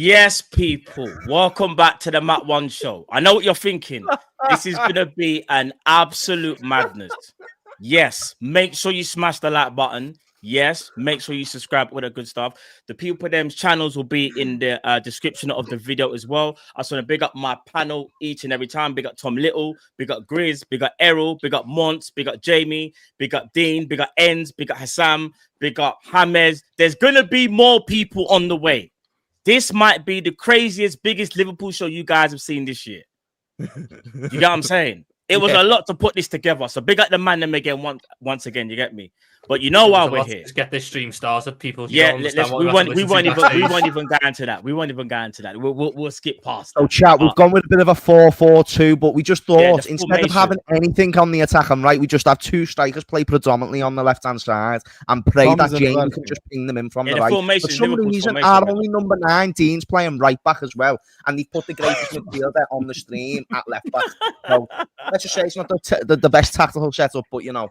Yes, people, welcome back to the Matt One Show. I know what you're thinking. This is going to be an absolute madness. Yes, make sure you smash the like button. Yes, make sure you subscribe, all the good stuff. The people them's channels will be in the description of the video as well. I just want to big up my panel each and every time. Big up Tom Little, big up Grizz, big up Errol, big up Mont, big up Jamie, big up Dean, big up Enz, big up Hassam, big up James. There's going to be more people on the way. This might be the craziest, biggest Liverpool show you guys have seen this year. You get what I'm saying? It was a lot to put this together. So big up the man them again once again. You get me? But you know why we're here. Let's get this stream started, people. Yeah, we won't even go into that. We'll skip past. So chat, we've gone with a bit of a 4-4-2, but we just thought instead of having anything on the attack and right, we just have two strikers play predominantly on the left-hand side and pray that James can just ping them in from the right. For some reason, our only number 19's playing right back as well, and they put the greatest midfielder on the stream at left back. So let's just say it's not the best tactical setup, but you know.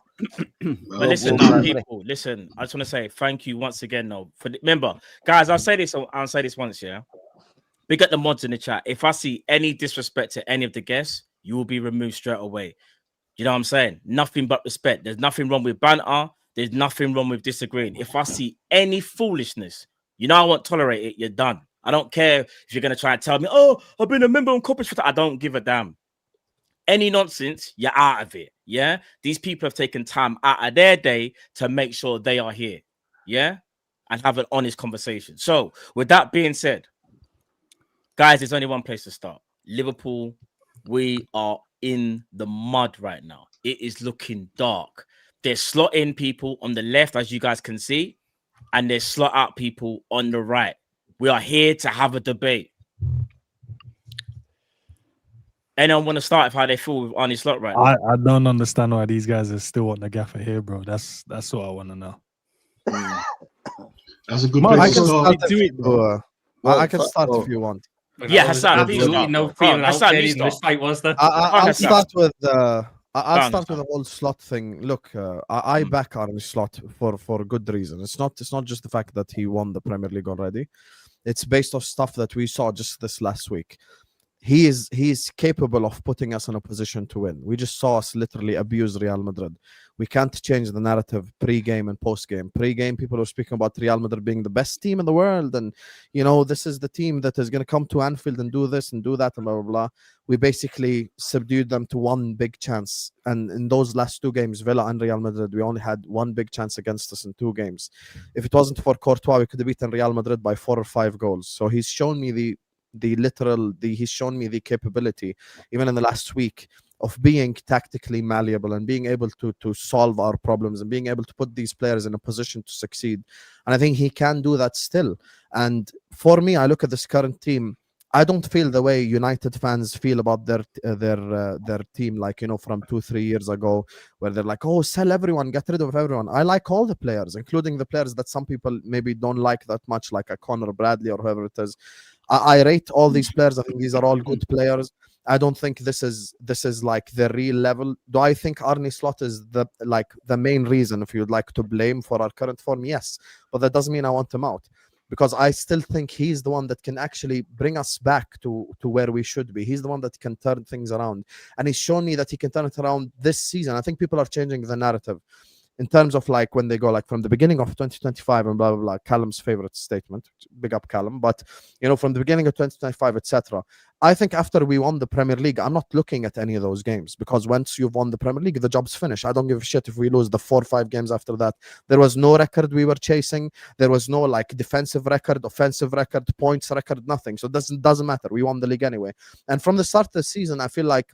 But listen, people, listen. I just want to say thank you once again. Remember, guys, I'll say this once. Yeah, big up the mods in the chat. If I see any disrespect to any of the guests, you will be removed straight away. You know what I'm saying? Nothing but respect. There's nothing wrong with banter. There's nothing wrong with disagreeing. If I see any foolishness, you know I won't tolerate it. You're done. I don't care if you're gonna try and tell me, "Oh, I've been a member on corporate for that." I don't give a damn. Any nonsense, you're out of it. Yeah, these people have taken time out of their day to make sure they are here. Yeah, and have an honest conversation. So, with that being said, guys, there's only one place to start. Liverpool, we are in the mud right now. It is looking dark. There's slot in people on the left, as you guys can see, and there's slot out people on the right. We are here to have a debate. Anyone want to start with how they feel with Arne Slot right now? I don't understand why these guys are still on the gaffer here, bro. That's what I want to know. That's a good place to start. I can start if you want. Yeah, Hassan, please start. No feeling out there in this fight, was there? I'll start with the whole Slot thing. Look, I back Arne Slot for a good reason. It's not just the fact that he won the Premier League already. It's based off stuff that we saw just this last week. He is capable of putting us in a position to win. We just saw us literally abuse Real Madrid. We can't change the narrative pre-game and post-game. Pre-game, people are speaking about Real Madrid being the best team in the world, and you know this is the team that is going to come to Anfield and do this and do that and blah blah blah. We basically subdued them to one big chance, and in those last two games, Villa and Real Madrid, we only had one big chance against us in two games. If it wasn't for Courtois, we could have beaten Real Madrid by 4 or 5 goals. So he's shown me he's shown me the capability, even in the last week, of being tactically malleable and being able to solve our problems and being able to put these players in a position to succeed. And I think he can do that still. And for me, I look at this current team, I don't feel the way United fans feel about their team, like, you know, from 2-3 years ago, where they're like, oh, sell everyone, get rid of everyone. I like all the players, including the players that some people maybe don't like that much, like a Connor Bradley or whoever it is. I rate all these players. I think these are all good players. I don't think this is like the real level. Do I think Arne Slot is the main reason, if you'd like to blame for our current form? Yes, but that doesn't mean I want him out, because I still think he's the one that can actually bring us back to where we should be. He's the one that can turn things around, and he's shown me that he can turn it around this season. I think people are changing the narrative in terms of like when they go like from the beginning of 2025 and blah blah blah. Callum's favorite statement, big up Callum, but you know, from the beginning of 2025, etc. I think after we won the Premier League, I'm not looking at any of those games, because once you've won the Premier League, the job's finished. I don't give a shit if we lose the 4 or 5 games after that. There was no record we were chasing. There was no like defensive record, offensive record, points record, nothing. So it doesn't matter. We won the league anyway. And from the start of the season, I feel like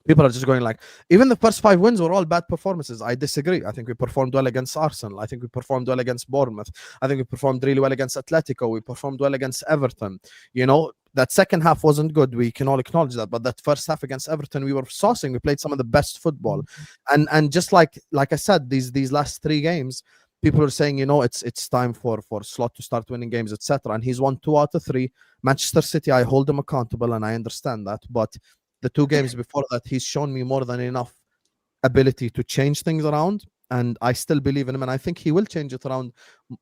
people are just going like, even the first 5 wins were all bad performances. I disagree. I think we performed well against Arsenal. I think we performed well against Bournemouth. I think we performed really well against Atletico. We performed well against Everton. You know, that second half wasn't good. We can all acknowledge that. But that first half against Everton, we were saucing. We played some of the best football. And just like I said, these last 3 games, people are saying, you know, it's time for Slot to start winning games, etc. And he's won 2 out of 3. Manchester City, I hold him accountable, and I understand that. But the 2 games before that, he's shown me more than enough ability to change things around, and I still believe in him, and I think he will change it around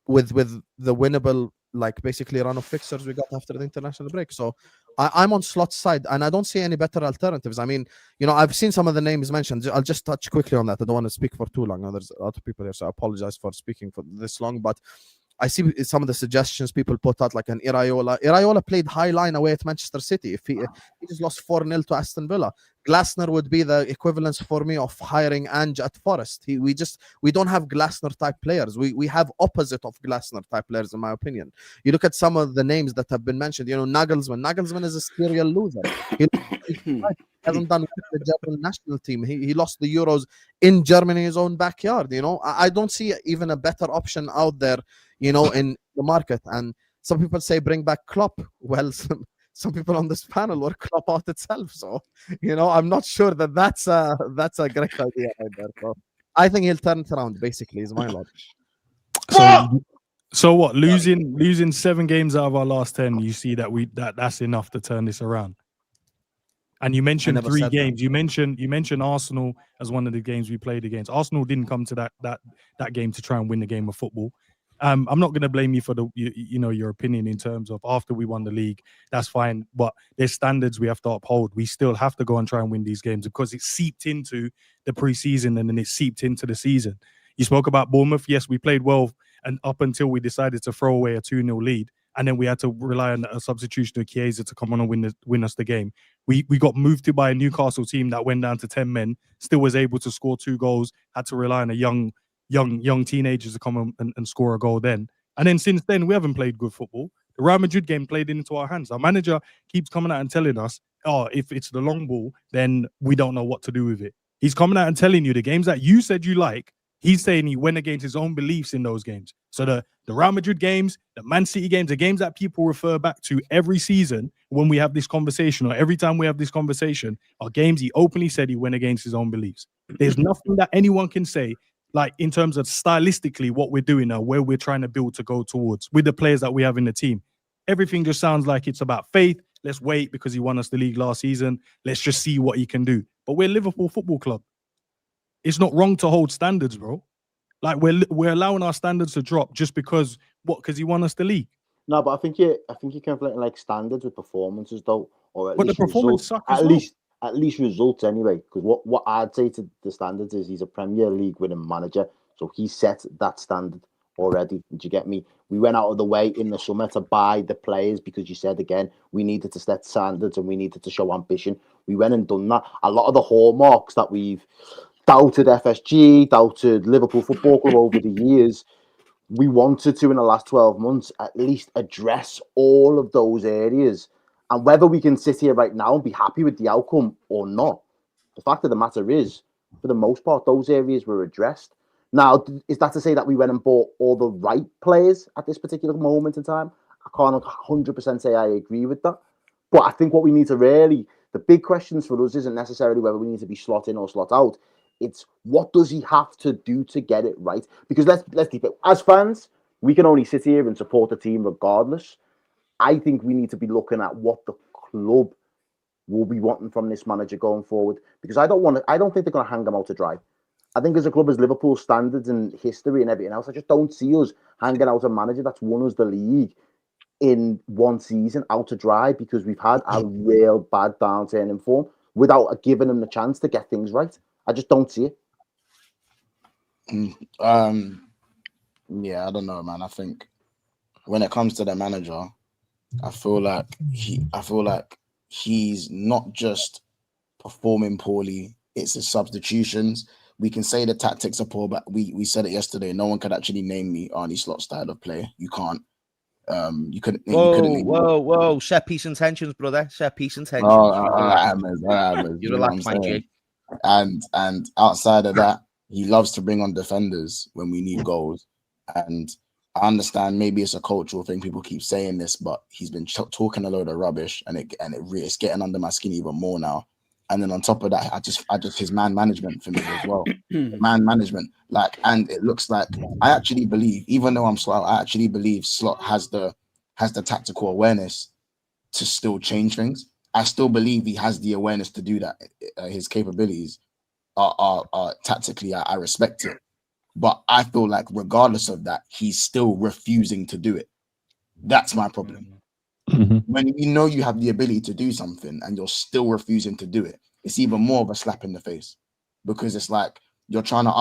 with the winnable like basically run of fixtures we got after the international break. So I'm on Slot's side, and I don't see any better alternatives. I mean, I've seen some of the names mentioned. I'll just touch quickly on that. I don't want to speak for too long. There's a lot of people here, so I apologize for speaking for this long. But I see some of the suggestions people put out, like an Iraola. Iraola played high line away at Manchester City. If he just lost 4-0 to Aston Villa, Glasner would be the equivalence for me of hiring Ange at Forest. We don't have Glasner type players. We have opposite of Glasner type players, in my opinion. You look at some of the names that have been mentioned. Nagelsmann. Nagelsmann is a serial loser. He hasn't done well with the German national team. He lost the Euros in Germany, his own backyard. I don't see even a better option out there, in the market. And some people say bring back Klopp. Well, some people on this panel were Klopp out itself. So, I'm not sure that's a great idea right there. So I think he'll turn it around, basically, is my logic. So what? Losing 7 games out of our last 10, you see that's enough to turn this around. And you mentioned 3 games. You mentioned Arsenal as one of the games we played against. Arsenal didn't come to that game to try and win the game of football. I'm not going to blame you for your opinion in terms of after we won the league. That's fine, but there's standards we have to uphold. We still have to go and try and win these games because it seeped into the preseason and then it seeped into the season. You spoke about Bournemouth. Yes, we played well, and up until we decided to throw away a 2-0 lead, and then we had to rely on a substitution of Chiesa to come on and win us the game. We got moved to by a Newcastle team that went down to 10 men, still was able to score 2 goals, had to rely on a young teenagers to come and score a goal then. And then since then, we haven't played good football. The Real Madrid game played into our hands. Our manager keeps coming out and telling us, if it's the long ball, then we don't know what to do with it. He's coming out and telling you the games that you said you like, he's saying he went against his own beliefs in those games. So the Real Madrid games, the Man City games, the games that people refer back to every season when we have this conversation, or every time we have this conversation, are games he openly said he went against his own beliefs. There's nothing that anyone can say, like in terms of stylistically what we're doing now, where we're trying to build to go towards with the players that we have in the team. Everything just sounds like it's about faith. Let's wait because he won us the league last season. Let's just see what he can do. But we're Liverpool Football Club. It's not wrong to hold standards, bro. Like we're allowing our standards to drop just because he won us the league. No, but I think you're conflating like standards with performances, though, or at least the performance results. suck as well. At least results anyway. Because what I'd say to the standards is he's a Premier League winning manager, so he set that standard already. Did you get me? We went out of the way in the summer to buy the players because you said again we needed to set standards and we needed to show ambition. We went and done that. A lot of the hallmarks that we've doubted FSG, doubted Liverpool Football Club over the years, we wanted to in the last 12 months at least address all of those areas. And whether we can sit here right now and be happy with the outcome or not, the fact of the matter is, for the most part, those areas were addressed. Now, is that to say that we went and bought all the right players at this particular moment in time? I can't 100% say I agree with that. But I think what we need to the big questions for us isn't necessarily whether we need to be slot in or slot out. It's what does he have to do to get it right? Because let's keep it. As fans, we can only sit here and support the team regardless. I think we need to be looking at what the club will be wanting from this manager going forward. Because I don't think they're going to hang him out to dry. I think as a club, as Liverpool standards and history and everything else, I just don't see us hanging out a manager that's won us the league in one season out to dry because we've had a real bad downturn in form without giving him the chance to get things right. I just don't see it. Yeah, I don't know, man. I think when it comes to the manager, I feel like he's not just performing poorly, it's his substitutions. We can say the tactics are poor, but we said it yesterday. No one could actually name me Arne Slot style of play. You can't. You couldn't. Whoa! Share peace intentions, brother. Share peace intentions. You relax, my G. And outside of that, he loves to bring on defenders when we need goals. And I understand maybe it's a cultural thing. People keep saying this, but he's been talking a load of rubbish, and it's getting under my skin even more now. And then on top of that, I just his man management for me as well. Man management, and it looks like I actually believe, even though I'm Slot, I actually believe Slot has the tactical awareness to still change things. I still believe he has the awareness to do that. His capabilities are tactically, I respect it. But I feel like regardless of that, he's still refusing to do it. That's my problem. When you know you have the ability to do something and you're still refusing to do it, it's even more of a slap in the face, because it's like you're trying to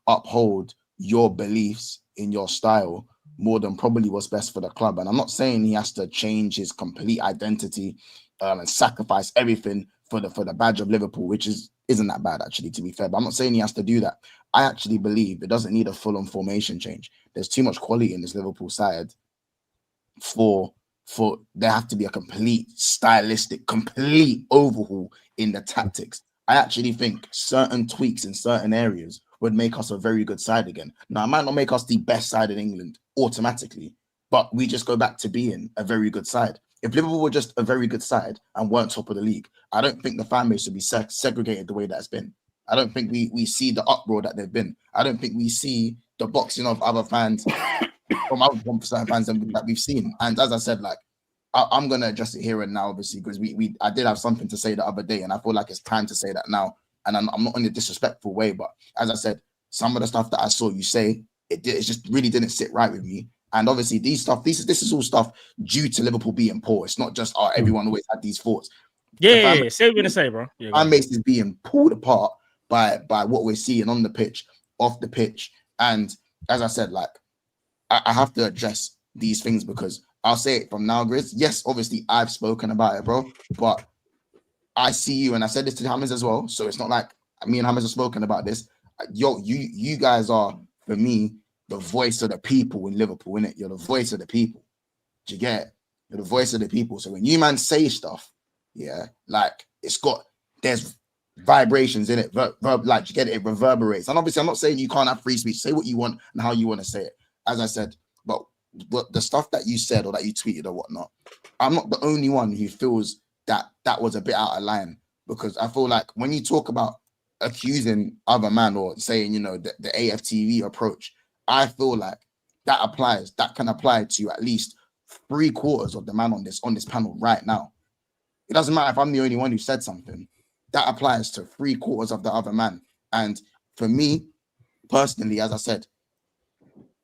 uphold your beliefs in your style more than probably what's best for the club. And I'm not saying he has to change his complete identity and sacrifice everything for the badge of Liverpool, which isn't that bad, actually, to be fair. But I'm not saying he has to do that. I actually believe it doesn't need a full-on formation change. There's too much quality in this Liverpool side for there have to be a complete overhaul in the tactics. I actually think certain tweaks in certain areas would make us a very good side again. Now, it might not make us the best side in England automatically, but we just go back to being a very good side. If Liverpool were just a very good side and weren't top of the league, I don't think the fan base would be segregated the way that's been. I don't think we see the uproar that they've been. I don't think we see the boxing of other fans from other fans that we've seen. And as I said, like, I'm going to address it here and now, obviously, because I did have something to say the other day, and I feel like it's time to say that now. And I'm not in a disrespectful way, but as I said, some of the stuff that I saw you say, it just really didn't sit right with me. And obviously, this is all stuff due to Liverpool being poor. It's not just everyone always had these thoughts. Yeah, say what you're gonna say, bro. Fan base is being pulled apart by what we're seeing on the pitch, off the pitch, and as I said, like, I have to address these things, because I'll say it from now, Grizz. Yes, obviously I've spoken about it, bro, but I see you, and I said this to Hammers as well. So it's not like me and Hammers have spoken about this. You guys are, for me, the voice of the people in Liverpool, innit? You're the voice of the people. Do you get it? You're the voice of the people. So when you man say stuff, yeah, like, there's vibrations in it, like, you get it, it reverberates. And obviously, I'm not saying you can't have free speech. Say what you want and how you want to say it. As I said, but the stuff that you said or that you tweeted or whatnot, I'm not the only one who feels that was a bit out of line, because I feel like when you talk about accusing other man or saying, you know, the AFTV approach, I feel like that can apply to at least 3/4 of the man on this panel right now. It doesn't matter if I'm the only one who said something. That applies to 3/4 of the other man. And for me, personally, as I said,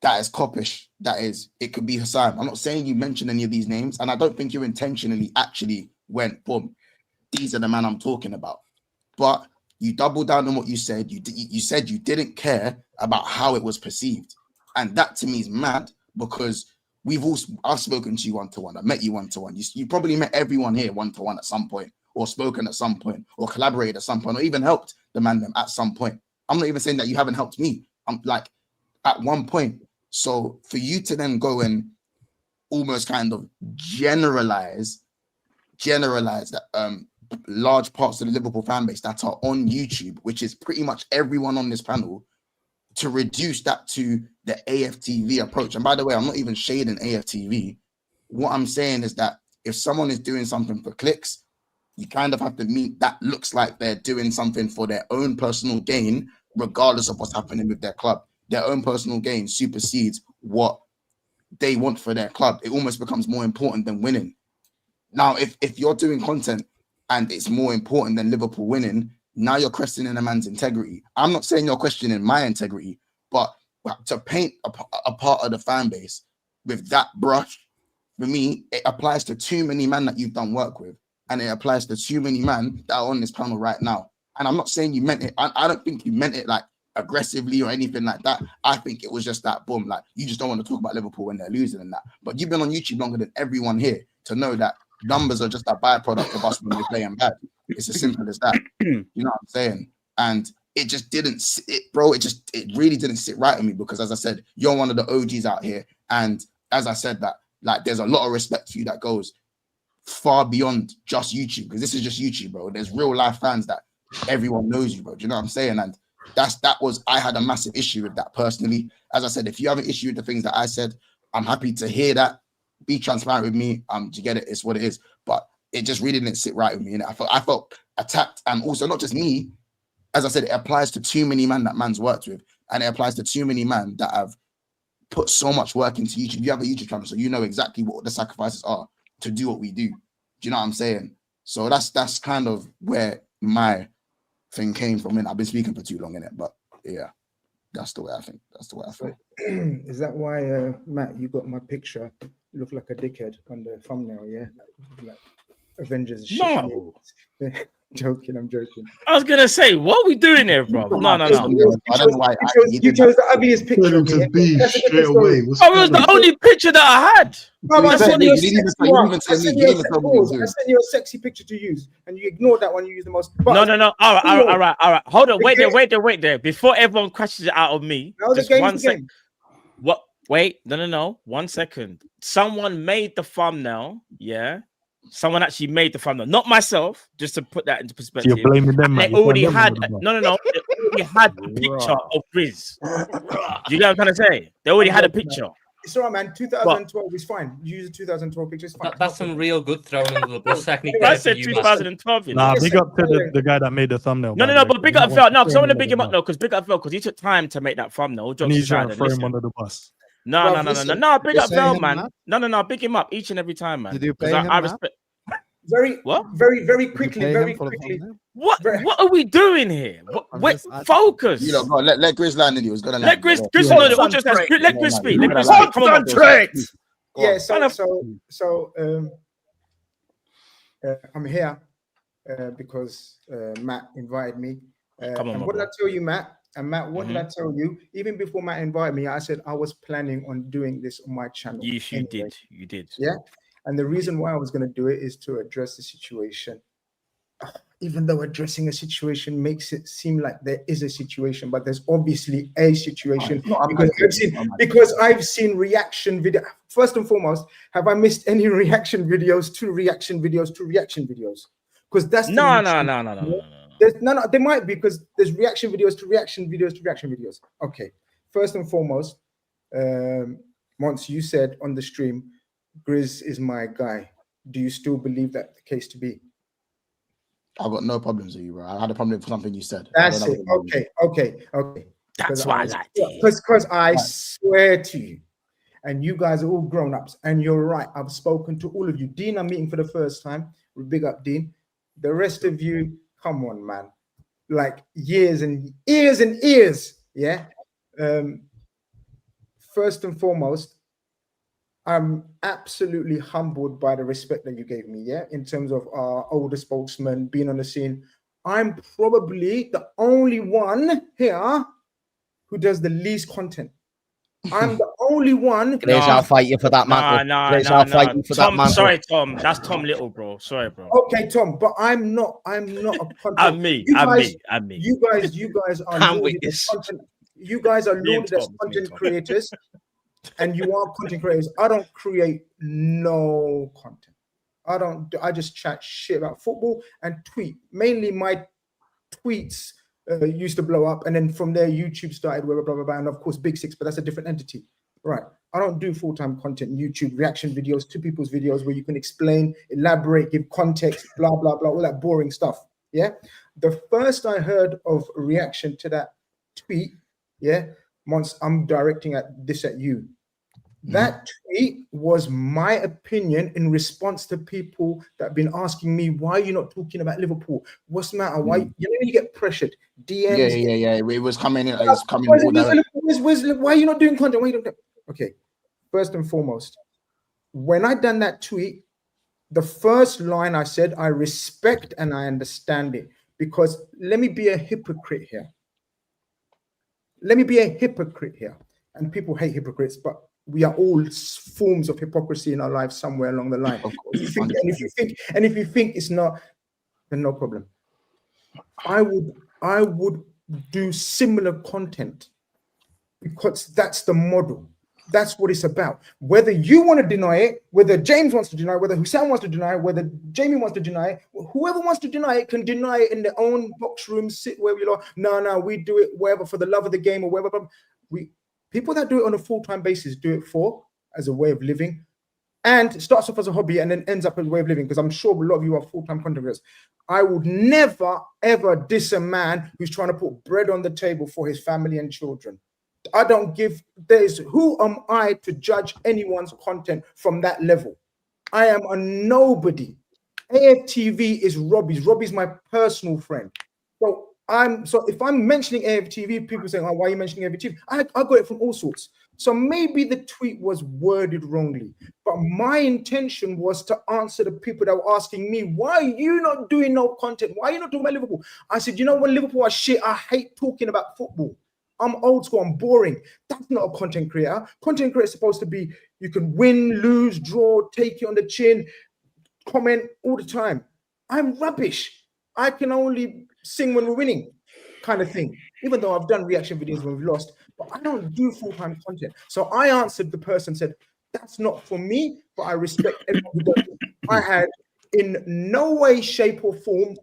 that is coppish. It could be Hassan. I'm not saying you mentioned any of these names, and I don't think you intentionally actually went, boom, these are the man I'm talking about. But you doubled down on what you said. You said you didn't care about how it was perceived. And that to me is mad, because I've spoken to you one-to-one. I've met you one-to-one. You probably met everyone here one-to-one at some point, or spoken at some point, or collaborated at some point, or even helped the man them at some point. I'm not even saying that you haven't helped me. I'm like, at one point. So for you to then go and almost kind of generalize that large parts of the Liverpool fan base that are on YouTube, which is pretty much everyone on this panel, to reduce that to the AFTV approach. And by the way, I'm not even shading AFTV. What I'm saying is that if someone is doing something for clicks, you kind of have to meet that looks like they're doing something for their own personal gain, regardless of what's happening with their club. Their own personal gain supersedes what they want for their club. It almost becomes more important than winning. Now, if you're doing content and it's more important than Liverpool winning, now you're questioning a man's integrity. I'm not saying you're questioning my integrity, but to paint a part of the fan base with that brush, for me, it applies to too many men that you've done work with, and it applies to too many men that are on this panel right now. And I'm not saying you meant it. I don't think you meant it like aggressively or anything like that. I think it was just that, boom, like, you just don't want to talk about Liverpool when they're losing and that. But you've been on YouTube longer than everyone here to know that numbers are just a byproduct of us when we're playing bad. It's as simple as that. You know what I'm saying? And it just didn't, it really didn't sit right with me, because as I said, you're one of the OGs out here. And as I said, that, like, there's a lot of respect for you that goes far beyond just YouTube, because this is just YouTube, bro. There's real life fans that everyone knows you, bro. Do you know what I'm saying? And I had a massive issue with that personally. As I said, if you have an issue with the things that I said, I'm happy to hear that. Be transparent with me. To get it, it's what it is. But it just really didn't sit right with me. And I felt attacked. And also, not just me, as I said, it applies to too many men that man's worked with. And it applies to too many men that have put so much work into YouTube. You have a YouTube channel, so you know exactly what the sacrifices are to do what we do. Do you know what I'm saying? So that's kind of where my thing came from. And I've been speaking for too long in it, but yeah, that's the way I think. That's the way I feel. Is that why, Matt, you got my picture look like a dickhead on the thumbnail, yeah? Like Avengers. No. Joking, I'm joking. I was gonna say, what are we doing here, bro? No. You chose the ugliest picture of me. That's a different story. Oh, it was the only picture that I had. No, I sent you a sexy picture to use, and you ignored that one. You used the most. No. All right. Hold on. Wait there. Before everyone crashes it out of me. Now the game's the game. What? Wait. No. 1 second. Someone made the thumbnail. Yeah. Someone actually made the thumbnail, not myself. Just to put that into perspective. So you're blaming them. They already had no. They already had a picture of Grizz. Do you know what I'm trying to say? They already had a picture. It's all right, man. 2012 is fine. Use the 2012 picture. It's fine. That's some real good throwing under the bus technique. I said 2012. Nah, big up to the guy that made the thumbnail. No, but big up Vel. No, because I want to big him up, because big up Vel, because he took time to make that thumbnail. He's trying to throw him under the bus. No. Big up Vel, man. No. Big him up each and every time, man. Did you pay him? I respect. Very quickly. What are we doing here? Wait, focus. You know, let Grizz land in you. Let Grizz speak. Let Grizz speak. Concentrate. Yeah. So I'm here because Matt invited me. And what did I tell you, Matt? And Matt, what did I tell you? Even before Matt invited me, I said I was planning on doing this on my channel. Yes, you did. You did. Yeah. And the reason why I was going to do it is to address the situation. Even though addressing a situation makes it seem like there is a situation, but there's obviously a situation. Because I've seen reaction video. First and foremost, have I missed any reaction videos to reaction videos to reaction videos? Because that's no. There might be, because there's reaction videos to reaction videos to reaction videos. Okay. First and foremost, once you said on the stream, Grizz is my guy. Do you still believe that the case to be? I've got no problems with you, bro. I had a problem with something you said. That's it. Okay. That's why I like it. Because I swear to you, and you guys are all grown-ups, and you're right. I've spoken to all of you. Dean, I'm meeting for the first time. Big up, Dean. The rest of you, come on, man. Like years and years. Yeah. First and foremost, I'm absolutely humbled by the respect that you gave me, yeah, in terms of our older spokesman being on the scene. I'm probably the only one here who does the least content. I'm the only one. I'll fight you for that, man. I'll fight you for that, man. Sorry, Tom. That's Tom Little, bro. Sorry, bro. Okay, Tom, but I'm not a content. I'm me. You guys are lauded as content. You guys are lauded as content creators. And you are content creators. I don't create no content. I just chat shit about football and tweet. Mainly my tweets used to blow up, and then from there YouTube started, blah, blah, blah, blah, and of course Big Six, but that's a different entity. Right. I don't do full-time content, YouTube reaction videos to people's videos where you can explain, elaborate, give context, blah, blah, blah, all that boring stuff. Yeah. The first I heard of a reaction to that tweet, yeah, once I'm directing this at you. That tweet was my opinion in response to people that have been asking me, why are you not talking about Liverpool? What's the matter? Why you know when you get pressured? DMs. Yeah. It was coming in. Why are you not doing content? Why you don't? Okay. First and foremost, when I done that tweet, the first line I said, I respect and I understand it. Because let me be a hypocrite here. And people hate hypocrites, but we are all forms of hypocrisy in our lives somewhere along the line. If you think it's not, then no problem. I would do similar content because that's the model. That's what it's about. Whether you want to deny it, whether James wants to deny it, whether Hussein wants to deny it, whether Jamie wants to deny it, whoever wants to deny it can deny it in their own box room, sit where we are. No, we do it wherever for the love of the game or wherever. People that do it on a full-time basis do it as a way of living, and it starts off as a hobby and then ends up as a way of living, because I'm sure a lot of you are full-time content creators. I would never, ever diss a man who's trying to put bread on the table for his family and children. I don't give days. Who am I to judge anyone's content from that level? I am a nobody. AFTV is Robbie's. Robbie's my personal friend. So if I'm mentioning AFTV, people saying, "Oh, why are you mentioning AFTV?" I got it from all sorts. So maybe the tweet was worded wrongly, but my intention was to answer the people that were asking me, "Why are you not doing no content? Why are you not talking about Liverpool?" I said, when Liverpool are shit, I hate talking about football. I'm old school. I'm boring. That's not a content creator. Content creator is supposed to be, you can win, lose, draw, take it on the chin, comment all the time. I'm rubbish. I can only sing when we're winning, kind of thing. Even though I've done reaction videos when we've lost, but I don't do full-time content. So I answered the person, said, that's not for me, but I respect everyone who does it. I had in no way, shape, or form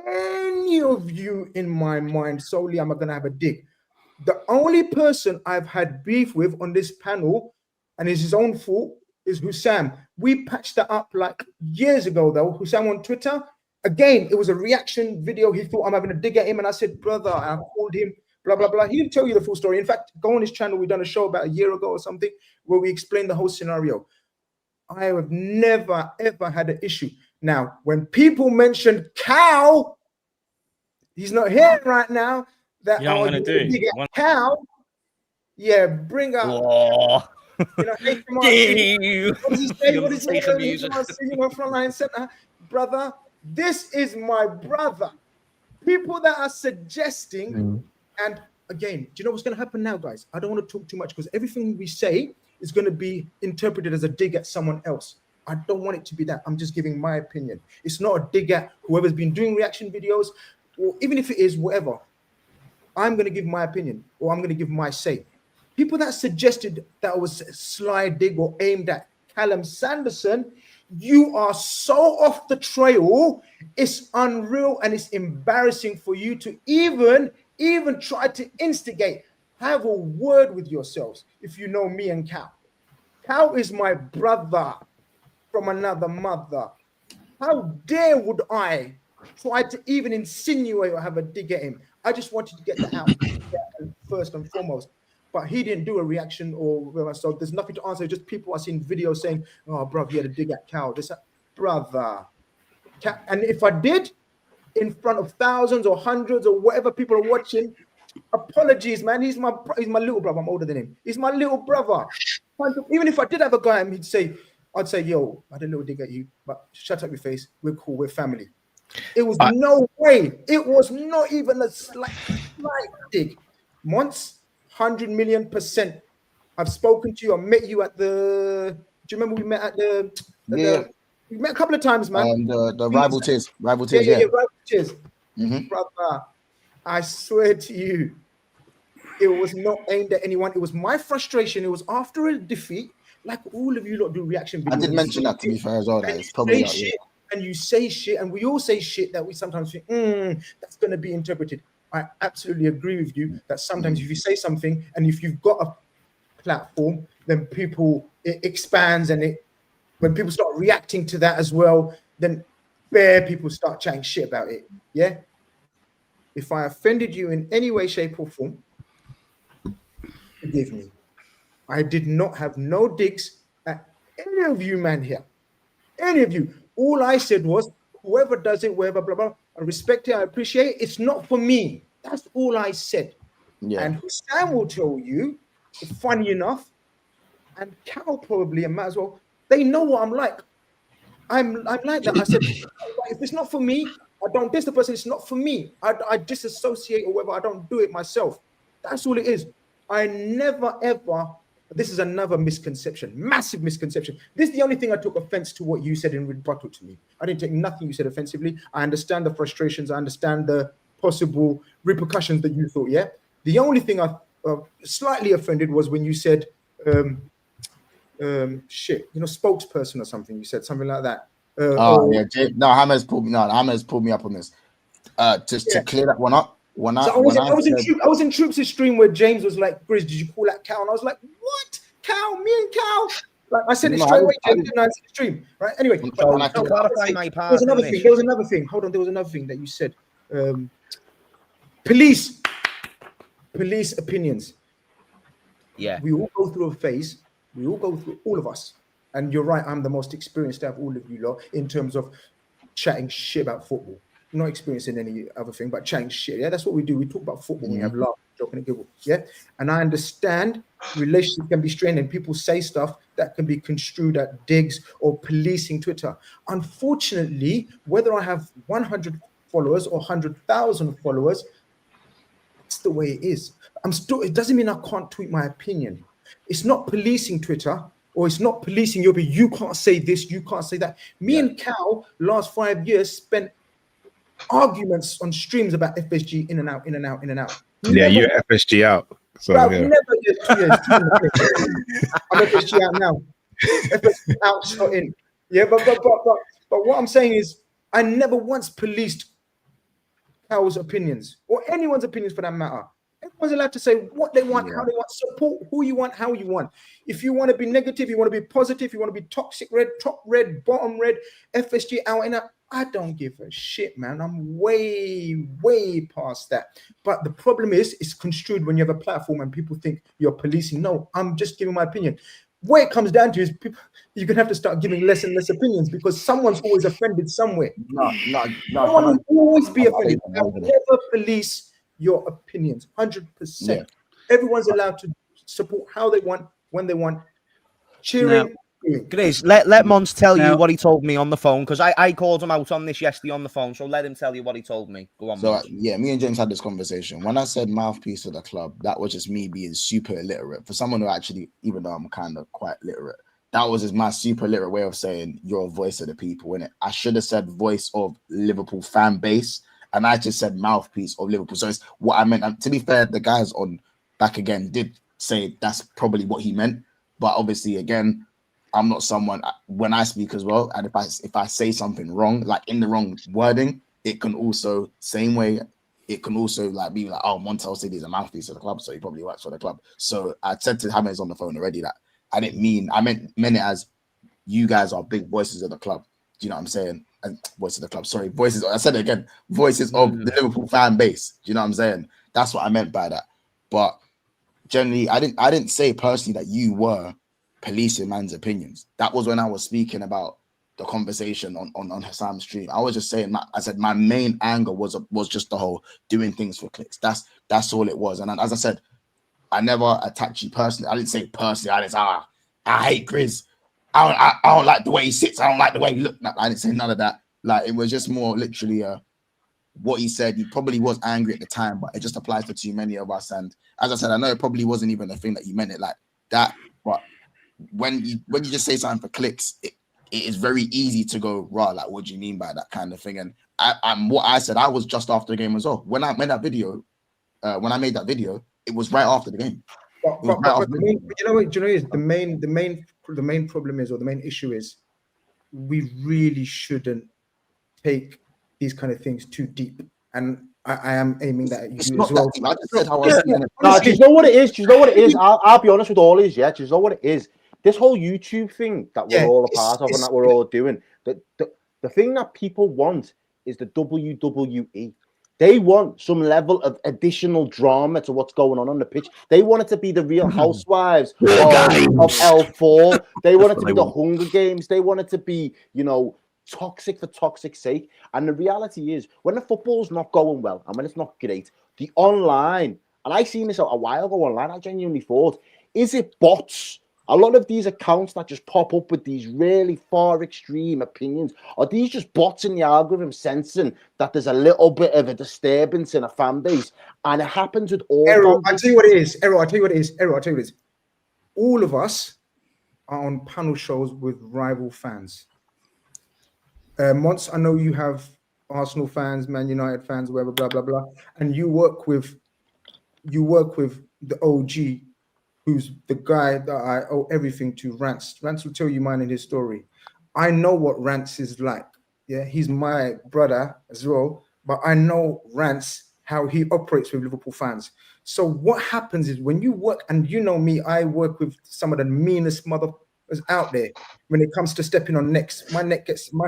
any of you in my mind solely I'm gonna have a dig. The only person I've had beef with on this panel, and it's his own fault, is Hussam. We patched that up like years ago, though. Hussam on Twitter, again, it was a reaction video. He thought I'm having a dig at him, and I said, brother, I called him, blah, blah, blah. He'll tell you the full story. In fact, go on his channel. We've done a show about a year ago or something where we explained the whole scenario. I have never, ever had an issue. Now, when people mention Cow, he's not here right now. That I'm gonna do it. Cow, yeah, bring up. Oh. What does he say? What does he say? Frontline center, brother. This is my brother. People that are suggesting, and again, do you know what's going to happen now, guys? I don't want to talk too much because everything we say is going to be interpreted as a dig at someone else. I don't want it to be that. I'm just giving my opinion. It's not a dig at whoever's been doing reaction videos, or even if it is, whatever. I'm going to give my opinion, or I'm going to give my say. People that suggested that was a sly dig or aimed at Callum Sanderson, you are so off the trail. It's unreal and it's embarrassing for you to even try to instigate. Have a word with yourselves if you know me and Cal. Cal is my brother from another mother. How dare would I try to even insinuate or have a dig at him? I just wanted to get that out first and foremost. But he didn't do a reaction or whatever, so there's nothing to answer. Just people are seeing videos saying, "Oh, bro, he had a dig at Cal." This, brother. And if I did, in front of thousands or hundreds or whatever people are watching, apologies, man. He's my little brother. I'm older than him. He's my little brother. Even if I did have a guy, I'd say, "Yo, I had a little dig at you, but shut up your face. We're cool. We're family." It was no way. It was not even a slight dig. Once, 100 million%. I've spoken to you. I met you at the. Do you remember we met at the? We met a couple of times, man. And the rival tears. Yeah, rival tears. Brother, I swear to you, it was not aimed at anyone. It was my frustration. It was after a defeat, like all of you lot do reaction videos. I did mention that, to be fair as well. That it's probably shit, and you say shit, and we all say shit that we sometimes think, that's going to be interpreted. I absolutely agree with you that sometimes if you say something and if you've got a platform, then it expands, and when people start reacting to that as well, then people start chatting shit about it. Yeah. If I offended you in any way, shape, or form, forgive me. I did not have no digs at any of you, man, here. Any of you. All I said was, whoever does it, whoever, blah, blah, I respect it, I appreciate it. It's not for me. That's all I said. Yeah. And Sam will tell you, funny enough, and Cal probably, and Matt as well, they know what I'm like. I'm like that. I said, if it's not for me, I don't diss the person. It's not for me. I disassociate or whatever. I don't do it myself. That's all it is. I never, ever. This is another misconception, massive misconception. This is the only thing I took offense to what you said in rebuttal to me. I didn't take nothing you said offensively. I understand the frustrations. I understand the possible repercussions that you thought, yeah? The only thing I slightly offended was when you said, spokesperson or something. You said something like that. Hammer's pulled me up on this. To clear that one up. I was in Troops' stream where James was like, Grizz, did you call that Cal? And I was like, what? Cal? Me and Cal? Like I said it straight away, James, didn't I? In the stream, right? Anyway, there was another thing. Hold on, there was another thing that you said. Police opinions. Yeah. We all go through a phase. We all go through, all of us. And you're right, I'm the most experienced out of all of you lot in terms of chatting shit about football. not experiencing any other thing, but chatting shit. Yeah, that's what we do. We talk about football. We have laugh, joking, and giggle. Yeah, and I understand relationships can be strained, and people say stuff that can be construed at digs or policing Twitter. Unfortunately, whether I have 100 followers or 100,000 followers, that's the way it is. It doesn't mean I can't tweet my opinion. It's not policing Twitter, or it's not policing you, but you can't say this, you can't say that. Me and Cal, last 5 years, spent arguments on streams about FSG in and out, in and out, in and out. You're FSG out. So bro, never get 2 years. I'm FSG out now. FSG out, shot in. Yeah, but what I'm saying is, I never once policed Cal's opinions or anyone's opinions for that matter. Everyone's allowed to say what they want, how they want, support who you want, how you want. If you want to be negative, you want to be positive, you want to be toxic red, top red, bottom red, FSG out and out. I don't give a shit, man. I'm way past that. But the problem is, it's construed when you have a platform and people think you're policing. No, I'm just giving my opinion. Where it comes down to is people, you're going to have to start giving less and less opinions because someone's always offended somewhere. No. Someone will always be offended. I'll never police your opinions, 100%. Everyone's allowed to support how they want, when they want. Cheering. Grizz, let Mons tell you what he told me on the phone, because I called him out on this yesterday on the phone, so let him tell you what he told me. Go on, So, me and James had this conversation. When I said mouthpiece of the club, that was just me being super illiterate. For someone who actually, even though I'm kind of quite literate, that was just my super literate way of saying you're a voice of the people, innit? I should have said voice of Liverpool fan base, and I just said mouthpiece of Liverpool. So it's what I meant. And to be fair, the guys on Back Again did say that's probably what he meant. But obviously, again, I'm not someone, when I speak as well, and if I say something wrong, like in the wrong wording, it can also, same way, it can also like be like, oh, Montel said he's a mouthpiece of the club, so he probably works for the club. So I said to James on the phone already that I meant it as you guys are big voices of the club. Do you know what I'm saying? And voices of the club, sorry, voices. I said it again, voices of the Liverpool fan base. Do you know what I'm saying? That's what I meant by that. But generally, I didn't say personally that you were policing man's opinions. That was when I was speaking about the conversation on Hassam's stream. I was just saying, I said my main anger was just the whole doing things for clicks. That's all it was. And as I said, I never attacked you personally. I didn't say personally. I didn't say, I hate Grizz. I don't like the way he sits. I don't like the way he looked. I didn't say none of that. Like, it was just more literally what he said. He probably was angry at the time, but it just applies to too many of us. And as I said, I know it probably wasn't even a thing that you meant it like that. But when you just say something for clicks, it is very easy to go raw. Like, what do you mean by that kind of thing? And what I said, I was just after the game as well. When I made that video, it was right after the game. But you know what is the main problem is, or the main issue is, we really shouldn't take these kind of things too deep. And I am aiming that at you as well. I just said how I see it. No, do you know what it is? Do you know what it is? I'll be honest with all these, yeah. Do you know what it is? This whole YouTube thing that we're all a part of and that we're all doing. The thing that people want is the WWE. They want some level of additional drama to what's going on the pitch. They want it to be the Real Housewives of L4. They want it to be the Hunger Games. They want it to be, toxic for toxic's sake. And the reality is, when the football's not going well and when it's not great, the online, and I seen this a while ago online, I genuinely thought, is it bots? A lot of these accounts that just pop up with these really far extreme opinions, are these just bots in the algorithm sensing that there's a little bit of a disturbance in a fan base? And it happens with all. I'll tell you what it is. All of us are on panel shows with rival fans. Mons, I know you have Arsenal fans, Man United fans, whatever, blah blah blah, and you work with the OG, who's the guy that I owe everything to, Rance. Rance will tell you mine in his story. I know what Rance is like. Yeah, he's my brother as well, but I know Rance, how he operates with Liverpool fans. So what happens is, when you work, and you know me, I work with some of the meanest motherfuckers out there. When it comes to stepping on necks, my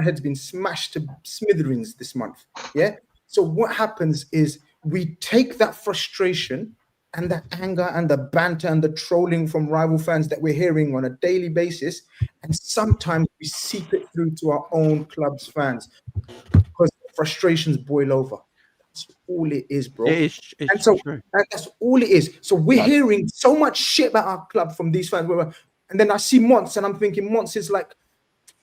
head's been smashed to smithereens this month. Yeah. So what happens is, we take that frustration and the anger and the banter and the trolling from rival fans that we're hearing on a daily basis, and sometimes we seep it through to our own club's fans. Because frustrations boil over. That's all it is, bro. It's and so true. that's all it is. So we're hearing so much shit about our club from these fans, and then I see Monts, and I'm thinking Monts is like,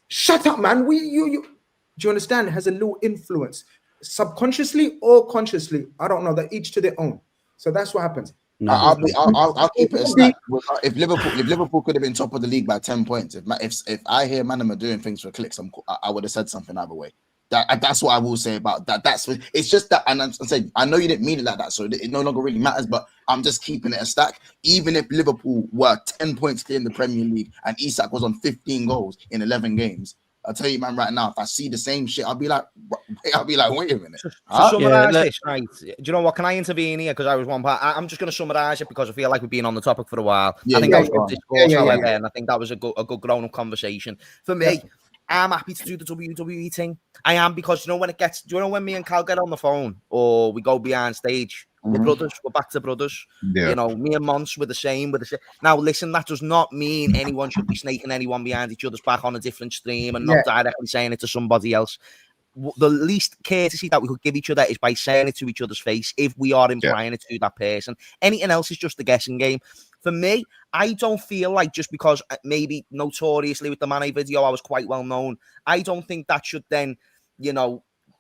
shut up, man. Do you understand? It has a little influence, subconsciously or consciously. I don't know. That each to their own. So that's what happens. No, I'll keep it a stack. If Liverpool could have been top of the league by 10 points, if I hear Manama doing things for clicks, I would have said something either way. That's what I will say about that. It's just that, and I'm saying I know you didn't mean it like that, so it no longer really matters. But I'm just keeping it a stack. Even if Liverpool were 10 points clear in the Premier League and Isak was on 15 goals in 11 games, I'll tell you, man, right now, if I see the same shit, I'll be like, wait a minute. To summarize this, right? Do you know what? Can I intervene here? Because I was one part. I'm just going to summarize it because I feel like we've been on the topic for a while. I think that was a good discourse, and I think that was a good grown-up conversation. For me, I'm happy to do the WWE thing. I am, because when me and Cal get on the phone or we go behind stage, we're brothers. We're back to brothers. Yeah. You know, me and Mons were the same. Now, listen, that does not mean anyone should be snaking anyone behind each other's back on a different stream and not directly saying it to somebody else. The least courtesy that we could give each other is by saying it to each other's face if we are implying it to that person. Anything else is just a guessing game. For me, I don't feel like just because maybe notoriously with the Mane video, I was quite well known. I don't think that should then,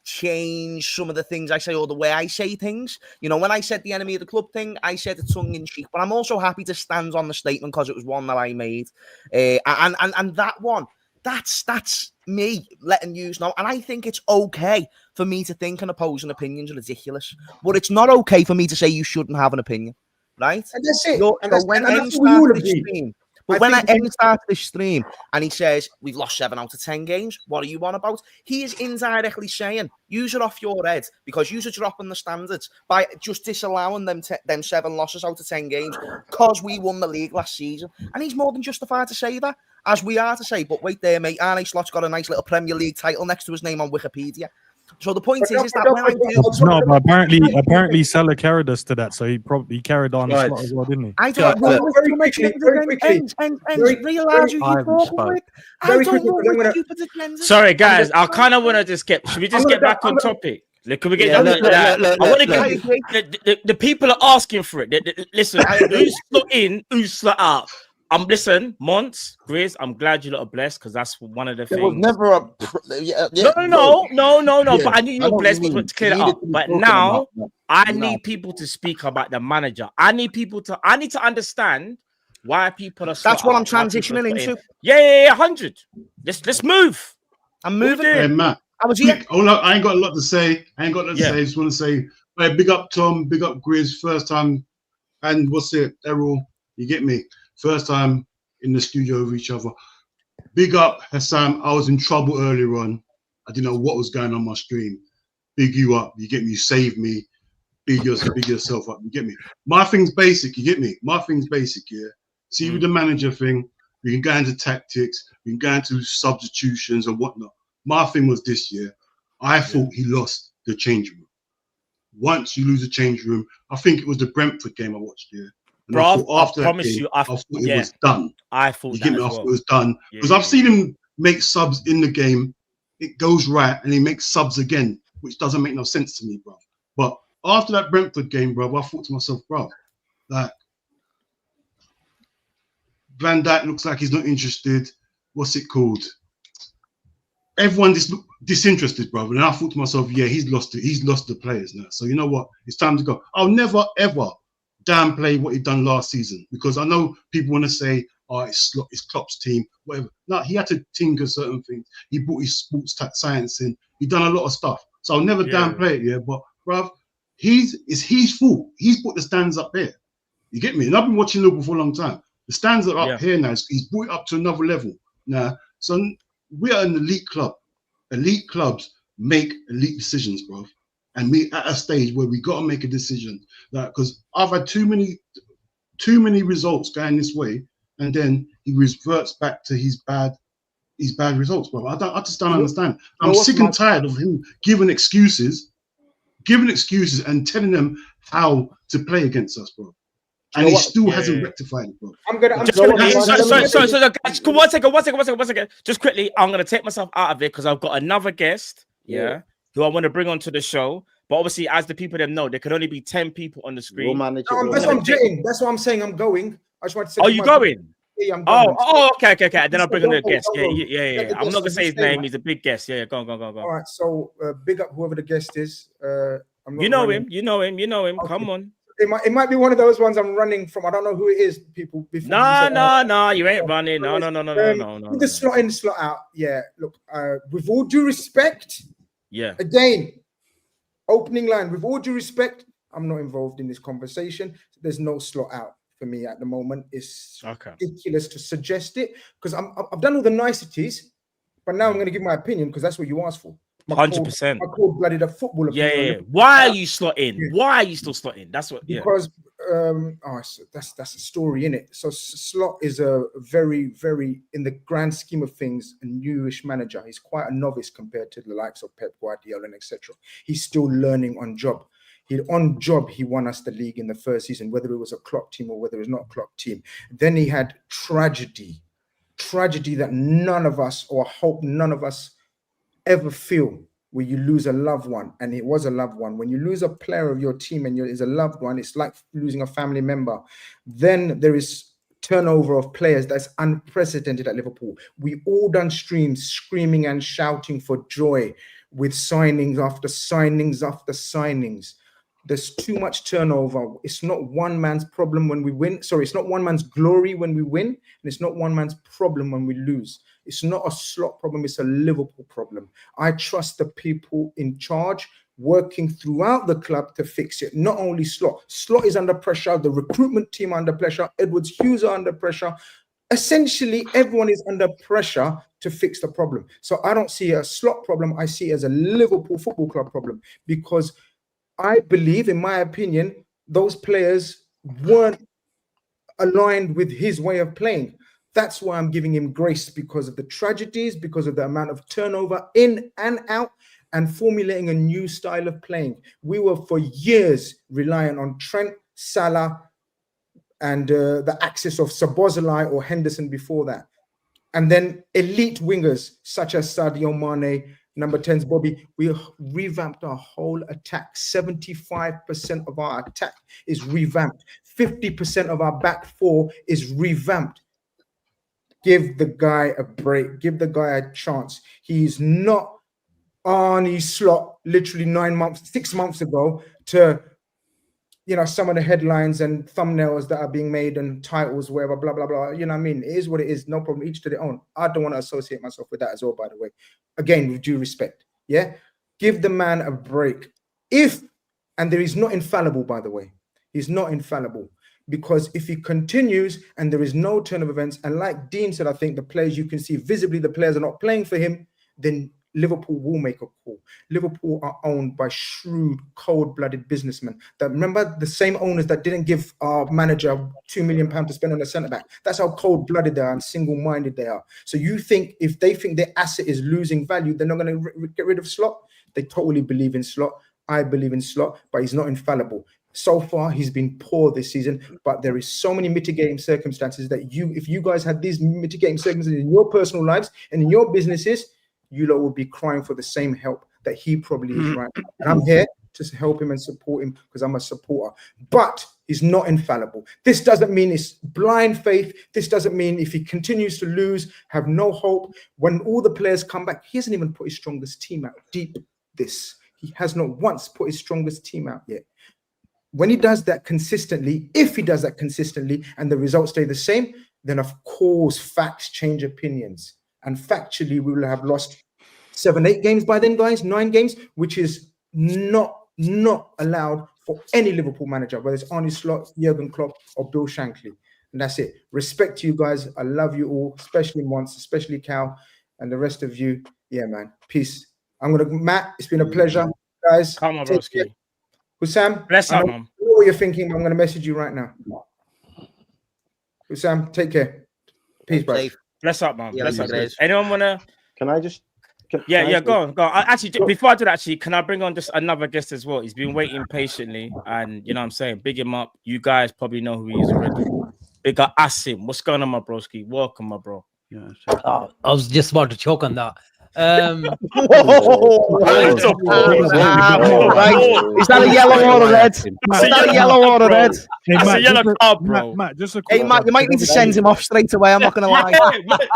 change some of the things I say or the way I say things. When I said the enemy of the club thing, I said it tongue in cheek, but I'm also happy to stand on the statement because it was one that I made. And that one, that's me letting you know. And I think it's okay for me to think an opposing opinion is ridiculous, but it's not okay for me to say you shouldn't have an opinion. Right? And that's it. When I start this stream and he says, we've lost 7 out of 10 games, what are you on about? He is indirectly saying, use it off your head because you are dropping the standards by just disallowing them 7 losses out of 10 games because we won the league last season. And he's more than justified to say that, as we are to say, but wait there, mate, Arne Slot's got a nice little Premier League title next to his name on Wikipedia. So the point is that when I do... No, but apparently Salah carried us to that, so he probably carried on the slot as well, didn't he? I don't know. Very quickly. Realize who you're talking with. I don't know what stupid agenda. Sorry, guys, I kind of want to should we just get back on topic? Can we get I want to get the people are asking for it. Listen, who's slot in, who's slot out? Listen, Mons, Grizz, I'm glad you lot are blessed because that's one of the things. It was never a no. But I knew you were blessed to clear it up. But now I need people to speak about the manager. I need to understand why people are. That's what I'm transitioning into. Yeah, 100. Let's move. I'm moving. Hey, Matt. I was here. I ain't got a lot to say. I just want to say, big up Tom, big up Grizz, first time, and what's it, Errol? You get me? First time in the studio with each other. Big up Hassan. I was in trouble earlier on. I didn't know what was going on my stream. Big you up. You get me? You saved me. Big yourself up. You get me? My thing's basic. You get me? My thing's basic, yeah. See, with the manager thing, we can go into tactics. We can go into substitutions and whatnot. My thing was this year. I thought he lost the change room. Once you lose the change room, I think it was the Brentford game I watched here. Bro, I promise you, I thought it was done. I thought that it was done because I've seen him make subs in the game. It goes right, and he makes subs again, which doesn't make no sense to me, bro. But after that Brentford game, bro, I thought to myself, bro, like Van Dijk looks like he's not interested. What's it called? Everyone disinterested, bro. And I thought to myself, yeah, he's lost it. He's lost the players now. So you know what? It's time to go. I'll never ever downplay what he done last season because I know people want to say, oh, it's Klopp's team, whatever. No, he had to tinker certain things. He brought his sports science in. He done a lot of stuff. So I'll never downplay it, but bruv, it's his fault. He's put the stands up there. You get me? And I've been watching Liverpool for a long time. The stands are up here now. He's brought it up to another level now. So we are an elite club. Elite clubs make elite decisions, bruv. And me at a stage where we got to make a decision, because I've had too many results going this way, and then he reverts back to his bad results, bro. I just don't understand. I'm sick and tired of him giving excuses, and telling them how to play against us, bro. And he still hasn't rectified it, bro. So guys, one second. Just quickly, I'm gonna take myself out of it because I've got another guest, who who I want to bring onto the show. But obviously, as the people them know, there can only be 10 people on the screen. That's what I'm saying. That's what I'm saying. I'm going. I just want to say. Oh, you going? Yeah, I'm going. Okay. Then I'll bring on the guest. Yeah. I'm not gonna say his name. He's a big guest. Yeah, go on. All right. So big up whoever the guest is. You know him. Okay. Come on. It might be one of those ones I'm running from. I don't know who it is. People. No. You ain't running. No. With the slot in, slot out. Yeah. Look. With all due respect. Yeah. Again, opening line. With all due respect, I'm not involved in this conversation. There's no slot out for me at the moment. It's ridiculous to suggest it because I've done all the niceties, but now I'm going to give my opinion because that's what you asked for. 100%. My cold-blooded footballer. Yeah. Why are you slotting? Yeah. Why are you still slotting? That's what. Because that's a story in it. So Slot is a very, very, in the grand scheme of things, a newish manager. He's quite a novice compared to the likes of Pep Guardiola and etc. He's still learning on job. He won us the league in the first season, whether it was a Klopp team or whether it was not a Klopp team. Then he had tragedy that none of us, or I hope none of us, ever feel, where you lose a loved one, and it was a loved one. When you lose a player of your team and is a loved one, it's like losing a family member. Then there is turnover of players that's unprecedented at Liverpool. We all done streams screaming and shouting for joy with signings after signings after signings. There's too much turnover. It's not one man's problem when we win. Sorry, it's not one man's glory when we win, and it's not one man's problem when we lose. It's not a Slot problem, it's a Liverpool problem. I trust the people in charge working throughout the club to fix it. Not only Slot. Slot is under pressure, the recruitment team are under pressure, Edwards Hughes are under pressure. Essentially, everyone is under pressure to fix the problem. So I don't see a Slot problem, I see it as a Liverpool Football Club problem, because I believe, in my opinion, those players weren't aligned with his way of playing. That's why I'm giving him grace, because of the tragedies, because of the amount of turnover in and out, and formulating a new style of playing. We were for years reliant on Trent, Salah, and the access of Szoboszlai or Henderson before that. And then elite wingers such as Sadio Mane, number 10's Bobby. We revamped our whole attack. 75% of our attack is revamped. 50% of our back four is revamped. Give the guy a break. Give the guy a chance. He's not Arne Slot literally 6 months ago to, some of the headlines and thumbnails that are being made and titles, whatever, blah, blah, blah. You know what I mean? It is what it is. No problem. Each to their own. I don't want to associate myself with that as well, by the way. Again, with due respect. Yeah? Give the man a break. And there is not infallible, by the way. He's not infallible. Because if he continues and there is no turn of events, and like Dean said, I think the players, you can see visibly the players are not playing for him, then Liverpool will make a call. Liverpool are owned by shrewd, cold-blooded businessmen. That, remember, the same owners that didn't give our manager £2 million to spend on a centre-back. That's how cold-blooded they are and single-minded they are. So you think if they think their asset is losing value, they're not going to get rid of Slot? They totally believe in Slot. I believe in Slot, but he's not infallible. So far, he's been poor this season, but there is so many mitigating circumstances that if you guys had these mitigating circumstances in your personal lives and in your businesses, you lot would be crying for the same help that he probably is right now. And I'm here to help him and support him because I'm a supporter. But he's not infallible. This doesn't mean it's blind faith. This doesn't mean if he continues to lose, have no hope. When all the players come back, he hasn't even put his strongest team out. He has not once put his strongest team out yet. When he does that consistently, if he does that consistently and the results stay the same, then of course facts change opinions. And factually, we will have lost 7-8 games by then, guys, 9 games, which is not allowed for any Liverpool manager, whether it's Arne Slot, Jurgen Klopp, or Bill Shankly. And that's it. Respect to you guys. I love you all, especially Mons, especially Cal, and the rest of you. Yeah, man. Peace. Matt, it's been a pleasure, guys. Come on, broski. Hussam, bless up, man. I know what you're thinking. I'm going to message you right now. Hussam, take care. Peace, bro. Bless up, man. Bless up. Anyone wanna? Can I just? Go on. Actually, before I do that, can I bring on just another guest as well? He's been waiting patiently, and you know what I'm saying, big him up. You guys probably know who he is already. Big up Asim. What's going on, my broski? Welcome, my bro. I was just about to choke on that. Is that a yellow or a red? Is that a yellow or a red? That's a yellow card, bro. Matt, just a Hey, Matt, you might need to send him off straight away. I'm not going to lie.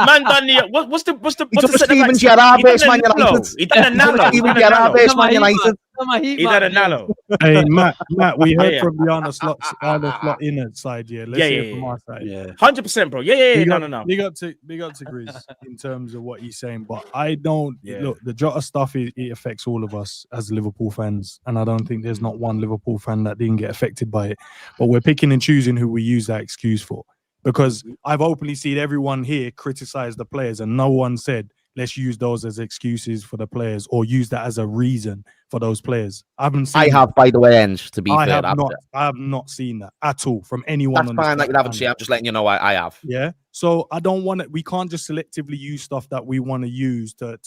Man done the what's the He done a Steven Gerrard base Man United. He done a Nallo. Steven Gerrard base Man United. He done a Nallo. Hey, Matt, we heard from the Arne Slot inner side. Yeah, let's hear from our side. 100%, bro. Yeah. No. Big up to Grizz in terms of what he's saying, but I don't look. The Jota stuff it affects all of us as Liverpool fans, and I don't think there's not one Liverpool fan that didn't get affected by it. But we're picking and choosing who we use that excuse for, because I've openly seen everyone here criticize the players, and no one said let's use those as excuses for the players or use that as a reason for those players. I haven't seen. I have, by the way, Enge, to be fair. I have not seen that at all from anyone. That's fine that you haven't seen. I'm just letting you know I have. Yeah. So I don't want it. We can't just selectively use stuff that we want to use to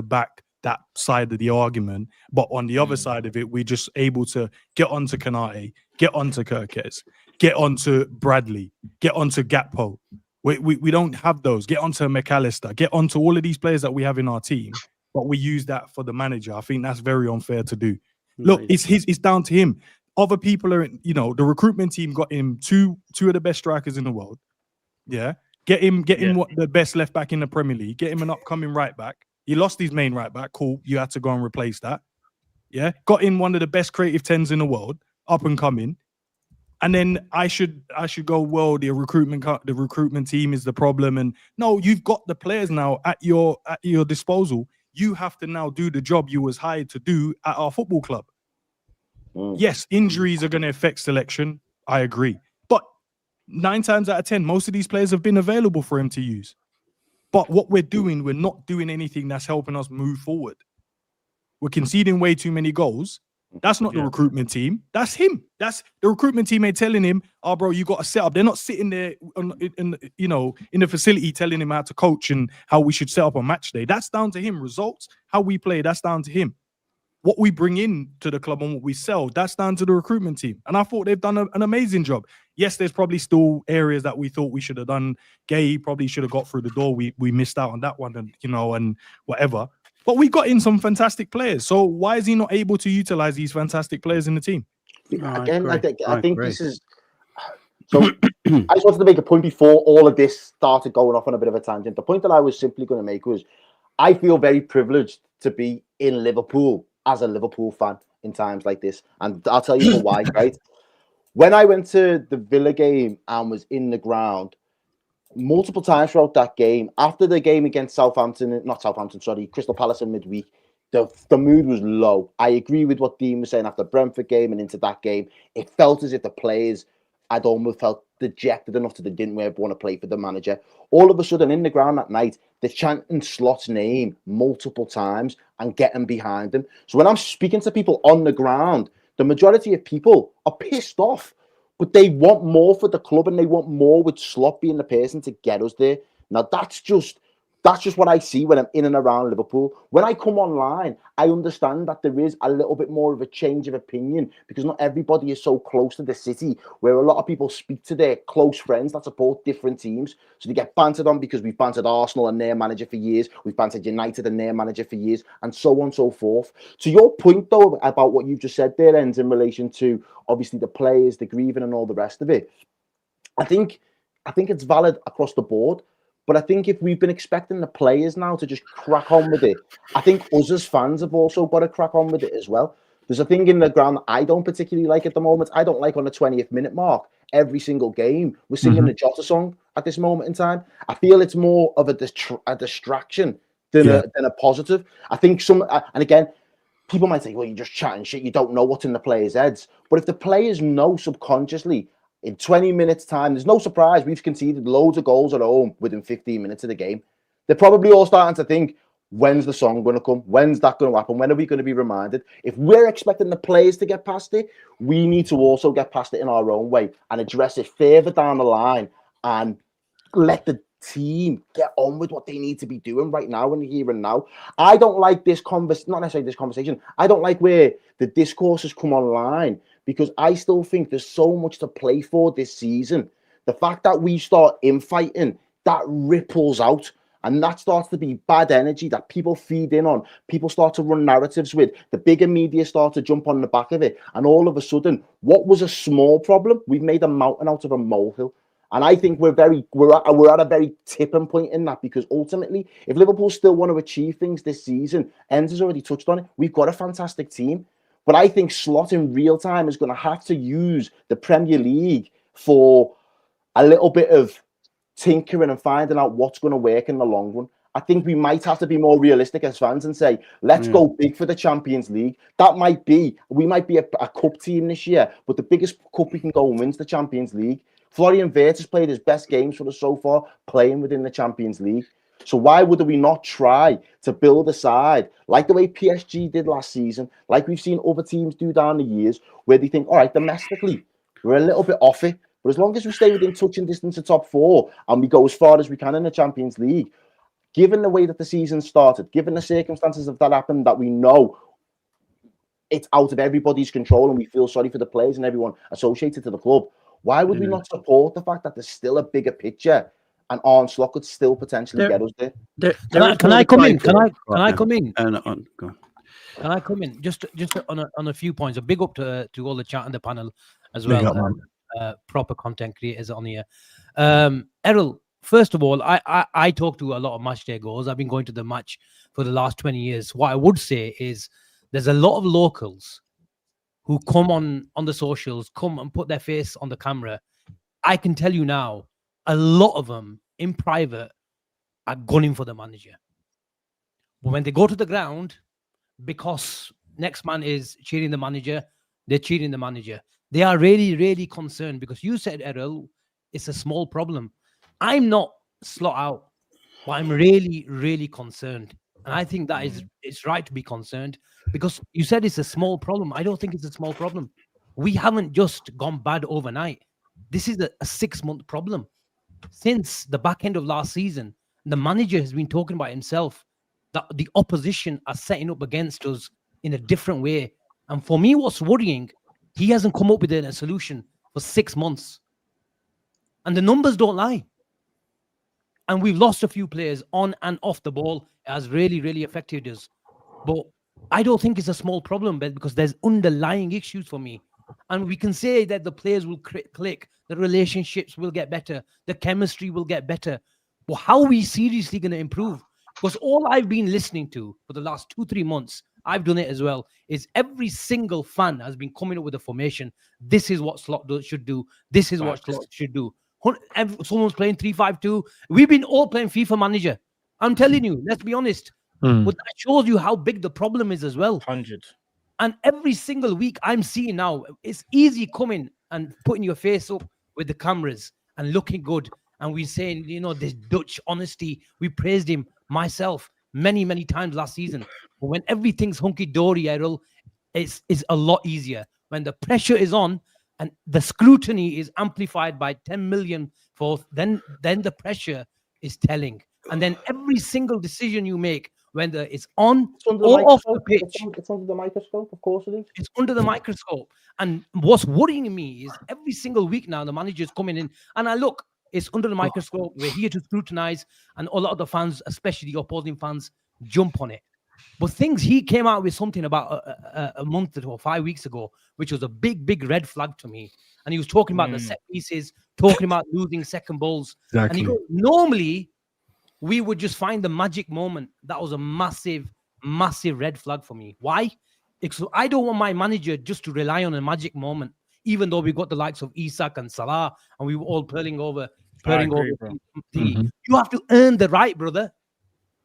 back that side of the argument. But on the other side of it, we're just able to get onto Kanate, get onto Kirkes, get onto Bradley, get onto Gakpo. We don't have those. Get onto McAllister, get onto all of these players that we have in our team, but we use that for the manager. I think that's very unfair to do. Look, it's down to him. Other people are, the recruitment team got him two of the best strikers in the world. Yeah. Get him the best left back in the Premier League. Get him an upcoming right back. He lost his main right back. Cool. You had to go and replace that. Yeah. Got in one of the best creative 10s in the world, up and coming. And then I should go, well, the recruitment team is the problem. And no, you've got the players now at your disposal. You have to now do the job you was hired to do at our football club. Yes, injuries are going to affect selection. I agree. But 9 times out of 10, most of these players have been available for him to use. But what we're not doing anything that's helping us move forward. We're conceding way too many goals. That's not the recruitment team. That's him. That's the recruitment team ain't telling him, oh, bro, you got to set up. They're not sitting there in the facility telling him how to coach and how we should set up a match day. That's down to him. Results, how we play, that's down to him. What we bring in to the club and what we sell, that's down to the recruitment team. And I thought they've done an amazing job. Yes, there's probably still areas that we thought we should have done. Gay probably should have got through the door. We missed out on that one and whatever. But we got in some fantastic players. So why is he not able to utilize these fantastic players in the team? Again, I think this is... So I just wanted to make a point before all of this started going off on a bit of a tangent. The point that I was simply going to make was I feel very privileged to be in Liverpool as a Liverpool fan in times like this. And I'll tell you for why, right? When I went to the Villa game and was in the ground, multiple times throughout that game, after the game against Crystal Palace in midweek, the mood was low. I agree with what Dean was saying after Brentford game and into that game. It felt as if the players had almost felt dejected enough that they didn't want to play for the manager. All of a sudden, in the ground that night, they're chanting Slot's name multiple times and getting behind him. So when I'm speaking to people on the ground, the majority of people are pissed off. But they want more for the club and they want more with Slot being the person to get us there. Now, that's just what I see when I'm in and around Liverpool. When I come online, I understand that there is a little bit more of a change of opinion because not everybody is so close to the city, where a lot of people speak to their close friends that support different teams. So they get bantered on because we've bantered Arsenal and their manager for years. We've bantered United and their manager for years, and so on and so forth. To your point, though, about what you've just said there, Enz, in relation to obviously the players, the grieving and all the rest of it, I think it's valid across the board. But I think if we've been expecting the players now to just crack on with it, I think us as fans have also got to crack on with it as well. There's a thing in the ground that I don't particularly like at the moment. I don't like on the 20th minute mark, every single game, we're singing the Jota song at this moment in time. I feel it's more of a distraction than a positive. I think and again, people might say, well, you're just chatting shit. You don't know what's in the players' heads. But if the players know subconsciously, in 20 minutes' time, there's no surprise we've conceded loads of goals at home within 15 minutes of the game. They're probably all starting to think, when's the song going to come? When's that going to happen? When are we going to be reminded? If we're expecting the players to get past it, we need to also get past it in our own way and address it further down the line and let the team get on with what they need to be doing right now and here and now. I don't like this not necessarily this conversation. I don't like where the discourse has come online, because I still think there's so much to play for this season. The fact that we start infighting, that ripples out. And that starts to be bad energy that people feed in on. People start to run narratives with. The bigger media start to jump on the back of it. And all of a sudden, what was a small problem, we've made a mountain out of a molehill. And I think we're at a very tipping point in that, because ultimately, if Liverpool still want to achieve things this season, Enz has already touched on it, we've got a fantastic team. But I think Slot in real time is going to have to use the Premier League for a little bit of tinkering and finding out what's going to work in the long run. I think we might have to be more realistic as fans and say, let's go big for the Champions League. We might be a cup team this year, but the biggest cup we can go and win is the Champions League. Florian Wirtz has played his best games for us so far, playing within the Champions League. So why would we not try to build a side like the way PSG did last season, like we've seen other teams do down the years, where they think, all right, domestically, we're a little bit off it, but as long as we stay within touching distance of top 4 and we go as far as we can in the Champions League, given the way that the season started, given the circumstances of that happened, that we know it's out of everybody's control and we feel sorry for the players and everyone associated to the club, why would we not support the fact that there's still a bigger picture and Arne Slot could still potentially get us there? Can I come in? Can I come in? Go on. Can I come in? Just on a few points. A big up to all the chat and the panel as well. Proper content creators on here. Errol, first of all, I talk to a lot of match day goers. I've been going to the match for the last 20 years. What I would say is there's a lot of locals who come on the socials, come and put their face on the camera. I can tell you now, a lot of them in private are gunning for the manager. But when they go to the ground, because next man is cheering the manager, they're cheering the manager. They are really, really concerned, because you said, Errol, it's a small problem. I'm not Slot out, but I'm really, really concerned. And I think that it's right to be concerned, because you said it's a small problem. I don't think it's a small problem. We haven't just gone bad overnight. This is a 6-month problem. Since the back end of last season, the manager has been talking about himself that the opposition are setting up against us in a different way. And for me, what's worrying, he hasn't come up with a solution for 6 months. And the numbers don't lie. And we've lost a few players on and off the ball. It has really, really affected us. But I don't think it's a small problem, because there's underlying issues for me. And we can say that the players will click, the relationships will get better, the chemistry will get better. But how are we seriously going to improve? Because all I've been listening to for the last 2-3 months, I've done it as well, is every single fan has been coming up with a formation. This is what Slot should do. This is what Slot should do. Someone's playing 3-5-2. We've been all playing FIFA Manager. I'm telling you, let's be honest. But that shows you how big the problem is as well. 100. And every single week I'm seeing now, it's easy coming and putting your face up with the cameras and looking good. And we're saying, this Dutch honesty. We praised him, myself, many, many times last season. But when everything's hunky-dory, Errol, it's a lot easier. When the pressure is on and the scrutiny is amplified by 10 million forth, then the pressure is telling. And then every single decision you make, whether it's on or off the pitch, it's under the microscope. Of course it is. It's under the microscope. And what's worrying me is every single week now, the manager's coming in. And I look, it's under the microscope. We're here to scrutinize. And a lot of the fans, especially the opposing fans, jump on it. But he came out with something about a month or 5 weeks ago, which was a big, big red flag to me. And he was talking about the set pieces, talking about losing second balls. Exactly. And he goes, normally, we would just find the magic moment. That was a massive, massive red flag for me. Why? Because I don't want my manager just to rely on a magic moment, even though we got the likes of Isak and Salah, and we were all purring over. You have to earn the right, brother.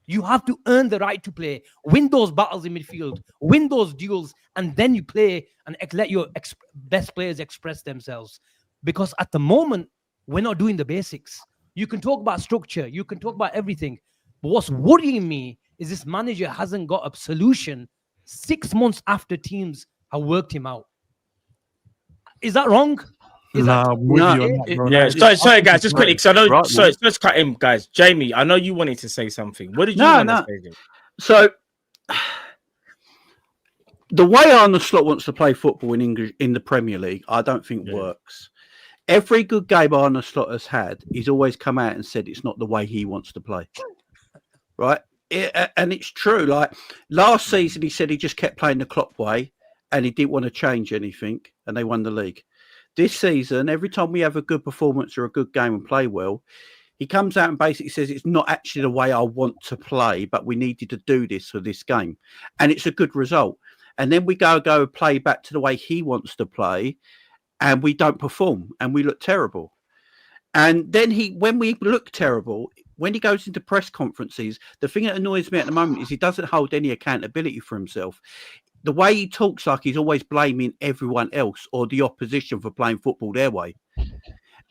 You have to earn the right to play. Win those battles in midfield. Win those duels. And then you play and let your best players express themselves. Because at the moment, we're not doing the basics. You can talk about structure. You can talk about everything. But what's worrying me is this manager hasn't got a solution 6 months after teams have worked him out. Is that wrong? Sorry, guys, just quickly, because I know. Let's cut him, guys. Jamie, I know you wanted to say something. What did you want to say? So, the way Arne Slot wants to play football in English in the Premier League, I don't think works. Every good game Arne Slot has had, he's always come out and said it's not the way he wants to play. right? And it's true. Like last season, he said he just kept playing the Klopp way and he didn't want to change anything, and they won the league. This season, every time we have a good performance or a good game and play well, he comes out and basically says it's not actually the way I want to play, but we needed to do this for this game. And it's a good result. And then we go play back to the way he wants to play, and we don't perform and we look terrible. And then when we look terrible, when he goes into press conferences, the thing that annoys me at the moment is he doesn't hold any accountability for himself. The way he talks like he's always blaming everyone else or the opposition for playing football their way.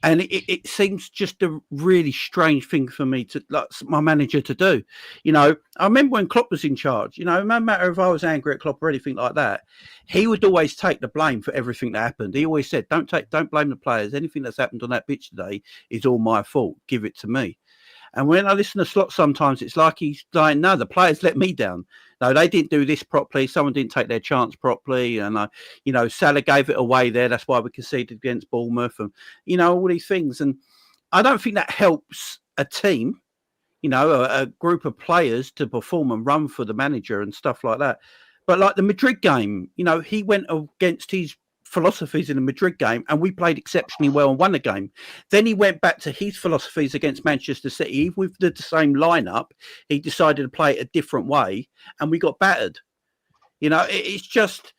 And it seems just a really strange thing for me to, like, my manager to do. You know, I remember when Klopp was in charge, you know, no matter if I was angry at Klopp or anything like that, he would always take the blame for everything that happened. He always said, don't blame the players. Anything that's happened on that pitch today is all my fault. Give it to me. And when I listen to Slot sometimes, it's like he's like, no, the players let me down. No, they didn't do this properly. Someone didn't take their chance properly. And, you know, Salah gave it away there. That's why we conceded against Bournemouth and, you know, all these things. And I don't think that helps a team, you know, a group of players to perform and run for the manager and stuff like that. But like the Madrid game, you know, he went against his philosophies in the Madrid game and we played exceptionally well and won the game. Then he went back to his philosophies against Manchester City. Even with the same lineup, he decided to play it a different way and we got battered. You know, it's just,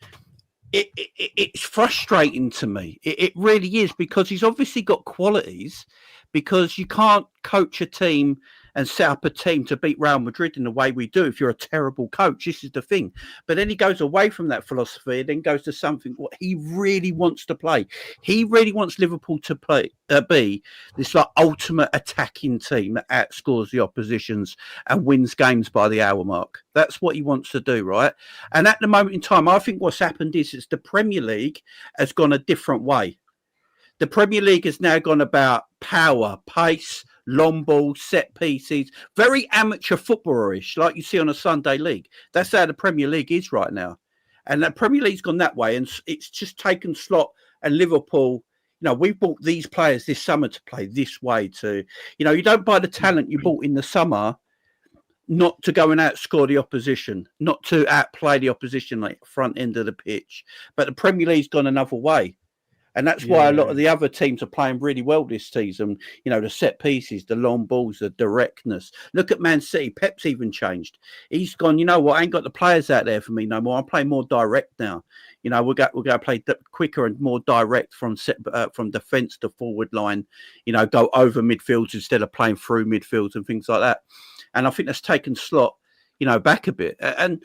it's frustrating to me. It really is, because he's obviously got qualities, because you can't coach a team and set up a team to beat Real Madrid in the way we do if you're a terrible coach. This is the thing. But then he goes away from that philosophy and then goes to something what he really wants to play. He really wants Liverpool to be this like ultimate attacking team that outscores the oppositions and wins games by the hour mark. That's what he wants to do, right? And at the moment in time, I think what's happened is the Premier League has gone a different way. The Premier League has now gone about power, pace, long ball, set pieces, very amateur footballerish, like you see on a Sunday league. That's how the Premier League is right now. And the Premier League's gone that way. And it's just taken Slot and Liverpool. You know, we bought these players this summer to play this way to, you know, you don't buy the talent you bought in the summer not to go and outscore the opposition, not to outplay the opposition like front end of the pitch. But the Premier League's gone another way. And that's why a lot of the other teams are playing really well this season. You know, the set pieces, the long balls, the directness. Look at Man City. Pep's even changed. He's gone, you know what, I ain't got the players out there for me no more. I'm playing more direct now. You know, we're going to play quicker and more direct from defence to forward line, you know, go over midfields instead of playing through midfields and things like that. And I think that's taken Slot, you know, back a bit. And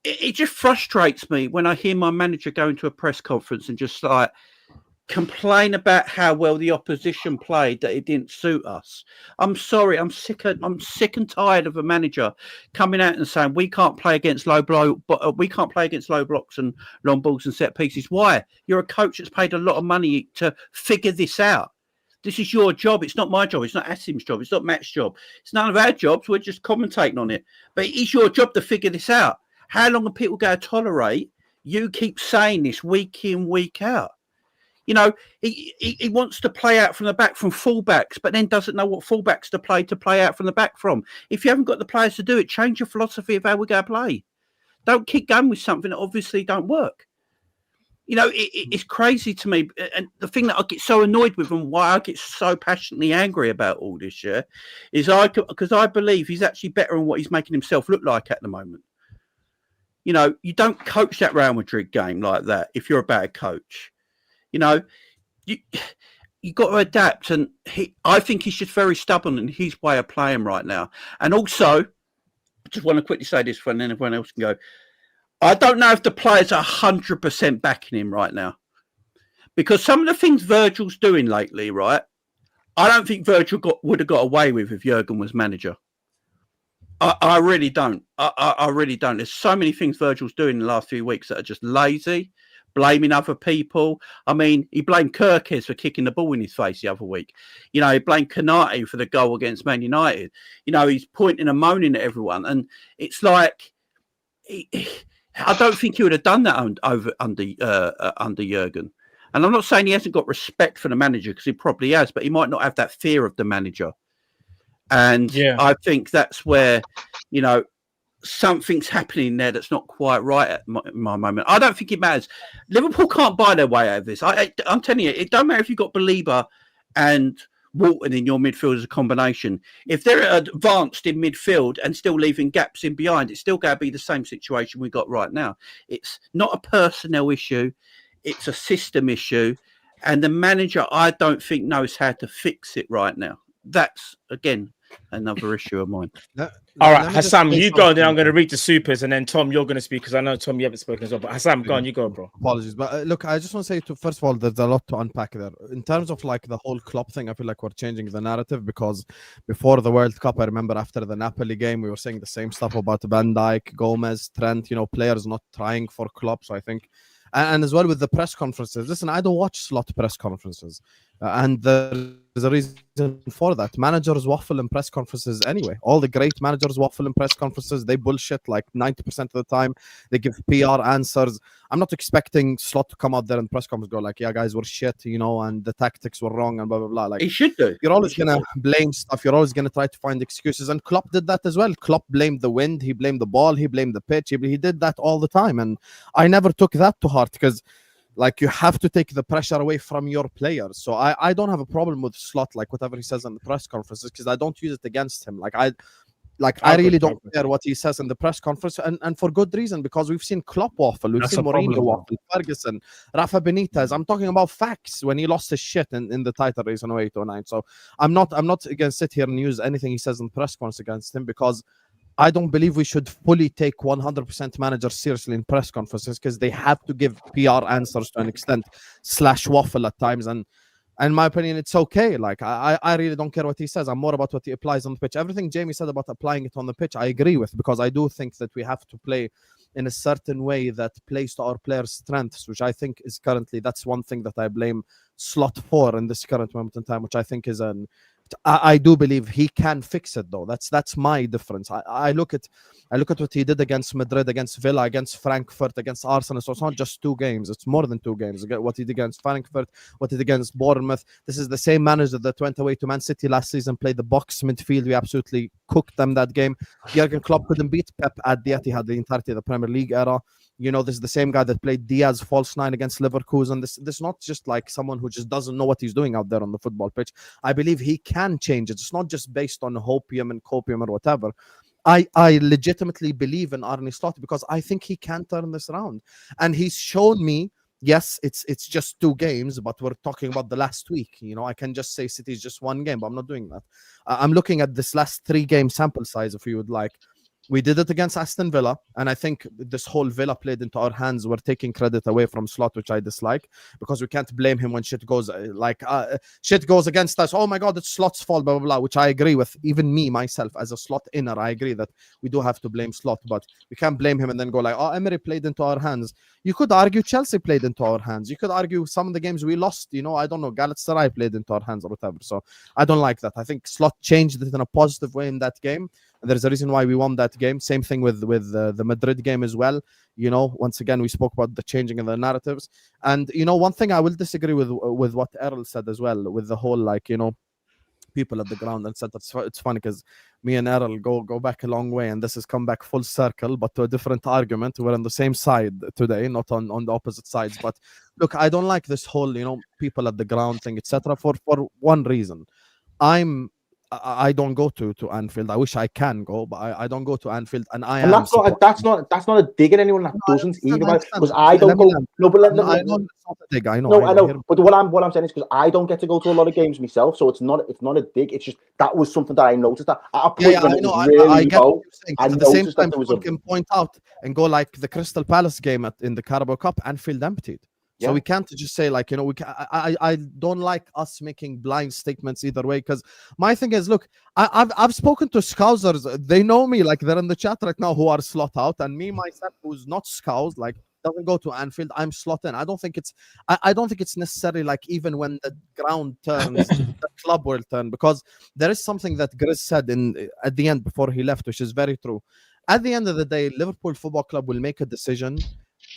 it just frustrates me when I hear my manager go into a press conference and just like, complain about how well the opposition played, that it didn't suit us. I'm sorry, I'm sick and tired of a manager coming out and saying we can't play against low blocks and long balls and set pieces. Why? You're a coach that's paid a lot of money to figure this out. This is your job. It's not my job. It's not Asim's job. It's not Matt's job. It's none of our jobs. We're just commentating on it. But it is your job to figure this out. How long are people going to tolerate you keep saying this week in, week out? You know, he wants to play out from the back from fullbacks, but then doesn't know what fullbacks to play out from the back from. If you haven't got the players to do it, change your philosophy of how we're going to play. Don't keep going with something that obviously don't work. You know, it's crazy to me. And the thing that I get so annoyed with and why I get so passionately angry about all this, is because I believe he's actually better than what he's making himself look like at the moment. You know, you don't coach that Real Madrid game like that if you're a bad coach. You know, you got to adapt. And I think he's just very stubborn in his way of playing right now. And also, I just want to quickly say this and then everyone else can go. I don't know if the players are 100% backing him right now. Because some of the things Virgil's doing lately, right, I don't think Virgil would have got away with if Jurgen was manager. I really don't. I really don't. There's so many things Virgil's doing in the last few weeks that are just lazy, blaming other people. I mean, he blamed Kirkes for kicking the ball in his face the other week. You know, he blamed Konate for the goal against Man United. You know, he's pointing and moaning at everyone. And it's like, I don't think he would have done that under Jurgen. And I'm not saying he hasn't got respect for the manager, because he probably has, but he might not have that fear of the manager. And I think that's where, you know, something's happening there that's not quite right at my moment. I don't think it matters. Liverpool can't buy their way out of this. I'm telling you, it don't matter if you've got Belieber and Walton in your midfield as a combination. If they're advanced in midfield and still leaving gaps in behind, it's still going to be the same situation we got right now. It's not a personnel issue. It's a system issue. And the manager, I don't think, knows how to fix it right now. That's, again, another issue of mine. All right, Hassan, you go, then I'm going to read the supers, and then Tom, you're going to speak, because I know, Tom, you haven't spoken as well. But Hassan, go on, you go, bro. Apologies, but look, I just want to say, first of all, there's a lot to unpack there. In terms of like the whole Klopp thing, I feel like we're changing the narrative, because before the World Cup, I remember after the Napoli game, we were saying the same stuff about Van Dijk, Gomez, Trent, you know, players not trying for Klopp. So I think, and as well with the press conferences. Listen, I don't watch Slot press conferences, and there's a reason for that. Managers waffle in press conferences anyway. All the great managers waffle in press conferences. They bullshit like 90% of the time. They give PR answers. I'm not expecting Slot to come out there in press conference go like, yeah, guys, we're shit, you know, and the tactics were wrong and blah, blah, blah. Like, he should do. You're always going to blame stuff. You're always going to try to find excuses. And Klopp did that as well. Klopp blamed the wind. He blamed the ball. He blamed the pitch. He did that all the time. And I never took that to heart, because like, you have to take the pressure away from your players. So I don't have a problem with Slot, like whatever he says in the press conferences, because I don't use it against him. I really don't care what he says in the press conference, and for good reason, because we've seen Klopp waffle, we've seen Mourinho waffle, Ferguson, Rafa Benitez. I'm talking about facts when he lost his shit in the title race in 08-09. So I'm not going to sit here and use anything he says in press conference against him, because I don't believe we should fully take 100% managers seriously in press conferences, because they have to give PR answers to an extent, / waffle at times. And in my opinion, it's okay. Like, I really don't care what he says. I'm more about what he applies on the pitch. Everything Jamie said about applying it on the pitch, I agree with, because I do think that we have to play in a certain way that plays to our players' strengths, which I think is currently, that's one thing that I blame Slot for in this current moment in time, which I think is I do believe he can fix it, though. That's my difference. I look at what he did against Madrid, against Villa, against Frankfurt, against Arsenal. So it's not just 2 games; it's more than 2 games. What he did against Frankfurt, what he did against Bournemouth. This is the same manager that went away to Man City last season, played the box midfield. We absolutely cooked them that game. Jurgen Klopp couldn't beat Pep at the Etihad the entirety of the Premier League era. You know, this is the same guy that played Diaz false 9 against Liverpool. And this is not just like someone who just doesn't know what he's doing out there on the football pitch. I believe he can change it. It's not just based on hopium and copium or whatever. I legitimately believe in Arne Slot, because I think he can turn this around. And he's shown me, yes, it's just 2 games, but we're talking about the last week. You know, I can just say City is just 1 game, but I'm not doing that. I'm looking at this last 3-game sample size, if you would like. We did it against Aston Villa, and I think this whole Villa played into our hands. We're taking credit away from Slot, which I dislike, because we can't blame him when shit goes shit goes against us. Oh my God, it's Slot's fault, blah, blah, blah, which I agree with. Even me, myself, as a Slot inner, I agree that we do have to blame Slot, but we can't blame him and then go like, oh, Emery played into our hands. You could argue Chelsea played into our hands. You could argue some of the games we lost, you know, I don't know, Galatasaray played into our hands or whatever. So I don't like that. I think Slot changed it in a positive way in that game. There's a reason why we won that game. Same thing with the Madrid game as well. You know, once again, we spoke about the changing of the narratives. And, you know, one thing I will disagree with what Errol said as well, with the whole, like, you know, people at the ground and said it's funny because me and Errol go back a long way, and this has come back full circle, but to a different argument. We're on the same side today, not on the opposite sides. But look, I don't like this whole, you know, people at the ground thing, etc. For one reason. I don't go to Anfield. I wish I can go, but I don't go to Anfield, and that's not a dig at anyone that doesn't either. Because I don't go. No, but I know it's not a dig. I know. But what I'm saying is because I don't get to go to a lot of games myself, so it's not a dig. It's just that was something that I noticed that at a point when it was really low. At the same time, people can point out and go like the Crystal Palace game in the Carabao Cup, Anfield emptied. So we can't just say like, you know, I don't like us making blind statements either way, because my thing is, look, I've spoken to Scousers. They know me, like they're in the chat right now who are Slot out, and me myself who's not Scoused, like doesn't go to Anfield, I'm Slot in. I don't think it's necessarily like even when the ground turns, the club will turn, because there is something that Grizz said at the end before he left, which is very true. At the end of the day, Liverpool Football Club will make a decision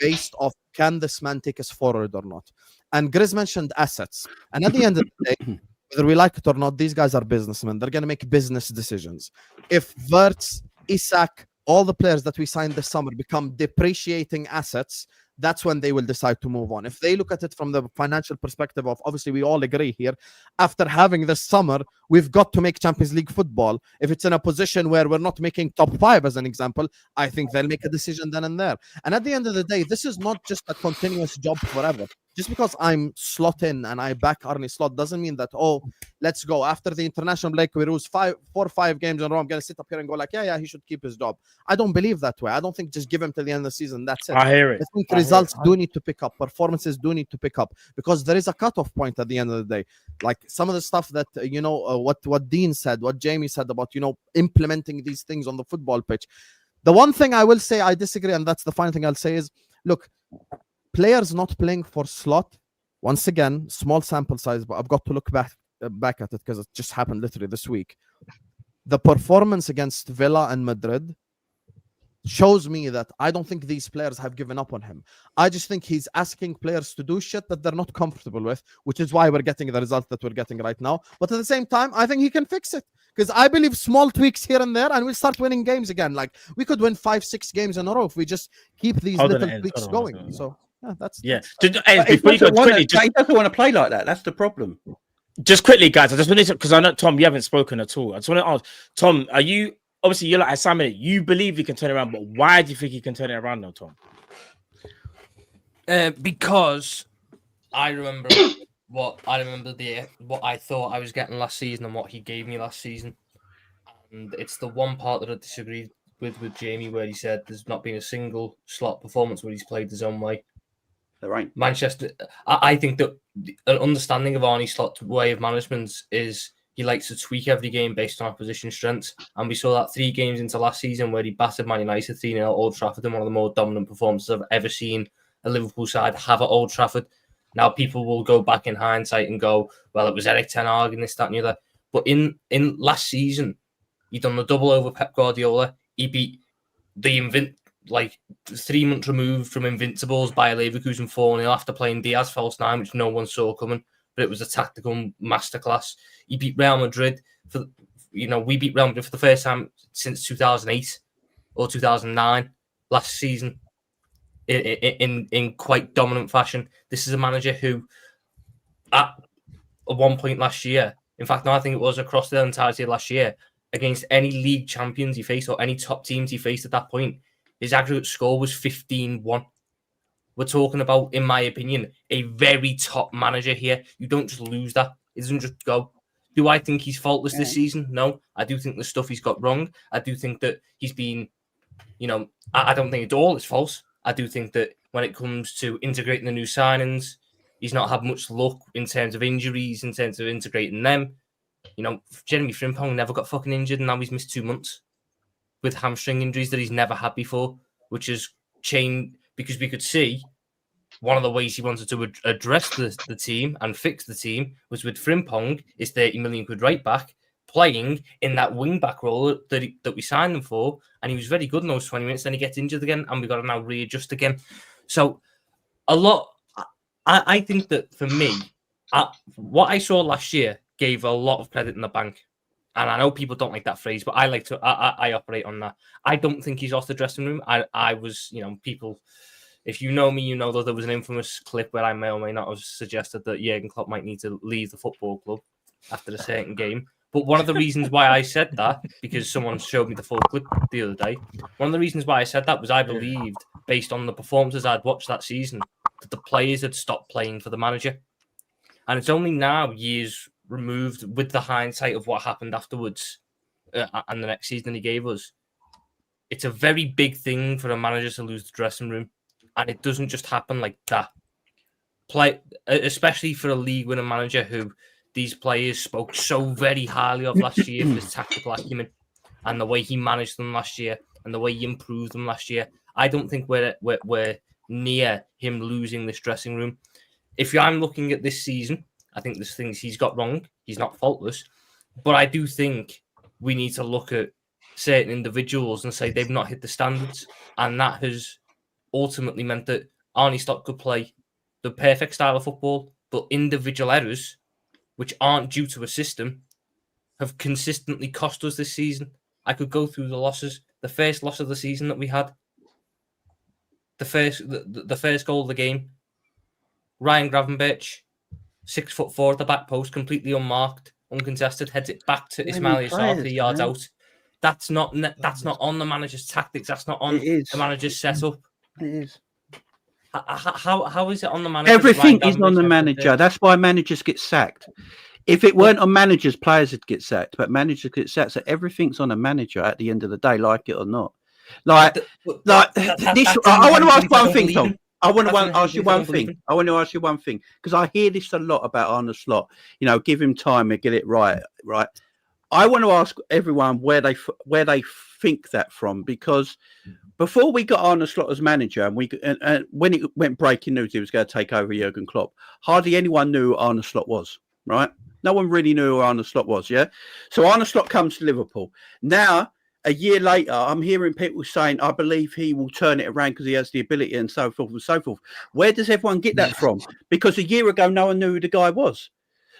based off can this man take us forward or not. And Grizz mentioned assets. And at the end of the day, Whether we like it or not, these guys are businessmen. They're going to make business decisions. If Wirtz, Isak, all the players that we signed this summer become depreciating assets, that's when they will decide to move on. If they look at it from the financial perspective of, obviously, we all agree here, after having this summer, we've got to make Champions League football. If it's in a position where we're not making top 5, as an example, I think they'll make a decision then and there. And at the end of the day, this is not just a continuous job forever. Just because I'm slot in and I back Arne Slot doesn't mean that, oh, let's go. After the international break, we lose 4 or 5 games in a row, I'm going to sit up here and go like, yeah, he should keep his job. I don't believe that way. I don't think just give him till the end of the season. That's it. I hear it. I think results do need to pick up. Performances do need to pick up because there is a cutoff point at the end of the day. Like some of the stuff that, what Dean said, what Jamie said about, implementing these things on the football pitch. The one thing I will say I disagree, and that's the final thing I'll say is, look, players not playing for Slot, once again, small sample size, but I've got to look back at it because it just happened literally this week. The performance against Villa and Madrid shows me that I don't think these players have given up on him. I just think he's asking players to do shit that they're not comfortable with, which is why we're getting the result that we're getting right now. But at the same time, I think he can fix it because I believe small tweaks here and there and we'll start winning games again. Like we could win 5-6 games in a row if we just keep these little tweaks going. So yeah, he doesn't want to play like that. That's the problem. Just quickly, guys, I just wanted to, because I know, Tom, you haven't spoken at all. I just want to ask, Tom, are you, obviously you're like Simon, you believe he can turn it around, but why do you think he can turn it around now, Tom? Because I remember what I thought I was getting last season and what he gave me last season. And it's the one part that I disagreed with Jamie, where he said there's not been a single Slot performance where he's played his own way. Right. Manchester, I think that an understanding of Arne Slot's way of management is he likes to tweak every game based on opposition strengths. And we saw that 3 games into last season where he battered Man United 3-0 at Old Trafford in one of the more dominant performances I've ever seen a Liverpool side have at Old Trafford. Now, people will go back in hindsight and go, well, it was Eric Ten Hag and this, that, and the other. But in last season, he done the double over Pep Guardiola. He beat the 3 months removed from Invincibles by Leverkusen 4-0 after playing Diaz false 9, which no one saw coming. But it was a tactical masterclass. He beat Real Madrid we beat Real Madrid for the first time since 2008 or 2009 last season in quite dominant fashion. This is a manager who, at one point last year, in fact, no, I think it was across the entirety of last year, against any league champions he faced or any top teams he faced at that point, his aggregate score was 15-1. We're talking about, in my opinion, a very top manager here. You don't just lose that. It doesn't just go. Do I think he's faultless this season? No. I do think the stuff he's got wrong. I do think that he's been, I don't think it's all his fault. I do think that when it comes to integrating the new signings, he's not had much luck in terms of injuries, in terms of integrating them. Jeremy Frimpong never got fucking injured, and now he's missed 2 months with hamstring injuries that he's never had before, which is changed because we could see one of the ways he wanted to address the team and fix the team was with Frimpong, his 30 million quid right back, playing in that wing back role that we signed him for, and he was very good in those 20 minutes. Then he gets injured again, and we got to now readjust again. So I think that for me, what I saw last year gave a lot of credit in the bank. And I know people don't like that phrase, but I like to. I operate on that. I don't think he's off the dressing room. I was, people. If you know me, you know that there was an infamous clip where I may or may not have suggested that Jurgen Klopp might need to leave the football club after a certain game. But one of the reasons why I said that, because someone showed me the full clip the other day, one of the reasons why I said that was I believed, based on the performances I'd watched that season, that the players had stopped playing for the manager. And it's only now, years removed, with the hindsight of what happened afterwards and the next season he gave us, it's a very big thing for a manager to lose the dressing room. And it doesn't just happen like that. Especially for a league-winning manager who these players spoke so very highly of last year for his tactical acumen and the way he managed them last year and the way he improved them last year. I don't think we're near him losing this dressing room. If I'm looking at this season, I think there's things he's got wrong. He's not faultless. But I do think we need to look at certain individuals and say they've not hit the standards. And that has ultimately meant that Arne Slot could play the perfect style of football, but individual errors which aren't due to a system, have consistently cost us this season. I could go through the losses. The first loss of the season that we had, the first goal of the game, Ryan Gravenberch, 6'4" at the back post, completely unmarked, uncontested, heads it back to Ismail Yassar 3 yards out. That's not on the manager's tactics. That's not on the manager's setup. It is. How is it on the manager? Everything is on the manager. That's why managers get sacked. If it weren't on managers, players would get sacked. But managers get sacked. So everything's on a manager at the end of the day, like it or not. I want to ask one thing, Tom. I want to ask you one thing. I want to ask you one thing because I hear this a lot about Arne Slot. You know, give him time and get it right. Right. I want to ask everyone where they think that from, because before we got Arne Slot as manager, and when it went breaking news he was going to take over Jurgen Klopp, hardly anyone knew who Arne Slot was. Right. No one really knew who Arne Slot was. Yeah. So Arne Slot comes to Liverpool. Now, a year later, I'm hearing people saying, I believe he will turn it around because he has the ability and so forth and so forth. Where does everyone get that from? Because a year ago, no one knew who the guy was.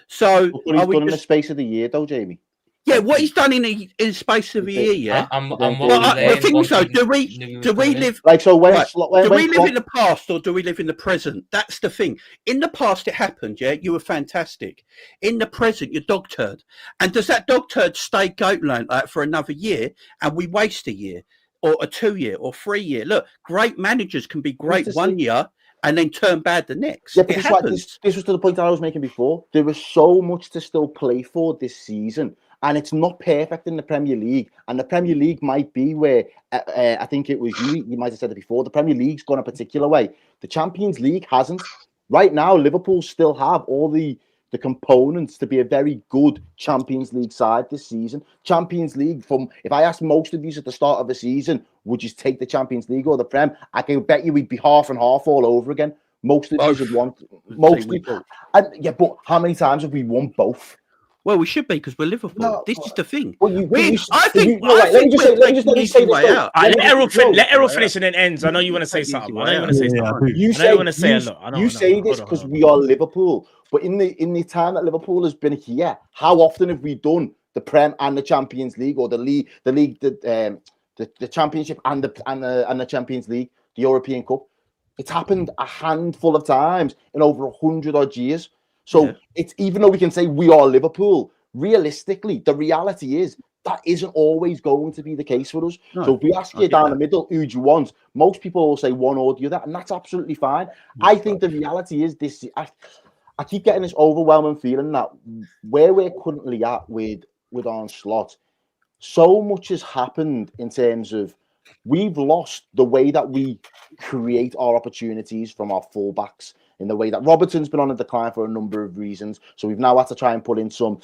So what he's done in the space of the year, though, Jamie. Yeah, what he's done in the space of a year, yeah. I think so. Do we live like so? When do we live in the past or do we live in the present? That's the thing. In the past, it happened. Yeah, you were fantastic. In the present, you're dog turd. And does that dog turd stay going like that for another year? And we waste a year or a 2 year or 3 year. Look, great managers can be great 1 year and then turn bad the next. Yeah, but this was to the point that I was making before. There was so much to still play for this season. And it's not perfect in the Premier League. And the Premier League might be where, I think it was you might have said it before, the Premier League's gone a particular way. The Champions League hasn't. Right now, Liverpool still have all the components to be a very good Champions League side this season. Champions League, if I asked most of you at the start of the season, would you take the Champions League or the Prem? I can bet you we'd be half and half all over again. Most of you would want, but how many times have we won both? Well, we should be because we're Liverpool. No, this is the thing. Well, I think let me just say this. Let Errol finish and then ends. I know you want to say something. I know you want to say something. You say this because we are Liverpool, but in the time that Liverpool has been here, how often have we done the Prem and the Champions League, or the Championship and the Champions League, the European Cup? It's happened a handful of times in over 100 odd years. So it's, even though we can say we are Liverpool, realistically, the reality is that isn't always going to be the case for us. No, so if we ask you down the middle, who do you want? Most people will say one or the other, and that's absolutely fine. I think the reality is this. I keep getting this overwhelming feeling that where we're currently at with Arne Slot, so much has happened in terms of we've lost the way that we create our opportunities from our fullbacks, in the way that Robertson's been on a decline for a number of reasons. So we've now had to try and put in some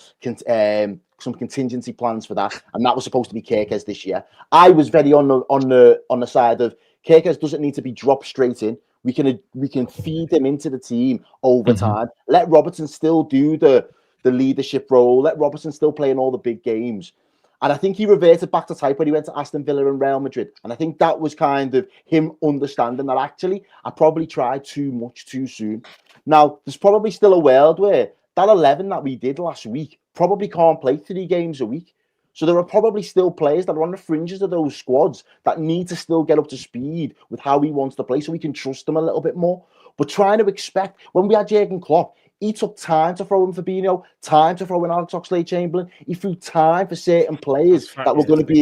contingency plans for that. And that was supposed to be Kerkez this year. I was very on the side of Kerkez doesn't need to be dropped straight in. We can feed him into the team over time. Let Robertson still do the leadership role. Let Robertson still play in all the big games. And I think he reverted back to type when he went to Aston Villa and Real Madrid. And I think that was kind of him understanding that actually I probably tried too much too soon. Now, there's probably still a world where that 11 that we did last week probably can't play 3 games a week. So there are probably still players that are on the fringes of those squads that need to still get up to speed with how he wants to play so we can trust them a little bit more. But trying to expect, when we had Jurgen Klopp, he took time to throw in Fabinho, time to throw in Alex Oxlade-Chamberlain. He threw time for certain players that were going to be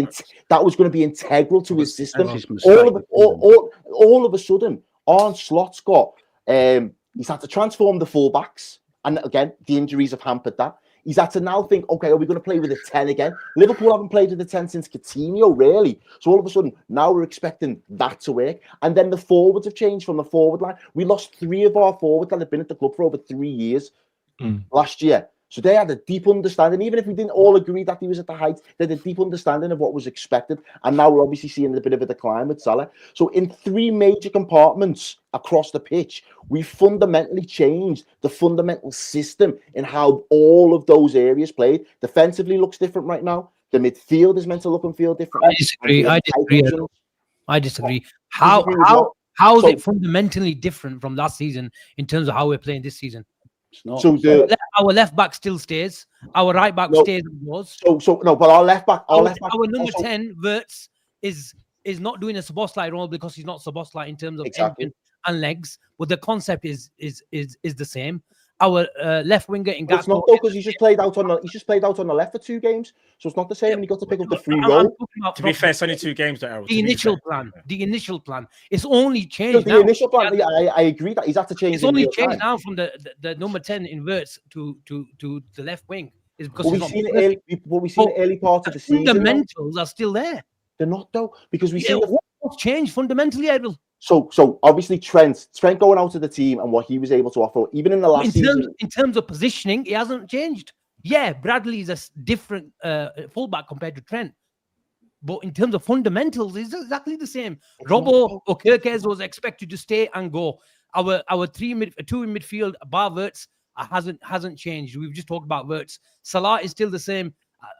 integral to his system. All of a sudden, Arne Slot's got he's had to transform the fullbacks, and again, the injuries have hampered that. He's had to now think, okay, are we going to play with a 10 again? Liverpool haven't played with a 10 since Coutinho, really. So all of a sudden, now we're expecting that to work. And then the forwards have changed from the forward line. We lost 3 of our forwards that had been at the club for over 3 years last year. So they had a deep understanding. Even if we didn't all agree that he was at the height, they had a deep understanding of what was expected. And now we're obviously seeing a bit of a decline with Salah. So in 3 major compartments across the pitch, we fundamentally changed the fundamental system in how all of those areas played. Defensively looks different right now. The midfield is meant to look and feel different. I disagree. How is it fundamentally different from last season in terms of how we're playing this season? It's not. So our left back still stays. Our right back stays as was. So no, but our left back, Our number 10, Wirtz, is not doing a Szoboszlai role because he's not Szoboszlai in terms of engine and legs. But the concept is the same. Our left winger in Gakpo. It's not though, because he's just played out on the left for 2 games, so it's not the same. And he got to pick up the free role. To be fair, it's only 2 games. The initial plan. It's only changed. The initial plan. I agree that he's had to change. It's only changed now from the number 10 in Wirtz to the left wing. Is because we've seen the early part of the season. Fundamentals are still there. They're not though, because we've seen what's changed fundamentally, Edwin. So obviously Trent going out of the team and what he was able to offer, even in the last season. In terms of positioning, he hasn't changed. Yeah, Bradley is a different fullback compared to Trent. But in terms of fundamentals, it's exactly the same. Robbo or Kirkes was expected to stay and go. Our 2 in midfield, bar Wirtz, hasn't changed. We've just talked about Wirtz. Salah is still the same,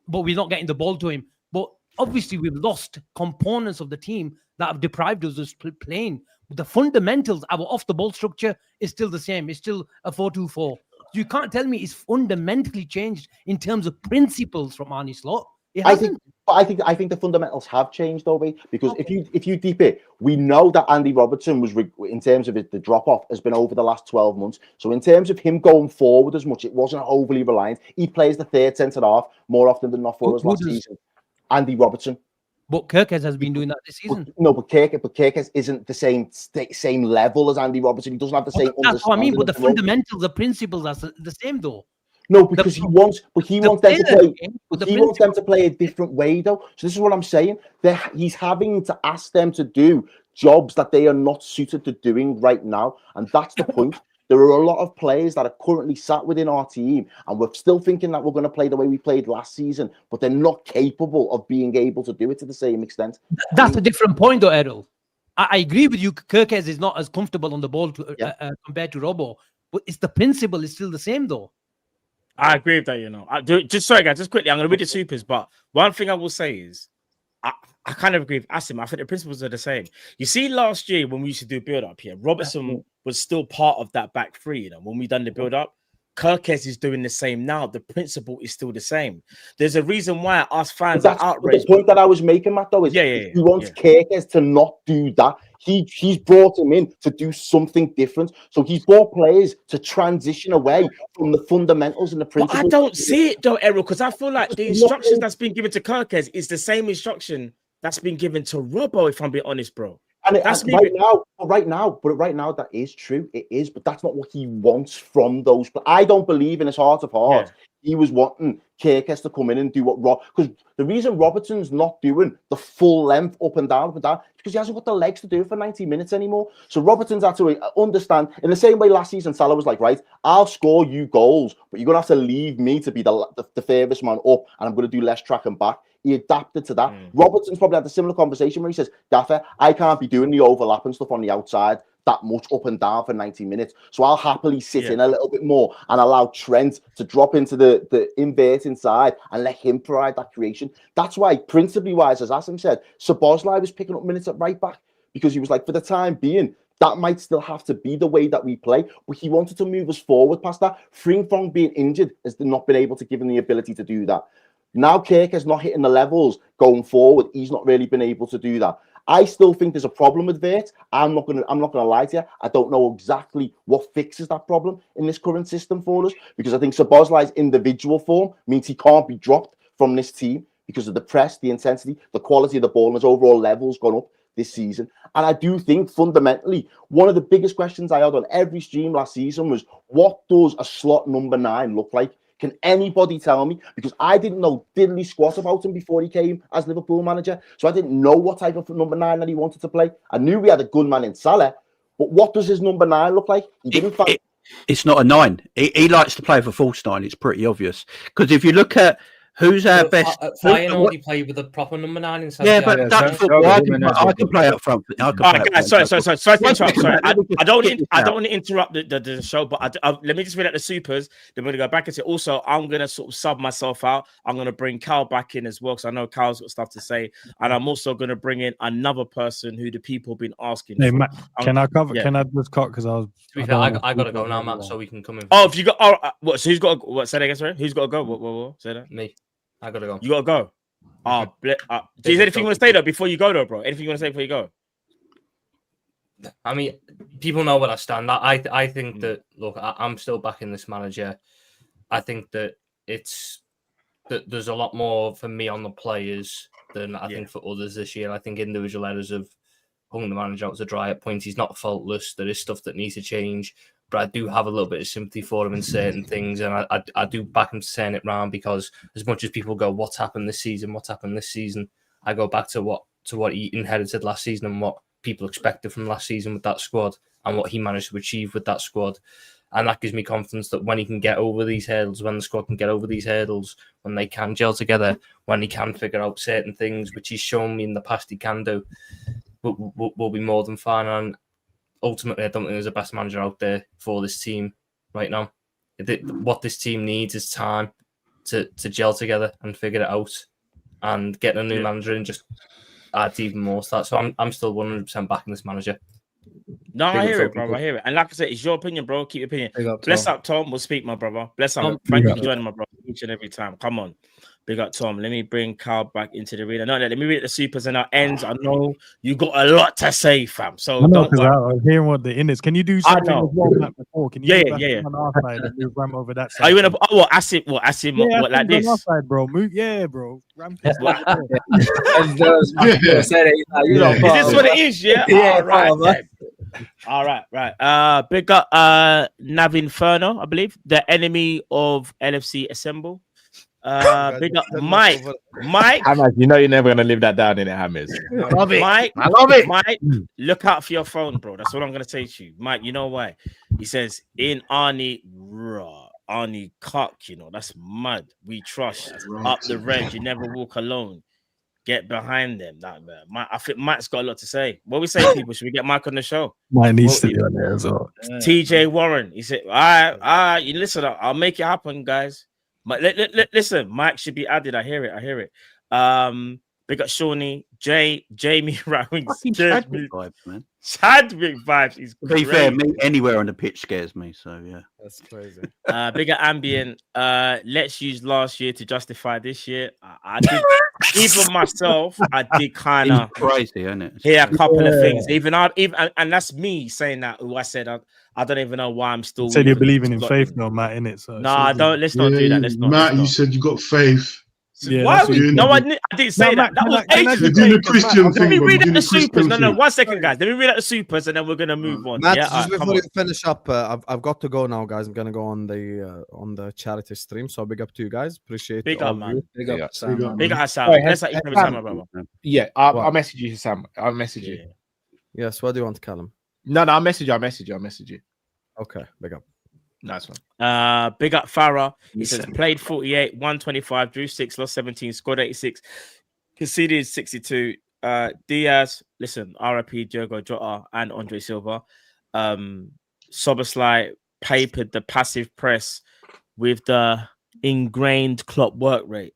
but we're not getting the ball to him. But obviously, we've lost components of the team that have deprived us of playing. But the fundamentals, our off-the-ball structure is still the same. It's still a 4-2-4. You can't tell me it's fundamentally changed in terms of principles from Arne Slot. It hasn't. I think the fundamentals have changed, though, because if you deep it, we know that Andy Robertson was, in terms of the drop-off, has been over the last 12 months. So in terms of him going forward as much, it wasn't overly reliant. He plays the third centre-half more often than not for us last season. Andy Robertson. But Kirkes has been doing that this season. No, but Kirkes isn't the same level as Andy Robertson. He doesn't have the same. That's what I mean. But the fundamentals, the principles are the same, though. No, because he wants them to play a different way, though. So this is what I'm saying. He's having to ask them to do jobs that they are not suited to doing right now, and that's the point. There are a lot of players that are currently sat within our team, and we're still thinking that we're going to play the way we played last season, but they're not capable of being able to do it to the same extent. That's a different point, though, Errol. I agree with you. Kirkes is not as comfortable on the ball compared to Robbo, but it's the principle is still the same, though. I agree with that. Sorry, guys, just quickly. I'm going to read the supers, but one thing I will say is, I kind of agree with Asim. I think the principles are the same. You see, last year when we used to do build-up here, Robertson was still part of that back three. When we done the build-up, Kirkes is doing the same now. The principle is still the same. There's a reason why us fans are outraged. The point that I was making, Matt, though, is he wants Kirkes to not do that. He's brought him in to do something different. So he's brought players to transition away from the fundamentals and the principles. But I don't see it though, Errol, because I feel like the instructions that's been given to Kirkes is the same instruction that's been given to Robbo, if I'm being honest, bro. And right now, that is true. It is, but that's not what he wants from those. But I don't believe in his heart of hearts. He was wanting Kirkes to come in and do because the reason Robertson's not doing the full length up and down, because he hasn't got the legs to do it for 90 minutes anymore. So Robertson's had to understand, in the same way last season, Salah was like, right, I'll score you goals, but you're going to have to leave me to be the furthest man up, and I'm going to do less tracking back. He adapted to that. Robertson's probably had a similar conversation where he says, Gaffer, I can't be doing the overlap and stuff on the outside that much up and down for 90 minutes. So I'll happily sit in a little bit more and allow Trent to drop into the invert inside and let him provide that creation. That's why, principally wise, as Asim said, Szoboszlai was picking up minutes at right back because he was like, for the time being, that might still have to be the way that we play, but he wanted to move us forward past that. Fring Fong being injured has not been able to give him the ability to do that. Now Kirkes not hitting the levels going forward. He's not really been able to do that. I still think there's a problem with Vert. I'm not gonna lie to you. I don't know exactly what fixes that problem in this current system for us, because I think Szoboszlai's individual form means he can't be dropped from this team because of the press, the intensity, the quality of the ball, and his overall levels gone up this season. And I do think fundamentally one of the biggest questions I had on every stream last season was, what does a slot number 9 look like? Can anybody tell me? Because I didn't know diddly squat about him before he came as Liverpool manager. So I didn't know what type of number 9 that he wanted to play. I knew we had a good man in Salah, but what does his number 9 look like? He didn't it's not a 9. He likes to play with a false 9. It's pretty obvious. Because if you look at Who's our best? Flying already played with a proper number 9 inside. Yeah, but that's football. I can play up front. All right, guys. Sorry to interrupt. Sorry, I don't want to interrupt the show, but let me just read out the supers. Then we're gonna go back and say. Also, I'm gonna sort of sub myself out. I'm gonna bring Cal back in as well because I know Cal's got stuff to say, and I'm also gonna bring in another person who the people have been asking. Hey, Matt, can I cover? Yeah. Can I just cut? Because I gotta go now, Matt, so we can come in. Oh, if you got what? So who's got what? Say that again, sorry. Who's got to go? What? Say that. Me. I gotta go. You gotta go. Is there anything you want to say though before you go though, bro? Anything you want to say before you go? I mean, people know where I stand. I think that look, I'm still backing this manager. I think that there's a lot more for me on the players than I think for others this year. I think individual errors have hung the manager out to dry at points. He's not faultless. There is stuff that needs to change. But I do have a little bit of sympathy for him in certain things, and I do back him to turn it round because as much as people go, "What's happened this season? What's happened this season?" I go back to what he inherited last season and what people expected from last season with that squad and what he managed to achieve with that squad, and that gives me confidence that when he can get over these hurdles, when the squad can get over these hurdles, when they can gel together, when he can figure out certain things which he's shown me in the past he can do, will be more than fine. And ultimately, I don't think there's a best manager out there for this team right now. What this team needs is time to gel together and figure it out, and getting a new manager in just adds even more to that. So I'm still 100% backing this manager. No, I hear it, bro. I hear it. And like I said, it's your opinion, bro. Keep your opinion. Bless up, Tom. We'll speak, my brother. Bless up. Thank you for joining, my brother, each and every time. Come on. Big up, Tom. Let me bring Carl back into the arena. No, let me read the supers and our ends. I know you got a lot to say, fam. So I was hearing what the in is. Can you do something as well like before? Can you on our side and move Ram over that side? Are you in acid what like this? On our side, bro. Move, bro. Ram is this what it is? Yeah. All right. Big up Nav Inferno, I believe, the enemy of LFC Assemble. Big up Mike. Hammers, you know you're never gonna live that down in it, Hammers. Mike, I love it. Mike, look out for your phone, bro. That's what I'm gonna say to you, Mike. You know why? He says in Arne cock. You know that's mad. We trust up the range. You never walk alone. Get behind them. I think Mike's got a lot to say. What we saying, people? Should we get Mike on the show? Mike needs to be on there as well. TJ Warren. He said, all right, you listen. I'll make it happen, guys. But listen, Mike should be added. I hear it. Big up Shawnee, Jamie Rowings. Chadwick vibes, man. Chadwick vibes. He's to be fair, me anywhere on the pitch scares me. So yeah, that's crazy. Big up Ambient. Let's use last year to justify this year. I did, even myself, I did kind of crazy, isn't it? Hear a couple of things. Even and that's me saying that. Who I said I don't even know why I'm still. You said you're believing in faith, though, Matt, in it. So no, I don't. Let's not do that. Let's not. Matt, you said you got faith. Yeah, why no, I didn't say that. That was ages ago. Let me read out the supers. No, 1 second, guys. Let me read out the supers, and then we're gonna move on. Matt, just before you finish up, I've got to go now, guys. I'm gonna go on the charity stream. So big up to you guys. Appreciate it. Big up, man. Big up, Sam. Big up, Hassan. Let's each and every time, my brother. Yeah, I'll message you, Sam. I'll message you. Yes. What do you want to call him? No, I'll message you. Okay. Big up. Nice one. Big up Farah. He says played 48, 125, drew 6, lost 17, scored 86, conceded 62. Diaz, listen, RIP Diogo Jota and Andre Silva. Soboslai papered the passive press with the ingrained Klopp work rate.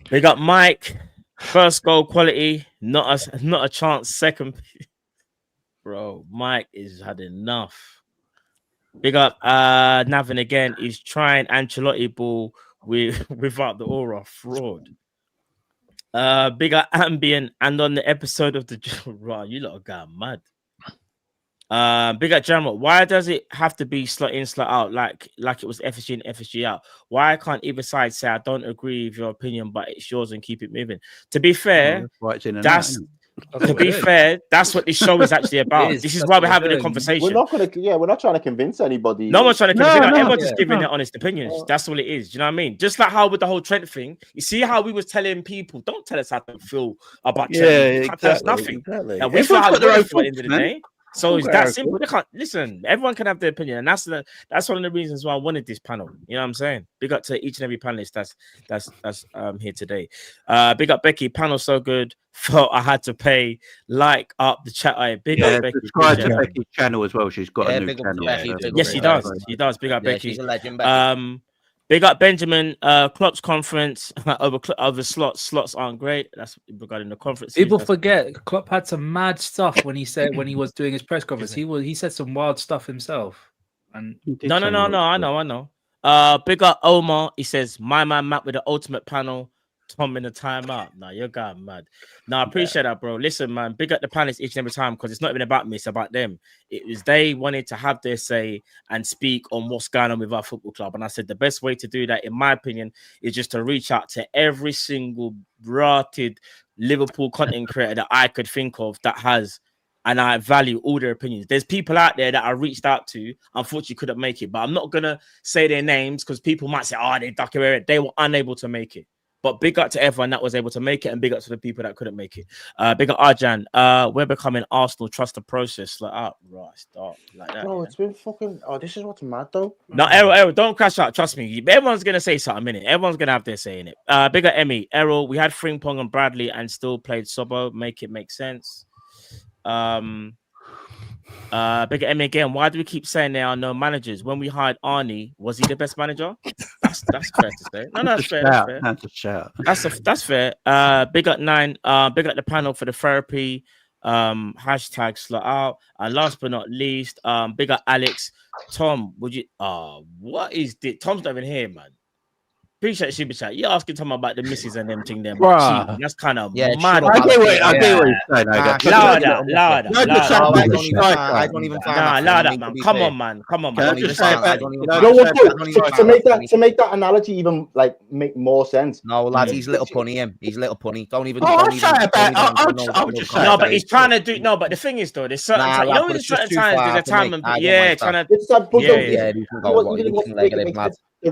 Big up Mike. First goal quality, not a chance. Second. Bro, Mike has had enough. Big up Navin again. He's trying Ancelotti ball without the aura fraud. Big up Ambient and on the episode of the right, you lot got mad. Big up Jammer. Why does it have to be slot in, slot out like it was FSG and FSG out? Why can't either side say I don't agree with your opinion, but it's yours and keep it moving? To be fair, that's what this show is actually about. This is why we're having a conversation. We're not trying to convince anybody. No one's trying to convince anyone. Everyone's just giving their honest opinions. That's all it is. Do you know what I mean? Just like how with the whole Trent thing, you see how we was telling people, don't tell us how to feel about Trent. That's nothing. Exactly. We feel how to feel at the end of the day. So it's that simple. They can't listen. Everyone can have their opinion, and that's one of the reasons why I wanted this panel. You know what I'm saying? Big up to each and every panelist that's here today. Big up Becky. Panel so good. Felt I had to pay like up the chat. Big up Becky. Subscribe to Becky's channel as well. She's got a new channel. Yes, she does. She does. Big up Becky. She's a legend. Becky. Big up Benjamin. Klopp's conference over slots. Slots aren't great. That's regarding the conference. People forget Klopp had some mad stuff when he was doing his press conference. He said some wild stuff himself. And no. I know. Big up Omar. He says my man Matt with the ultimate panel. Tom in the timeout. Nah, you're going mad. Nah, I appreciate that, bro. Listen, man, big up the panelists each and every time because it's not even about me, it's about them. It was they wanted to have their say and speak on what's going on with our football club. And I said the best way to do that, in my opinion, is just to reach out to every single rotted Liverpool content creator that I could think of that has, and I value all their opinions. There's people out there that I reached out to, unfortunately couldn't make it, but I'm not gonna say their names because people might say, oh, they duck away. They were unable to make it. But big up to everyone that was able to make it, and big up to the people that couldn't make it. Big up Arjan. We're becoming Arsenal. Trust the process. Like, right, start like that. Bro, it's been fucking. Oh, this is what's mad though. No, Errol, don't crash out. Trust me. Everyone's gonna say something in it. Everyone's gonna have their say in it. Big up Emmy. Errol, we had Frimpong and Bradley and still played Sobo. Make it make sense. Big Emmy again. Why do we keep saying there are no managers? When we hired Arnie, was he the best manager? That's fair to say. No, that's fair. That's a shout. That's fair. Big up 9. Big up the panel for the therapy. Hashtag slot out. And last but not least, big up Alex. Tom, would you? What is this? Tom's not even here, man. Appreciate super chat. You're asking Tom about the misses and them thing there. That's kind of mad. I get what you're saying. Louder. I don't even find louder, man. Come on, man. To make that analogy even like make more sense. No, lad, he's little punny. He's little punny. Don't even. No, but he's trying to do. No, but the thing is, though, there's certain times. You know, there's certain times. There's a time and trying to. The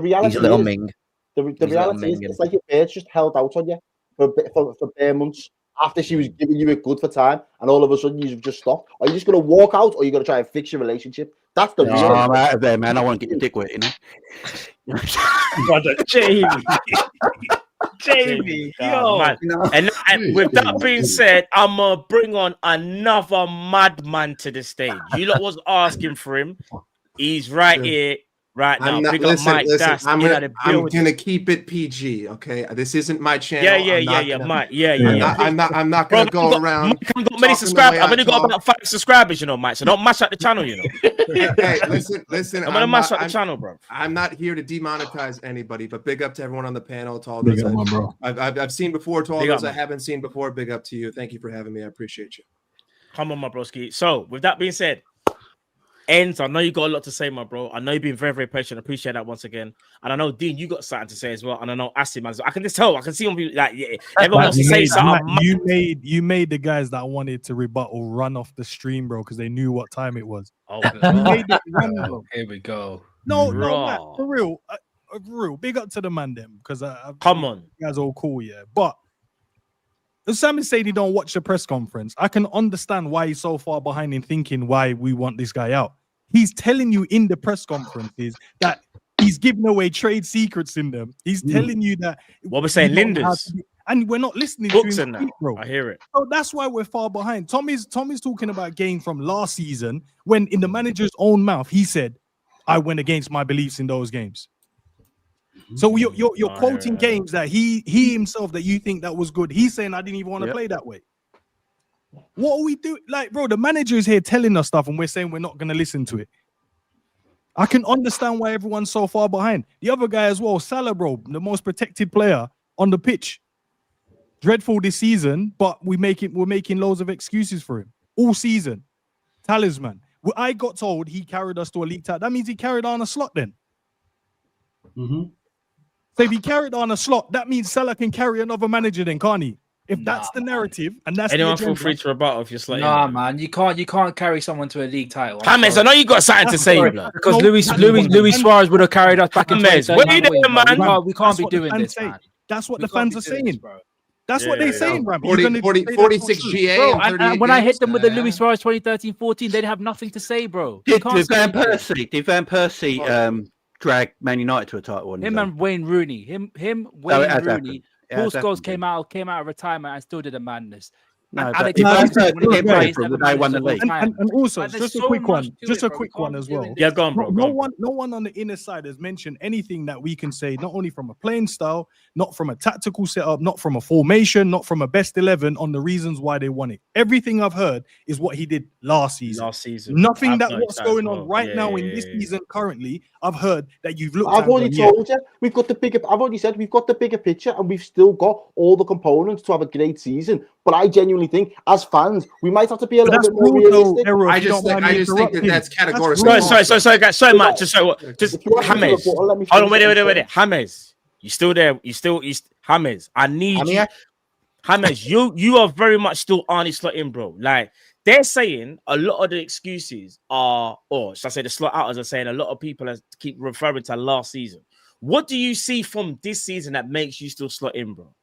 reality. He's a little ming. The reality is, it's like your bird's just held out on you for bare months after she was giving you it good for time, and all of a sudden you've just stopped. Are you just going to walk out, or are you going to try and fix your relationship? That's the real. I'm out of there, man. I want to get your dick wet, you know. Jamie, yo. And with that being said, I'm going to bring on another madman to the stage. You lot was asking for him. He's right here. Right now, I'm gonna keep it PG, okay? This isn't my channel. Mike. I'm not gonna go around. I've got many subscribers. I've only got about 5 subscribers, you know, Mike. So don't mash up the channel, you know. Hey, listen. I'm gonna mash up the channel, bro. I'm not here to demonetize anybody, but big up to everyone on the panel. To all those I've seen before. To all those I haven't seen before, big up to you. Thank you for having me. I appreciate you. Come on, my broski. So with that being said. Ends, I know you got a lot to say, my bro. I know you've been very, very patient. I appreciate that once again. And I know, Dean, you got something to say as well. And I know Asim, I can just tell. I can see him like, everyone wants to say something. You made the guys that wanted to rebuttal run off the stream, bro, because they knew what time it was. Oh, here we go. No, Matt, for real. Big up to the man, them, because come on, you guys all cool, yeah. But if Sam is saying he don't watch the press conference, I can understand why he's so far behind in thinking why we want this guy out. He's telling you in the press conferences that he's giving away trade secrets in them. He's telling you that what we're saying, Linders, and we're not listening books to him, bro. I hear it. So that's why we're far behind. Tommy's talking about games from last season when, in the manager's own mouth, he said, "I went against my beliefs in those games." So you're quoting games that he himself that you think that was good. He's saying I didn't even want to play that way. What are we doing? Like, bro, the manager is here telling us stuff and we're saying we're not going to listen to it. I can understand why everyone's so far behind. The other guy as well, Salah, bro, the most protected player on the pitch. Dreadful this season, but we're making loads of excuses for him all season. Talisman. I got told he carried us to a league title. That means he carried Arne Slot then. So if he carried Arne Slot, that means Salah can carry another manager then, can't he? If that's the narrative, and that's anyone feel free to rebuttal if you're slightly. Nah, man, you can't carry someone to a league title. James, I know you got something to say, because Luis Suarez would have carried us back in 2013. What are you doing, man? We can't be doing this, man. That's what the fans are saying, bro. That's what they're saying, Ram. 46 GA. Bro, and and when I hit them with the Luis Suarez 2013-14, they didn't have nothing to say, bro. Did Van Persie drag Man United to a title? Him and Wayne Rooney. Him, Wayne Rooney. Paul Scholes came out of retirement and still did a madness. No, and also, just a quick one as well. Yeah, go on, bro. No one on the inner side has mentioned anything that we can say, not only from a playing style, not from a tactical setup, not from a formation, not from a best 11 on the reasons why they won it. Everything I've heard is what he did last season. Nothing that what's going on right now in this season currently. I've heard that you've looked. I've already told you we've got the bigger. I've already said we've got the bigger picture, and we've still got all the components to have a great season. But I genuinely think, as fans, we might have to be a little bit more realistic. I just think that's categorical. Sorry, guys. So much. Just James. Hold on, wait. James, you still there? You James, I need you. James, you are very much still Arne Slot in, bro. Like, they're saying a lot of the excuses are, or should I say the slot outers are saying a lot of people keep referring to last season. What do you see from this season that makes you still slot in, bro?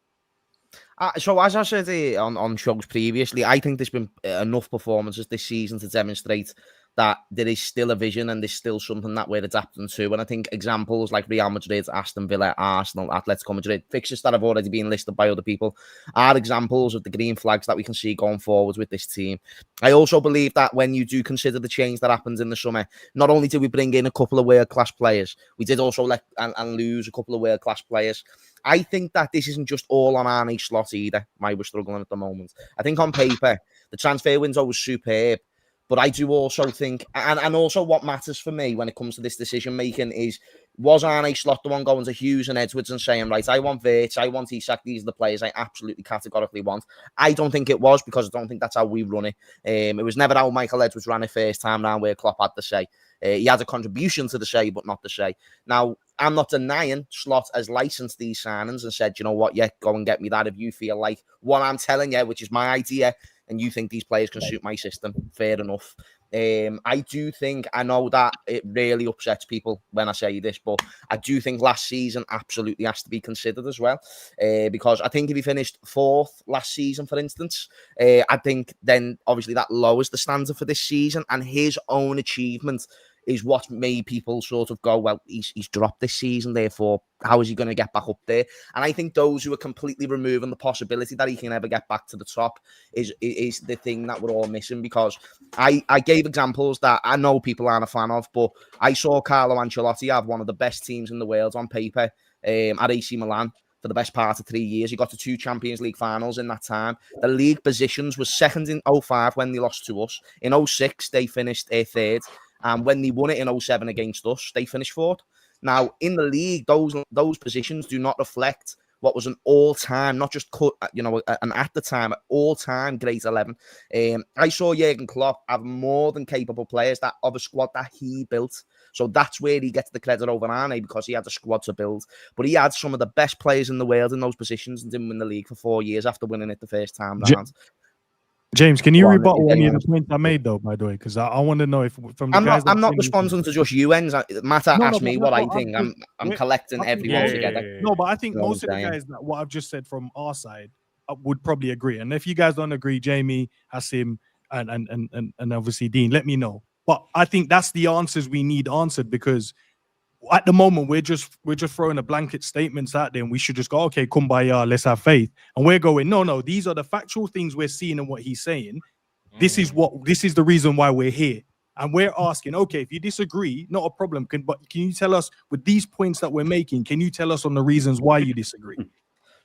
So as I said on shows previously, I think there's been enough performances this season to demonstrate that there is still a vision and there's still something that we're adapting to. And I think examples like Real Madrid, Aston Villa, Arsenal, Atletico Madrid, fixtures that have already been listed by other people, are examples of the green flags that we can see going forward with this team. I also believe that when you do consider the change that happens in the summer, not only did we bring in a couple of world-class players, we did also let and lose a couple of world-class players. I think that this isn't just all on Arne Slot either, why we're struggling at the moment. I think on paper, the transfer window was superb. But I do also think, and also what matters for me when it comes to this decision making is, was Arne Slot the one going to Hughes and Edwards and saying, right, I want Wirtz, I want Isak, these are the players I absolutely categorically want? I don't think it was, because I don't think that's how we run it. It was never how Michael Edwards ran it first time round, where Klopp had the say. He had a contribution to the say, but not the say. Now, I'm not denying Slot has licensed these signings and said, you know what, yeah, go and get me that if you feel like what I'm telling you, which is my idea, and you think these players can suit my system. Fair enough. I do think, I know that it really upsets people when I say this, but I do think last season absolutely has to be considered as well. Because I think if he finished 4th last season, for instance, I think then obviously that lowers the standard for this season, and his own achievement is what made people sort of go, well, he's dropped this season, therefore, how is he going to get back up there? And I think those who are completely removing the possibility that he can ever get back to the top is the thing that we're all missing, because I gave examples that I know people aren't a fan of, but I saw Carlo Ancelotti have one of the best teams in the world on paper at AC Milan for the best part of 3 years. He got to 2 Champions League finals in that time. The league positions was second in 05 when they lost to us. In 06, they finished 3rd. And when they won it in 07 against us, they finished 4th. Now, in the league, those positions do not reflect what was an all-time, not just an at the time, all-time great 11. I saw Jurgen Klopp have more than capable players of a squad that he built. So that's where he gets the credit over Arne, because he had a squad to build. But he had some of the best players in the world in those positions and didn't win the league for 4 years after winning it the first time round. James, can you rebuttal any of the points I made, though, by the way? Because I want to know if from the guys... I'm not responding to just you ends. Matt asked me what I think. I'm collecting everyone together. No, but I think most of the guys that what I've just said from our side would probably agree. And if you guys don't agree, Jamie, Hassim, and obviously Dean, let me know. But I think that's the answers we need answered, because at the moment we're just throwing a blanket statements out there, and we should just go, okay, kumbaya, let's have faith. And we're going, no, these are the factual things we're seeing and what he's saying. This is the reason why we're here. And we're asking, okay, if you disagree, not a problem. But can you tell us with these points that we're making, can you tell us on the reasons why you disagree?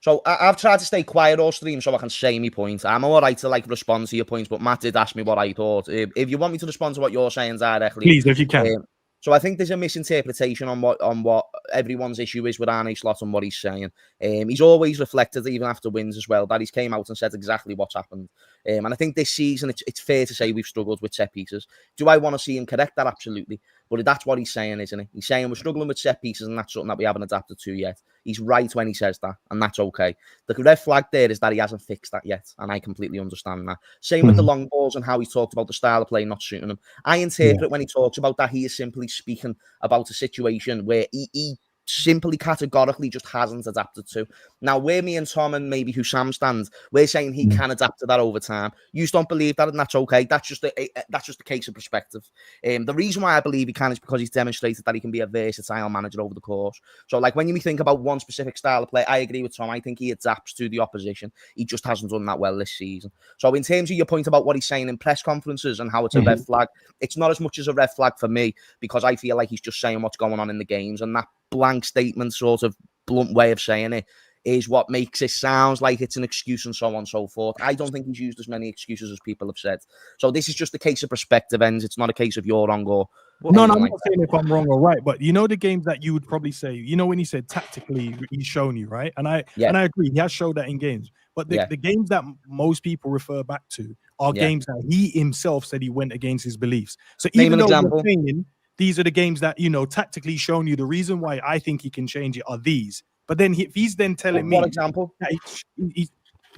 So I've tried to stay quiet all stream so I can say my point. I'm all right to respond to your points, but Matt did ask me what I thought. If you want me to respond to what you're saying directly, please, if you can. So I think there's a misinterpretation on what everyone's issue is with Arne Slot and what he's saying. He's always reflected, even after wins as well, that he's came out and said exactly what's happened. And I think this season, it's fair to say we've struggled with set pieces. Do I want to see him correct that? Absolutely. But that's what he's saying, isn't he? He's saying we're struggling with set pieces, and that's something that we haven't adapted to yet. He's right when he says that, and that's okay. The red flag there is that he hasn't fixed that yet, and I completely understand that. Same with the long balls and how he talked about the style of play not suiting him. I interpret when he talks about that, he is simply speaking about a situation where he simply categorically just hasn't adapted to. Now, where me and Tom and maybe who Sam stands, we're saying he can adapt to that over time. You don't believe that, and that's okay. That's just a case of perspective. The reason why I believe he can is because he's demonstrated that he can be a versatile manager over the course. So, like, when you think about one specific style of play, I agree with Tom. I think he adapts to the opposition. He just hasn't done that well this season. So, in terms of your point about what he's saying in press conferences and how it's a red flag, it's not as much as a red flag for me, because I feel like he's just saying what's going on in the games, and that blank statement, sort of blunt way of saying it, is what makes it sound like it's an excuse and so on and so forth. I don't think he's used as many excuses as people have said. So this is just a case of perspective, ends. It's not a case of you're wrong or... No, I'm not saying if I'm wrong or right, but you know the games that you would probably say, you know, when he said tactically, he's shown you, right? And I agree, he has showed that in games. But the games that most people refer back to are games that he himself said he went against his beliefs. So even though you're saying these are the games that, you know, tactically shown you, the reason why I think he can change it are these. But then if he's then telling me, for example,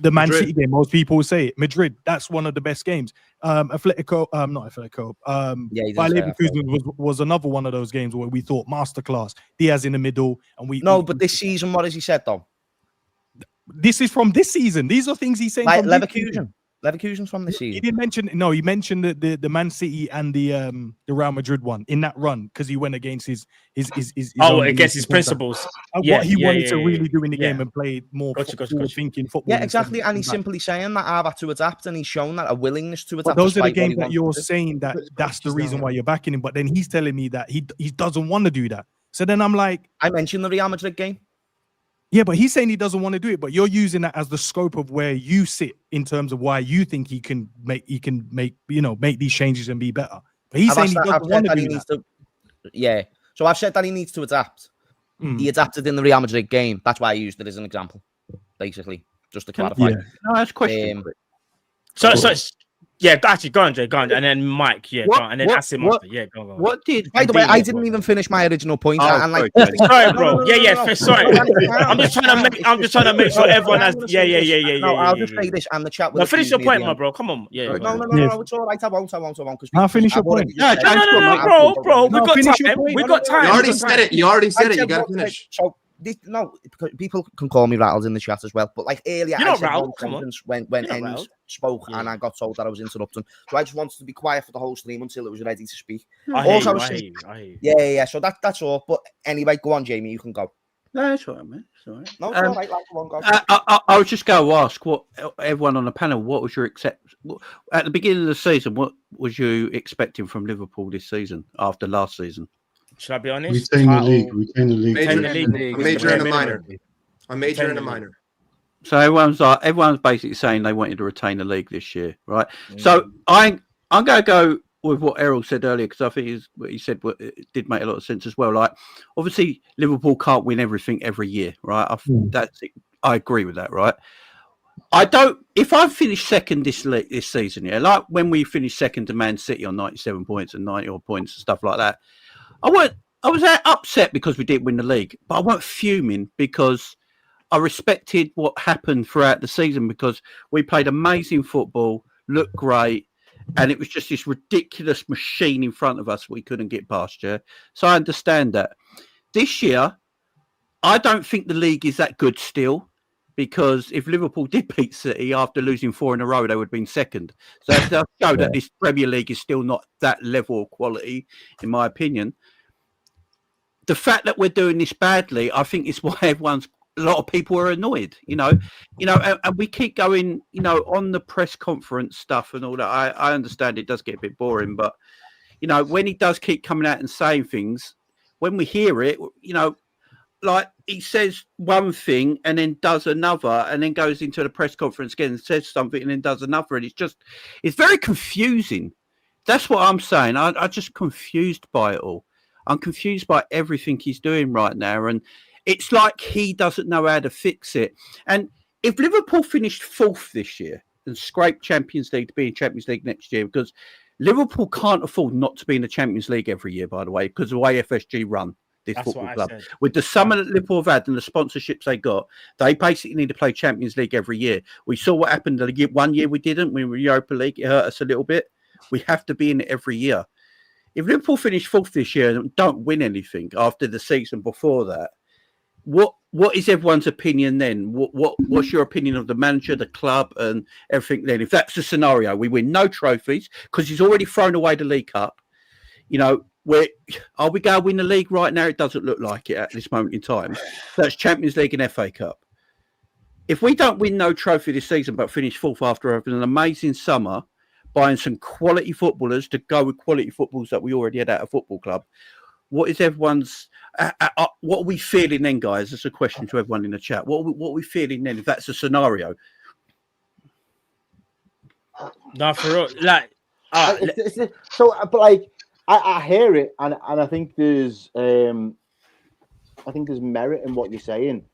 the Man City game, most people will say it. Madrid, that's one of the best games. Not Atletico. Bayer Leverkusen was another one of those games where we thought masterclass. Diaz in the middle, and but this season, what has he said though? This is from this season. These are things he's saying. Like from Leverkusen. Leverkusen's from this season. He didn't mention. No, he mentioned the Man City and the Real Madrid one in that run because he went against his against his principles. What he wanted to really do in the game and play more thinking football. Yeah, exactly. And he's simply saying that I've had to adapt, and he's shown that a willingness to adapt. But those are the games that you're saying that's the reason why you're backing him. But then he's telling me that he doesn't want to do that. So then I'm like, I mentioned the Real Madrid game. Yeah, but he's saying he doesn't want to do it, but you're using that as the scope of where you sit in terms of why you think he can make these changes and be better. But he's saying he doesn't want to do that. Yeah. So I've said that he needs to adapt. He adapted in the Real Madrid game. That's why I used it as an example, basically, just to clarify. Yeah. No, that's a question. Actually, go on, Jay, go on, and then Mike, go on, and then Asim after. Yeah, go on. What did? By the way, I didn't even finish my original point. Sorry, bro. Sorry. I'm just trying to make sure everyone has. No, I'll just say this, and the chat. No, finish your point, my bro. Come on. Yeah. No. It's all right. I won't. Because I'll finish your point. No, bro. We got time. You already said it. You gotta finish. So. Because people can call me rattled in the chat as well. But like earlier, you're I not said rattled. when Ends spoke, and I got told that I was interrupting. So I just wanted to be quiet for the whole stream until it was ready to speak. I hear you. Yeah. So that's all. But anyway, go on, Jamie. You can go. No, that's all right, man. It's all right. No, it's all right. Like, go on, I was just going to ask what everyone on the panel. What was your at the beginning of the season? What was you expecting from Liverpool this season after last season? Should I be honest? Retain the league. A major and a minor. A major and a minor. So everyone's basically saying they wanted to retain the league this year, right? So I'm going to go with what Errol said earlier, because I think what he said it did make a lot of sense as well. Like, obviously, Liverpool can't win everything every year, right? I agree with that, right? If I finish second this season, like when we finished second to Man City on 97 points and 90 odd points and stuff like that, I was upset because we didn't win the league, but I weren't fuming because I respected what happened throughout the season, because we played amazing football, looked great, and it was just this ridiculous machine in front of us we couldn't get past. Yeah, so I understand that. This year, I don't think the league is that good still, because if Liverpool did beat City after losing 4 in a row, they would have been second. So it does show that this Premier League is still not that level of quality, in my opinion. The fact that we're doing this badly, I think, is why a lot of people are annoyed, and we keep going, on the press conference stuff and all that. I understand it does get a bit boring, but, when he does keep coming out and saying things, when we hear it, like he says one thing and then does another, and then goes into the press conference again and says something and then does another. And it's very confusing. That's what I'm saying. I'm just confused by it all. I'm confused by everything he's doing right now. And it's like he doesn't know how to fix it. And if Liverpool finished 4th this year and scraped Champions League to be in Champions League next year, because Liverpool can't afford not to be in the Champions League every year, by the way, because of the way FSG run this football club. With the summer that Liverpool have had and the sponsorships they got, they basically need to play Champions League every year. We saw what happened one year we didn't. We were in Europa League. It hurt us a little bit. We have to be in it every year. If Liverpool finish 4th this year and don't win anything after the season before that, What is everyone's opinion then? What's your opinion of the manager, the club, and everything? Then, if that's the scenario, we win no trophies because he's already thrown away the League Cup. You know, are we going to win the league right now? It doesn't look like it at this moment in time. That's Champions League and FA Cup. If we don't win no trophy this season but finish fourth after having an amazing summer, buying some quality footballers to go with quality footballers that we already had at a football club, what is everyone's? What are we feeling then, guys? That's a question to everyone in the chat. What are we feeling then if that's a scenario? No, for real. Like, but like, I hear it, and I think there's merit in what you're saying,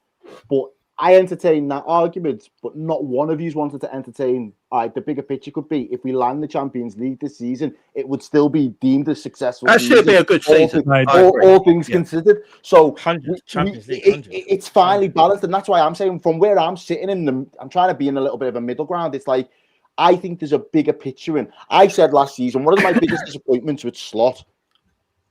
but I entertain that argument, but not one of you wanted to entertain. The bigger picture could be if we land the Champions League this season, it would still be deemed a successful. That'd still be a good season, all things considered. So Champions League, it's finally balanced, and that's why I'm saying from where I'm sitting I'm trying to be in a little bit of a middle ground. It's like I think there's a bigger picture in. I said last season one of my biggest disappointments with Slot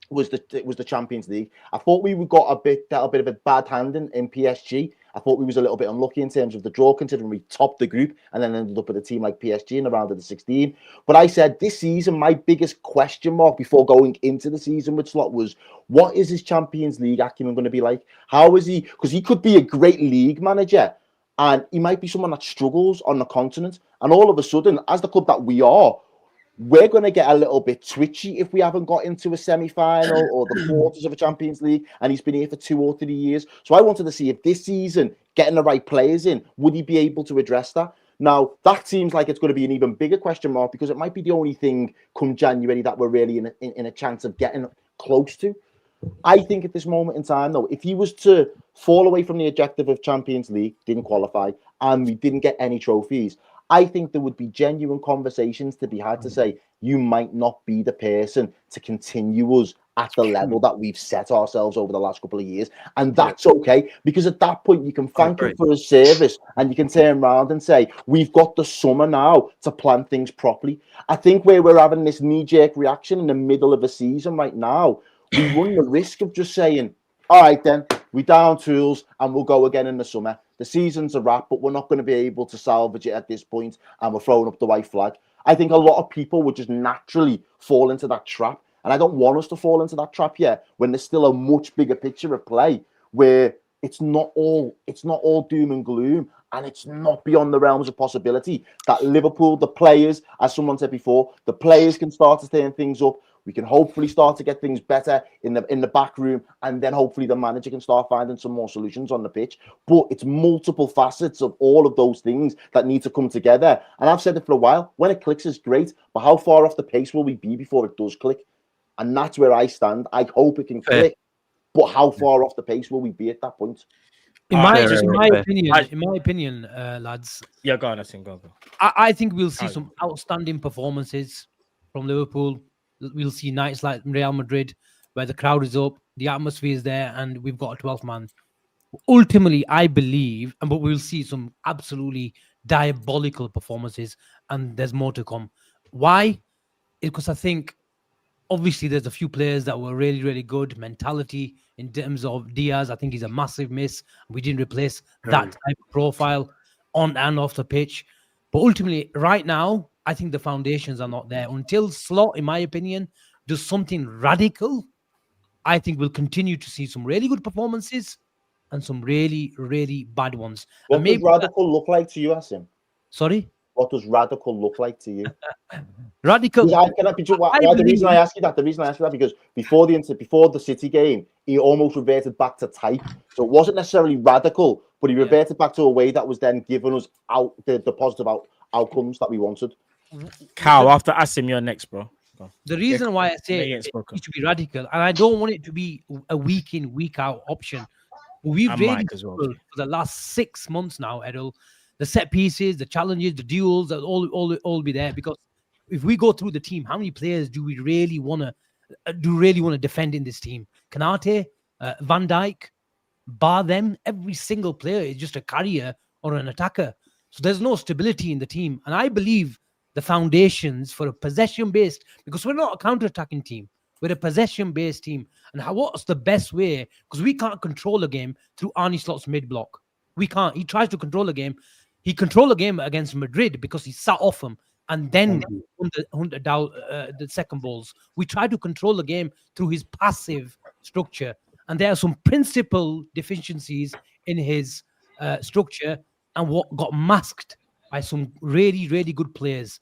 was the Champions League. I thought we got a bit of a bad hand in PSG. I thought we was a little bit unlucky in terms of the draw, considering we topped the group and then ended up with a team like PSG in the round of the 16. But I said this season, my biggest question mark before going into the season with Slot was, what is his Champions League acumen going to be like? How is he? Because he could be a great league manager, and he might be someone that struggles on the continent. And all of a sudden, as the club that we are, we're going to get a little bit twitchy if we haven't got into a semi-final or the quarters of a Champions League, and he's been here for 2 or 3 years. So I wanted to see if this season, getting the right players in, would he be able to address that? Now, that seems like it's going to be an even bigger question mark, because it might be the only thing come January that we're really in a chance of getting close to. I think at this moment in time, though, if he was to fall away from the objective of Champions League, didn't qualify, and we didn't get any trophies, I think there would be genuine conversations to be had to say, you might not be the person to continue us at the level that we've set ourselves over the last couple of years. And that's okay, because at that point, you can thank him for his service and you can turn around and say, we've got the summer now to plan things properly. I think where we're having this knee-jerk reaction in the middle of a season right now, we run the risk of just saying, all right, then, we down tools and we'll go again in the summer. The season's a wrap, but we're not going to be able to salvage it at this point, and we're throwing up the white flag. I think a lot of people would just naturally fall into that trap, and I don't want us to fall into that trap yet, when there's still a much bigger picture at play, where it's not all doom and gloom, and it's not beyond the realms of possibility that Liverpool, the players, as someone said before, the players can start to turn things up. We can hopefully start to get things better in the back room, and then hopefully the manager can start finding some more solutions on the pitch. But it's multiple facets of all of those things that need to come together. And I've said it for a while, when it clicks is great, but how far off the pace will we be before it does click? And that's where I stand. I hope it can click, but how far off the pace will we be at that point? In my opinion, lads. Yeah, go on, go. I think we'll see some outstanding performances from Liverpool. We'll see nights like Real Madrid, where the crowd is up, the atmosphere is there, and we've got a 12th man. Ultimately, I believe, but we'll see some absolutely diabolical performances, and there's more to come. Why? Because I think, obviously, there's a few players that were really, really good. Mentality in terms of Diaz, I think he's a massive miss. We didn't replace that type of profile on and off the pitch. But ultimately, right now, I think the foundations are not there. Until Slot, in my opinion, does something radical, I think we'll continue to see some really good performances and some really, really bad ones. What does radical look like to you, Asim? Sorry? What does radical look like to you? Radical. The reason I ask you that, because before the City game, he almost reverted back to type. So it wasn't necessarily radical, but he reverted back to a way that was then giving us out the positive outcomes that we wanted. Cal, after Asim, you're next, bro. The reason why I say it should be radical, and I don't want it to be a week in, week out option. We've really for the last 6 months now, Errol. The set pieces, the challenges, the duels, all be there. Because if we go through the team, how many players do we really want to defend in this team? Kanate, Van Dijk, bar them, every single player is just a carrier or an attacker. So there's no stability in the team, and I believe the foundations for a possession-based, because we're not a counter-attacking team. We're a possession-based team. And what's the best way? Because we can't control a game through Arne Slot's mid-block. We can't. He tries to control a game. He controlled a game against Madrid because he sat off him and then the second balls. We try to control the game through his passive structure. And there are some principal deficiencies in his structure and what got masked by some really, really good players.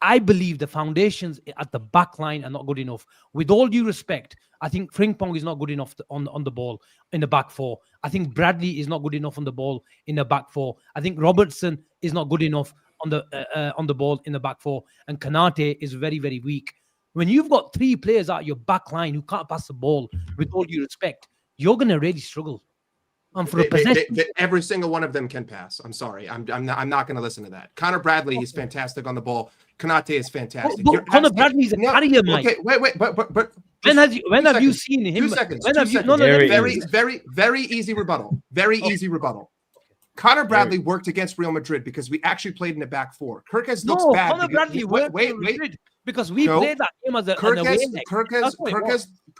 I believe the foundations at the back line are not good enough. With all due respect, I think Frimpong is not good enough on the ball in the back four. I think Bradley is not good enough on the ball in the back four. I think Robertson is not good enough on the ball in the back four. And Kanate is very, very weak. When you've got three players out your back line who can't pass the ball, with all due respect, you're going to really struggle. And for every single one of them can pass. I'm sorry. I'm not going to listen to that. Connor Bradley is fantastic on the ball. Kanate is fantastic. But Connor Bradley is a carrier, Mike. Okay, wait. But when have you seen him? 2 seconds. When have you? No, very easy rebuttal. Easy rebuttal. Connor Bradley worked against Real Madrid because we actually played in the back four. Kirkes looks bad. Connor Bradley worked Madrid because we played that game as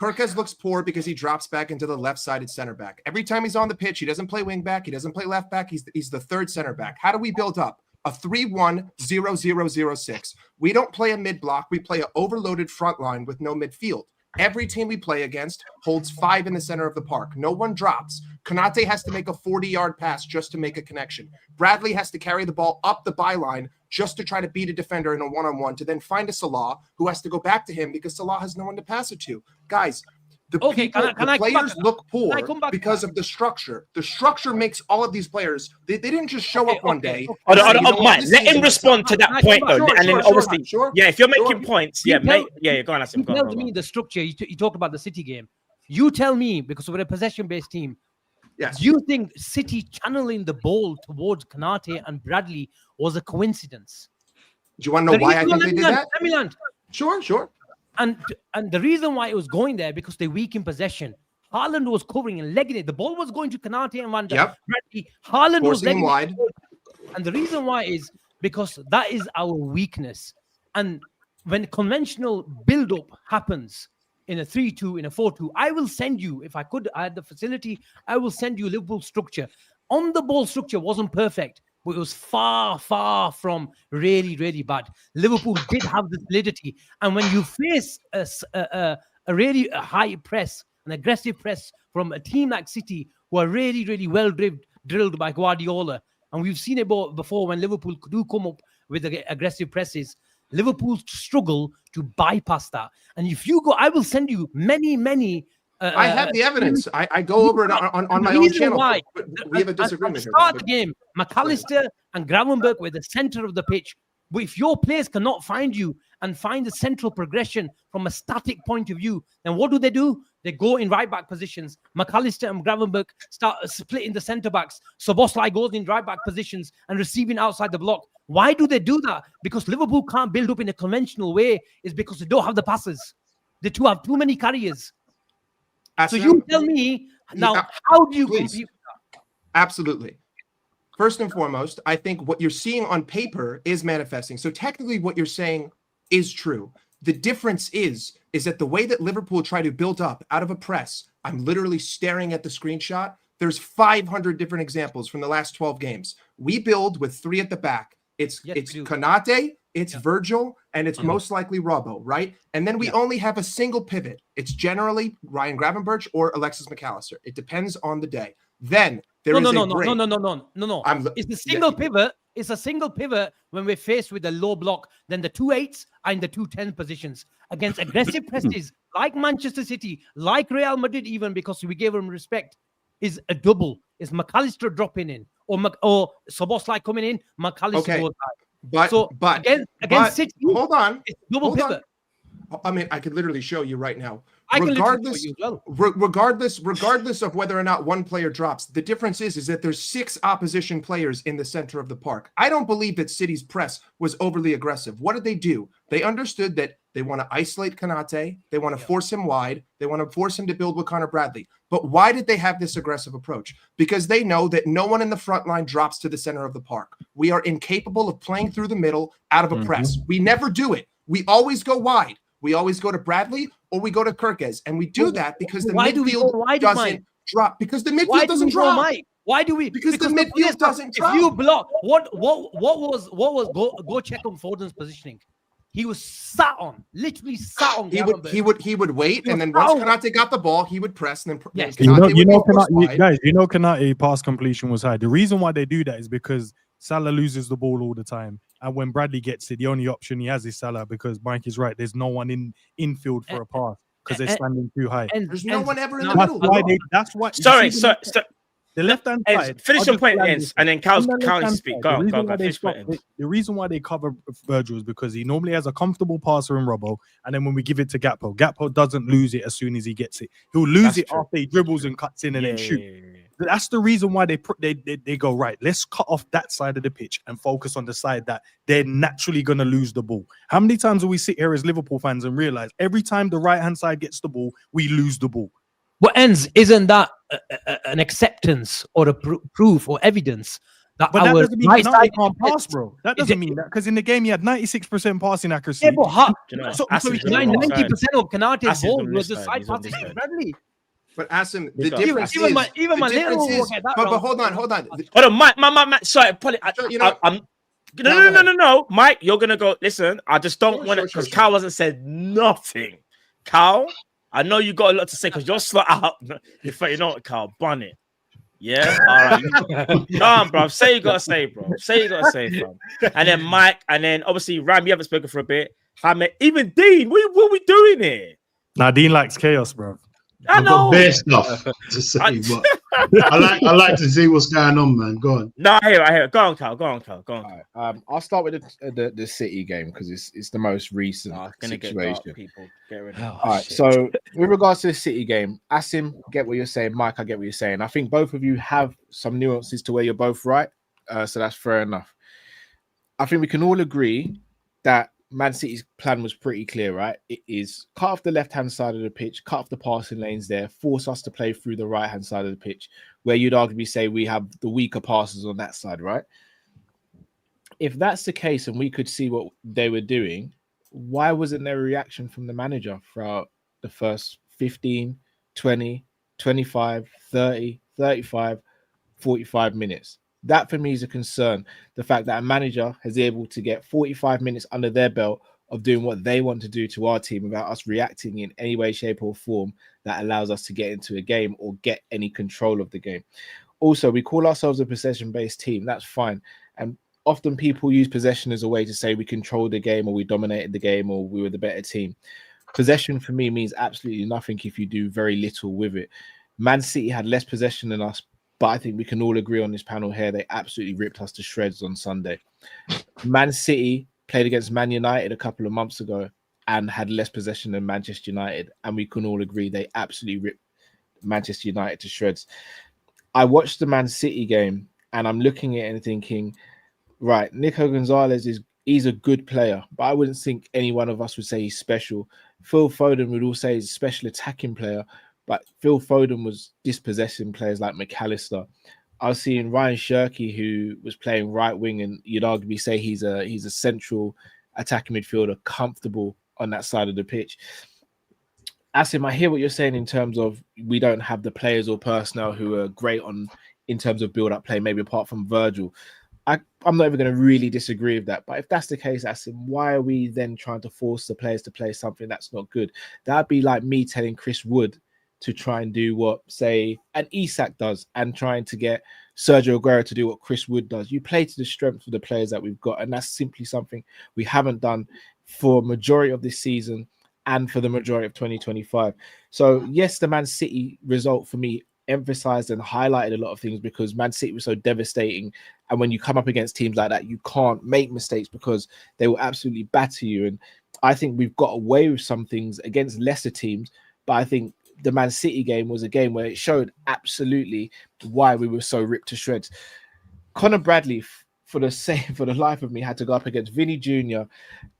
Kirkes looks poor because he drops back into the left-sided center back. Every time he's on the pitch, he doesn't play wing back. He doesn't play left back. He's the third center back. How do we build up? A 3-1-0-0-0-6. We don't play a mid-block. We play an overloaded front line with no midfield. Every team we play against holds 5 in the center of the park. No one drops. Kanate has to make a 40-yard pass just to make a connection. Bradley has to carry the ball up the byline just to try to beat a defender in a one-on-one to then find a Salah who has to go back to him because Salah has no one to pass it to. Guys, the players look poor because of the structure. The structure makes all of these players, they didn't just show up one day. Mike, let him respond to that point, though. And then obviously, yeah, if you're making points, go on, Asim. You tell me the structure. You talked about the City game. You tell me, because we're a possession-based team, yes. Do you think City channeling the ball towards Kanate and Bradley was a coincidence? Do you want to know why I think they did that? Let me land. Sure. And the reason why it was going there because they weak in possession. Haaland was covering and legging it. The ball was going to Kanate and Van Dijk. Bradley. Haaland was legging wide. It. And the reason why is because that is our weakness. And when conventional build-up happens in a 3-2, in a 4-2, I will send you, if I had the facility, I will send you Liverpool structure. On the ball structure wasn't perfect, but it was far, far from really, really bad. Liverpool did have the solidity. And when you face a really high press, an aggressive press from a team like City, who are really, really well drilled by Guardiola, and we've seen it before when Liverpool do come up with aggressive presses, Liverpool struggle to bypass that. And if you go, I will send you many. I have the evidence. I go over it on my own channel. Why, we have a disagreement here. Start the game. McAllister and Gravenberch were the center of the pitch. But if your players cannot find you and find the central progression from a static point of view, then what do? They go in right back positions. McAllister and Gravenberch start splitting the centre backs. Szoboszlai goes in right back positions and receiving outside the block. Why do they do that? Because Liverpool can't build up in a conventional way. Is because they don't have the passes. They have too many carriers. So you tell me now, how do you compete with that? Absolutely. First and foremost, I think what you're seeing on paper is manifesting. So technically what you're saying is true. The difference is that the way that Liverpool try to build up out of a press, I'm literally staring at the screenshot. There's 500 different examples from the last 12 games. We build with 3 at the back. It's Konate, it's Virgil, and it's most likely Robbo, right? And then we only have a single pivot. It's generally Ryan Gravenberch or Alexis McAllister. It depends on the day. Then there is a break. No. It's a single pivot. It's a single pivot when we're faced with a low block. Then the 2-8s are in the 2-10 positions against aggressive presses like Manchester City, like Real Madrid, even because we gave them respect. Is a double. Is McAllister dropping in or Szoboszlai coming in? McAllister goes back. But against City, hold on, it's double pivot. I mean, I could literally show you right now. Regardless of whether or not one player drops, the difference is that there's 6 opposition players in the center of the park. I don't believe that City's press was overly aggressive. What did they do? They understood that they want to isolate Konate. They want to force him wide. They want to force him to build with Connor Bradley. But why did they have this aggressive approach? Because they know that no one in the front line drops to the center of the park. We are incapable of playing through the middle out of a press. We never do it. We always go wide. We always go to Bradley or we go to Kirkes, and we do that because the why do we midfield go wide, doesn't Mike? drop. Because the Why midfield do doesn't we go drop. Mike? Why do we? Because the players- midfield doesn't If drop. you block, what was go check on Foden's positioning? He was sat on, literally sat on. He would wait, and then was once out. Kanate got the ball, he would press, and then Yes. Guys, Kanate pass completion was high. The reason why they do that is because Salah loses the ball all the time, and when Bradley gets it, the only option he has is Salah, because Mike is right. There's no one in infield for a pass because they're standing too high. There's no one ever in the middle. That's why. Sorry. The left hand side. Finish your point, Ends, and then Cal's On the Cal left-hand speak. side, Go the on. reason why the reason why they cover Virgil is because he normally has a comfortable passer in Robbo, and then when we give it to Gakpo, Gakpo doesn't lose it as soon as he gets it. He'll lose it after he dribbles and cuts in and then shoot. That's the reason why they go, right, let's cut off that side of the pitch and focus on the side that they're naturally going to lose the ball. How many times do we sit here as Liverpool fans and realize every time the right-hand side gets the ball, we lose the ball? What ends isn't that an acceptance or a proof or evidence that But that our doesn't mean right Kanate side can't pass, bro. That doesn't mean that, because in the game he had 96% passing accuracy. Yeah, but 90% of Kanate's balls was the side passes to Bradley. But Asim, the Even- difference even is, my- even my the difference little is, work at that but round. hold on. Hold on, Mike. Sorry, No, Mike, you're gonna go. Listen, I just don't want to, because Cal hasn't said nothing. Cal, I know you got a lot to say because you're slot out. You know what, Cal, bun it. Yeah, all right. Come on, bro. Say you gotta say, bro. Say you gotta say, bro. And then Mike, and then obviously Ram. You haven't spoken for a bit. Hamed, even Dean. What are we doing here? Nah, Dean likes chaos, bro. I've got bare stuff to say, but I like to see what's going on, man. Go on. No, I hear it. Go on, Cal. Go on. I'll start with the City game because it's the most recent situation. People. Get rid All right. So with regards to the City game, Asim, get what you're saying. Mike, I get what you're saying. I think both of you have some nuances to where you're both right. So that's fair enough. I think we can all agree that Man City's plan was pretty clear, right? It is cut off the left-hand side of the pitch, cut off the passing lanes there, force us to play through the right-hand side of the pitch, where you'd arguably say we have the weaker passes on that side, right? If that's the case and we could see what they were doing, why wasn't there a reaction from the manager throughout the first 15, 20, 25, 30, 35, 45 minutes? That for me is a concern. The fact that a manager is able to get 45 minutes under their belt of doing what they want to do to our team without us reacting in any way, shape, or form that allows us to get into a game or get any control of the game. Also, we call ourselves a possession-based team. That's fine. And often people use possession as a way to say we controlled the game or we dominated the game or we were the better team. Possession for me means absolutely nothing if you do very little with it. Man City had less possession than us, but I think we can all agree on this panel here, they absolutely ripped us to shreds on Sunday. Man City played against Man United a couple of months ago and had less possession than Manchester United, and we can all agree they absolutely ripped Manchester United to shreds. I watched the Man City game, and I'm looking at it and thinking, right, Nico Gonzalez he's a good player, but I wouldn't think any one of us would say he's special. Phil Foden would all say he's a special attacking player, but Phil Foden was dispossessing players like McAllister. I was seeing Ryan Shirky, who was playing right wing, and you'd arguably say he's a central attacking midfielder, comfortable on that side of the pitch. Asim, I hear what you're saying in terms of we don't have the players or personnel who are great in terms of build-up play, maybe apart from Virgil. I'm not even going to really disagree with that. But if that's the case, Asim, why are we then trying to force the players to play something that's not good? That'd be like me telling Chris Wood to try and do what, say, an Isak does and trying to get Sergio Aguero to do what Chris Wood does. You play to the strength of the players that we've got, and that's simply something we haven't done for majority of this season and for the majority of 2025. So, yes, the Man City result for me emphasized and highlighted a lot of things because Man City was so devastating. And when you come up against teams like that, you can't make mistakes because they will absolutely batter you. And I think we've got away with some things against lesser teams, but I think the Man City game was a game where it showed absolutely why we were so ripped to shreds. Conor Bradley, for the life of me, had to go up against Vinny Jr.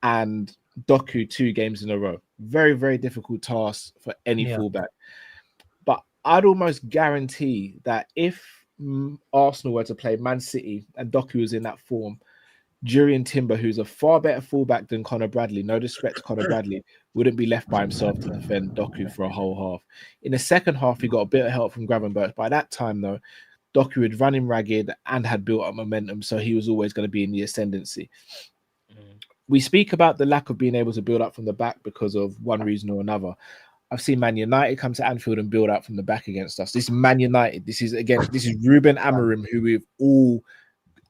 and Doku 2 games in a row. Very, very difficult task for any fullback. But I'd almost guarantee that if Arsenal were to play Man City and Doku was in that form, Jurian Timber, who's a far better fullback than Connor Bradley, no disrespect to Connor Bradley, wouldn't be left by himself to defend Doku for a whole half. In the second half, he got a bit of help from Gravenberch. By that time, though, Doku had run him ragged and had built up momentum, so he was always going to be in the ascendancy. We speak about the lack of being able to build up from the back because of one reason or another. I've seen Man United come to Anfield and build up from the back against us. This is Man United. This is Ruben Amorim, who we've all,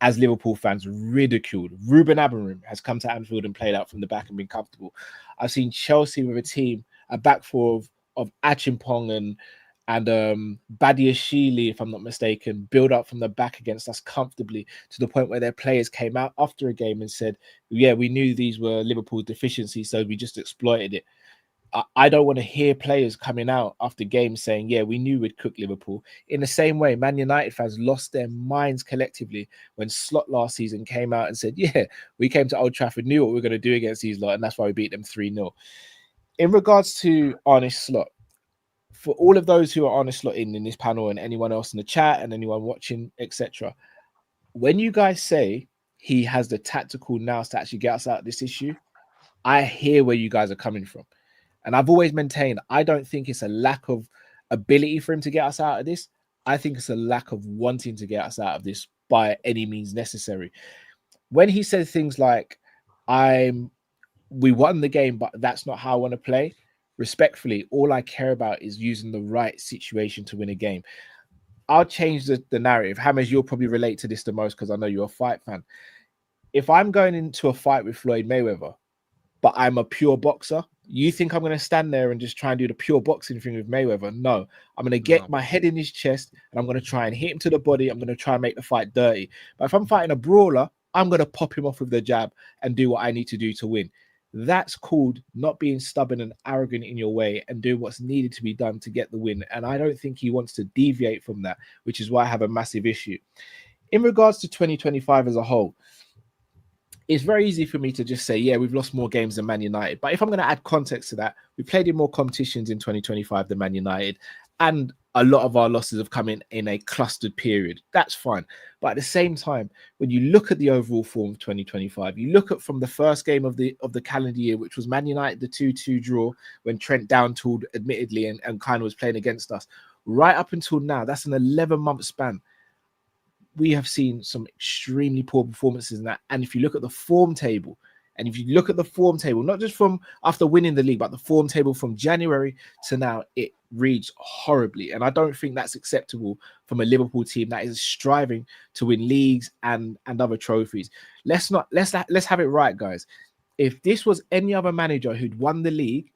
as Liverpool fans, ridiculed. Ruben Amorim has come to Anfield and played out from the back and been comfortable. I've seen Chelsea with a back four of Achimpong and Badiashile, if I'm not mistaken, build up from the back against us comfortably to the point where their players came out after a game and said, yeah, we knew these were Liverpool's deficiencies, so we just exploited it. I don't want to hear players coming out after games saying, yeah, we knew we'd cook Liverpool. In the same way, Man United fans lost their minds collectively when Slot last season came out and said, yeah, we came to Old Trafford, knew what we were going to do against these lot, and that's why we beat them 3-0. In regards to Arne Slot, for all of those who are Arne Slot in this panel and anyone else in the chat and anyone watching, etc., when you guys say he has the tactical nous to actually get us out of this issue, I hear where you guys are coming from. And I've always maintained, I don't think it's a lack of ability for him to get us out of this. I think it's a lack of wanting to get us out of this by any means necessary. When he says things like, we won the game, but that's not how I want to play, respectfully, all I care about is using the right situation to win a game. I'll change the narrative. Hammers, you'll probably relate to this the most because I know you're a fight fan. If I'm going into a fight with Floyd Mayweather, but I'm a pure boxer, you think I'm going to stand there and just try and do the pure boxing thing with Mayweather? No, I'm going to get my head in his chest and I'm going to try and hit him to the body. I'm going to try and make the fight dirty. But if I'm fighting a brawler, I'm going to pop him off with the jab and do what I need to do to win. That's called not being stubborn and arrogant in your way and doing what's needed to be done to get the win. And I don't think he wants to deviate from that, which is why I have a massive issue. In regards to 2025 as a whole, it's very easy for me to just say, yeah, we've lost more games than Man United. But if I'm going to add context to that, we played in more competitions in 2025 than Man United. And a lot of our losses have come in a clustered period. That's fine. But at the same time, when you look at the overall form of 2025, you look at from the first game of the calendar year, which was Man United, the 2-2 draw, when Trent down-tooled admittedly and kind of was playing against us, right up until now, that's an 11-month span. We have seen some extremely poor performances in that. And if you look at the form table, not just from after winning the league, but the form table from January to now, it reads horribly. And I don't think that's acceptable from a Liverpool team that is striving to win leagues and other trophies. Let's have it right, guys. If this was any other manager who'd won the league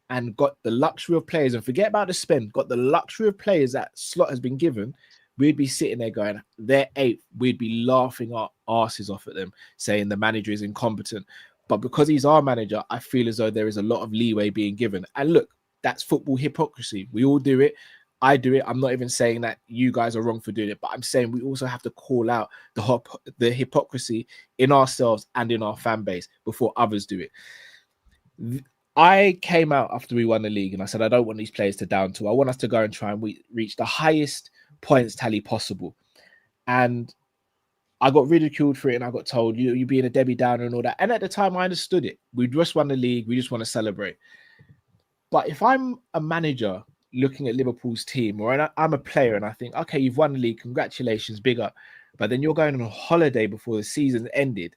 and got the luxury of players, and forget about the spend, got the luxury of players that Slot has been given, we'd be sitting there going, they're 8th. We'd be laughing our asses off at them, saying the manager is incompetent. But because he's our manager, I feel as though there is a lot of leeway being given. And look, that's football hypocrisy. We all do it. I do it. I'm not even saying that you guys are wrong for doing it, but I'm saying we also have to call out the hypocrisy in ourselves and in our fan base before others do it. I came out after we won the league and I said, I don't want these players to down tool. I want us to go and try and reach the highest points tally possible. And I got ridiculed for it and I got told, you being a Debbie Downer and all that. And at the time I understood it. We just won the league. We just want to celebrate. But if I'm a manager looking at Liverpool's team, or I'm a player and I think, okay, you've won the league, congratulations, big up. But then you're going on a holiday before the season ended.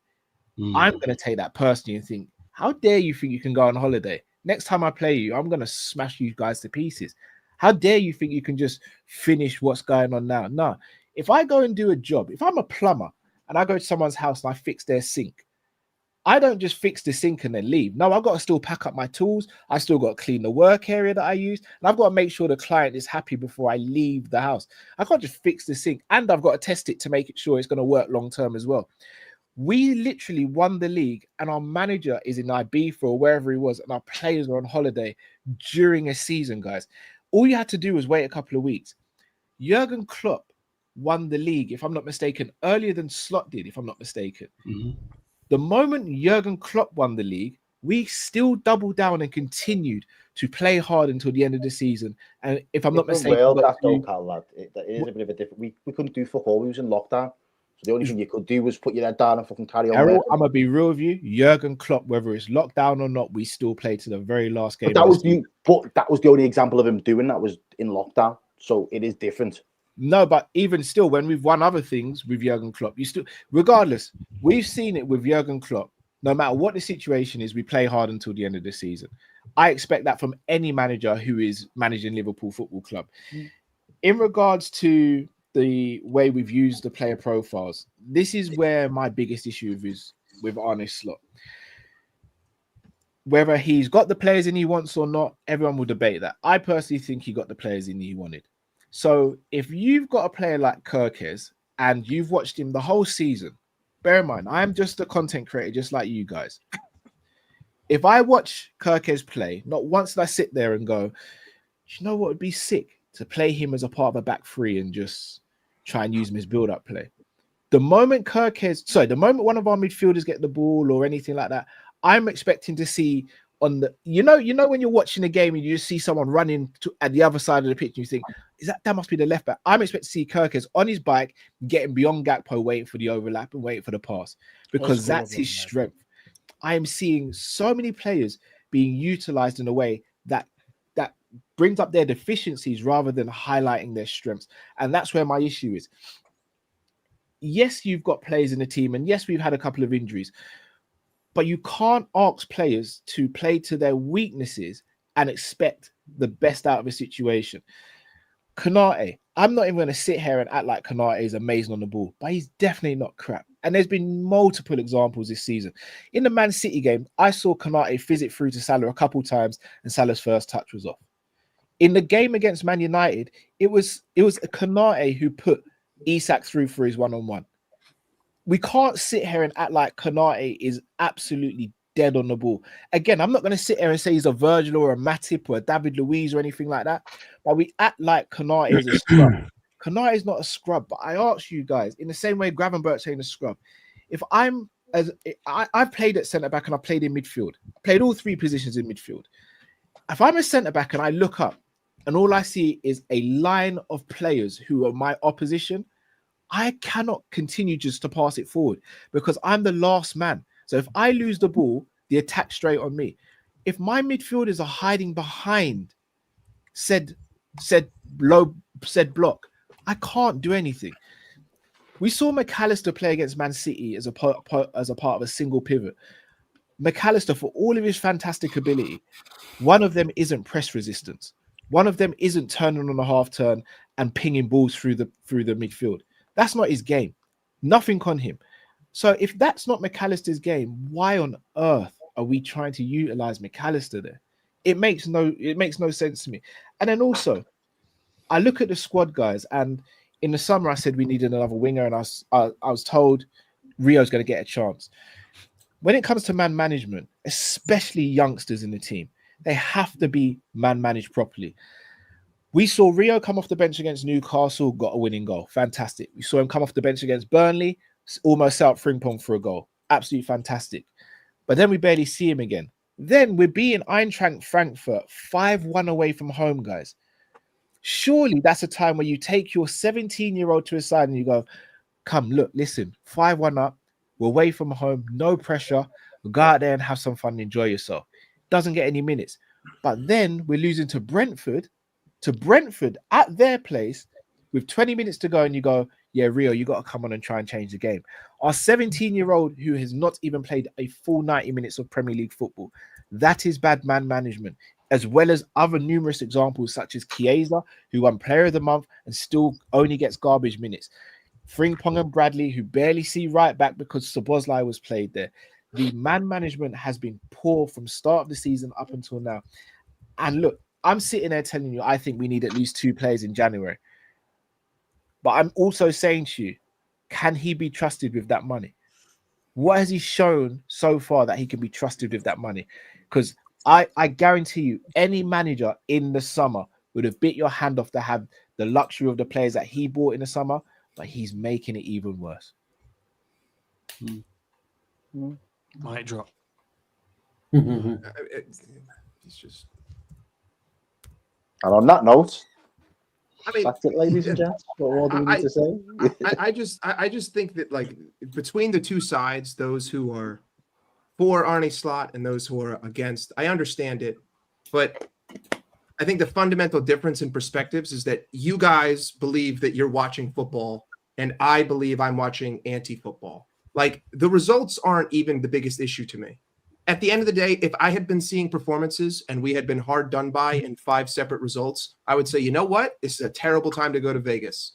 I'm going to take that personally and think, how dare you think you can go on holiday? Next time I play you, I'm going to smash you guys to pieces. How dare you think you can just finish what's going on now? No. If I go and do a job, if I'm a plumber and I go to someone's house and I fix their sink, I don't just fix the sink and then leave. No, I've got to still pack up my tools. I still got to clean the work area that I use. And I've got to make sure the client is happy before I leave the house. I can't just fix the sink. And I've got to test it to make it sure it's going to work long term as well. We literally won the league and our manager is in Ibiza or wherever he was and our players are on holiday during a season, guys. All you had to do was wait a couple of weeks. Jurgen Klopp won the league, if I'm not mistaken, earlier than Slot did, if I'm not mistaken. The moment Jurgen Klopp won the league, we still doubled down and continued to play hard until the end of the season. And if I'm not mistaken, it is a bit of a different. We couldn't do fuck all. We was in lockdown. So the only thing you could do was put your head down and fucking carry on. Errol, I'm gonna be real with you. Jurgen Klopp, whether it's lockdown or not, we still play to the very last game. But that was the only example of him doing that was in lockdown. So it is different. No, but even still, when we've won other things with Jurgen Klopp, you still, regardless, we've seen it with Jurgen Klopp. No matter what the situation is, we play hard until the end of the season. I expect that from any manager who is managing Liverpool Football Club. In regards to the way we've used the player profiles, this is where my biggest issue is with Arne Slot. Whether he's got the players in he wants or not, everyone will debate that. I personally think he got the players in he wanted. So if you've got a player like Kirkes and you've watched him the whole season, bear in mind, I'm just a content creator just like you guys. If I watch Kirkes play, not once did I sit there and go, you know what would be sick? To play him as a part of a back three and just try and use him as build-up play. The moment the moment one of our midfielders get the ball or anything like that, I'm expecting to see on the, you know, when you're watching a game and you just see someone running at the other side of the pitch and you think, that must be the left back. I'm expecting to see Kirkes on his bike, getting beyond Gakpo, waiting for the overlap and waiting for the pass, because that's his strength. I am seeing so many players being utilized in a way that brings up their deficiencies rather than highlighting their strengths. And that's where my issue is. Yes, you've got players in the team, and yes, we've had a couple of injuries, but you can't ask players to play to their weaknesses and expect the best out of a situation. Konate, I'm not even going to sit here and act like Konate is amazing on the ball, but he's definitely not crap. And there's been multiple examples this season. In the Man City game, I saw Konate fizz it through to Salah a couple times, and Salah's first touch was off. In the game against Man United, it was a Konate who put Isak through for his one-on-one. We can't sit here and act like Konate is absolutely dead on the ball. Again, I'm not going to sit here and say he's a Virgil or a Matip or a David Luiz or anything like that, but we act like Konate is a scrub. Konate is not a scrub, but I ask you guys, in the same way Gravenberch ain't a scrub, if I've played at centre-back and I've played in midfield, played all three positions in midfield. If I'm a centre-back and I look up and all I see is a line of players who are my opposition, I cannot continue just to pass it forward because I'm the last man. So if I lose the ball, the attack straight on me. If my midfielders are hiding behind said block, I can't do anything. We saw McAllister play against Man City as a part of a single pivot. McAllister, for all of his fantastic ability, one of them isn't press resistance. One of them isn't turning on a half turn and pinging balls through the midfield. That's not his game. Nothing on him. So if that's not McAllister's game, why on earth are we trying to utilize McAllister there? It makes no sense to me. And then also, I look at the squad, guys, and in the summer I said we needed another winger, and I was told Rio's going to get a chance. When it comes to man management, especially youngsters in the team, they have to be man managed properly. We saw Rio come off the bench against Newcastle, got a winning goal. Fantastic. We saw him come off the bench against Burnley, almost out Frimpong for a goal. Absolutely fantastic. But then we barely see him again. Then we're beating Eintracht Frankfurt 5-1 away from home, guys. Surely that's a time where you take your 17-year-old to a side and you go, come, look, listen, 5-1 up. We're away from home, no pressure. We'll go out there and have some fun and enjoy yourself. Doesn't get any minutes. But then we're losing to Brentford at their place with 20 minutes to go, and you go, yeah, Rio, you got to come on and try and change the game. Our 17-year-old who has not even played a full 90 minutes of Premier League football, that is bad man management, as well as other numerous examples such as Chiesa, who won Player of the Month and still only gets garbage minutes. Frimpong and Bradley, who barely see right back because Szoboszlai was played there. The man management has been poor from start of the season up until now. And look, I'm sitting there telling you, I think we need at least 2 players in January. But I'm also saying to you, can he be trusted with that money? What has he shown so far that he can be trusted with that money? Because I guarantee you, any manager in the summer would have bit your hand off to have the luxury of the players that he bought in the summer, but he's making it even worse. Might drop. It's just. And on that note, I mean, that's it, ladies and gents. What more do we need to say? I just think that, like, between the two sides, those who are for Arne Slot and those who are against, I understand it, but I think the fundamental difference in perspectives is that you guys believe that you're watching football, and I believe I'm watching anti-football. Like, the results aren't even the biggest issue to me. At the end of the day, if I had been seeing performances and we had been hard done by in 5 separate results, I would say, you know what? This is a terrible time to go to Vegas.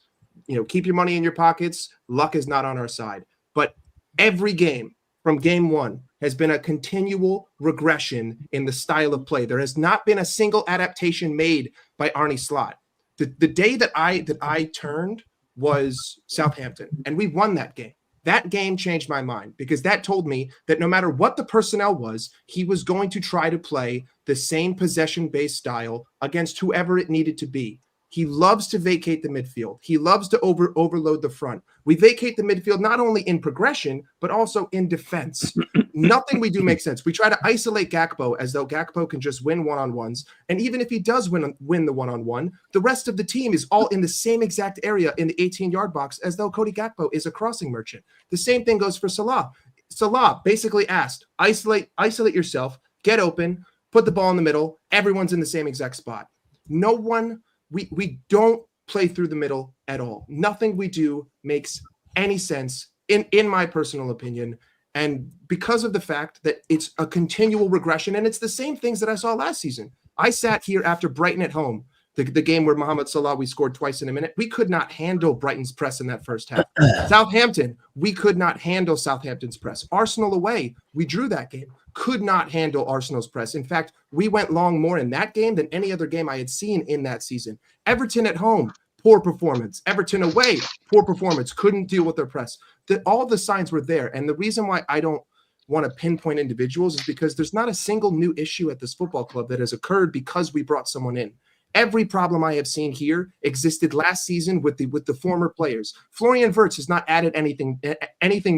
You know, keep your money in your pockets. Luck is not on our side. But every game from game 1 has been a continual regression in the style of play. There has not been a single adaptation made by Arne Slot. The day that I turned was Southampton, and we won that game. That game changed my mind because that told me that no matter what the personnel was, he was going to try to play the same possession-based style against whoever it needed to be. He loves to vacate the midfield. He loves to overload the front. We vacate the midfield not only in progression, but also in defense. Nothing we do makes sense. We try to isolate Gakpo as though Gakpo can just win one-on-ones. And even if he does win the one-on-one, the rest of the team is all in the same exact area in the 18-yard box as though Cody Gakpo is a crossing merchant. The same thing goes for Salah. Salah basically asked, isolate yourself, get open, put the ball in the middle. Everyone's in the same exact spot. No one... We don't play through the middle at all. Nothing we do makes any sense in my personal opinion. And because of the fact that it's a continual regression, and it's the same things that I saw last season. I sat here after Brighton at home, the game where Mohamed Salah, we scored twice in a minute. We could not handle Brighton's press in that first half. Southampton, we could not handle Southampton's press. Arsenal away, we drew that game. Could not handle Arsenal's press. In fact, we went long more in that game than any other game I had seen in that season. Everton at home, poor performance. Everton away, poor performance. Couldn't deal with their press. All the signs were there. And the reason why I don't want to pinpoint individuals is because there's not a single new issue at this football club that has occurred because we brought someone in. Every problem I have seen here existed last season with the former players. Florian Wirtz has not added anything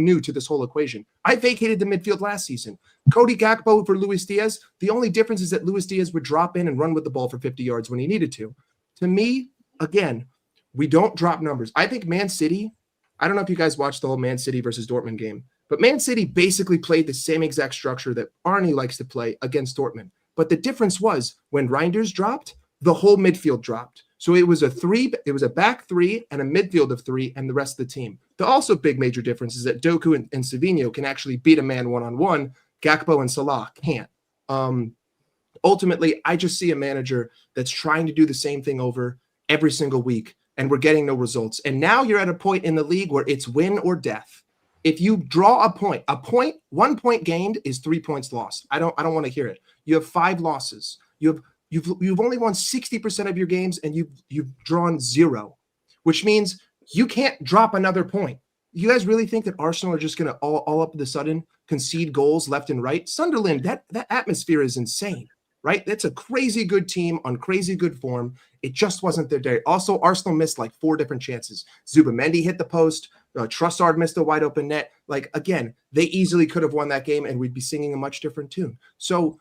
new to this whole equation. I vacated the midfield last season. Cody Gakpo for Luis Diaz. The only difference is that Luis Diaz would drop in and run with the ball for 50 yards when he needed to. To me, again, we don't drop numbers. I think Man City, I don't know if you guys watched the whole Man City versus Dortmund game, but Man City basically played the same exact structure that Arne likes to play against Dortmund. But the difference was when Reinders dropped, the whole midfield dropped. So it was a back 3 and a midfield of 3 and the rest of the team. The also big major difference is that Doku and Savinho can actually beat a man one-on-one. Gakpo and Salah can't. Ultimately, I just see a manager that's trying to do the same thing over every single week, and we're getting no results. And now you're at a point in the league where it's win or death. If you draw a point, 1 point gained is 3 points lost. I don't want to hear it. You have 5 losses. You've only won 60% of your games, and you've drawn 0, which means you can't drop another point. You guys really think that Arsenal are just going to all up of the sudden concede goals left and right? Sunderland, that atmosphere is insane, right? That's a crazy good team on crazy good form. It just wasn't their day. Also, Arsenal missed like 4 different chances. Zubamendi hit the post. Trossard missed a wide open net. Like, again, they easily could have won that game, and we'd be singing a much different tune. So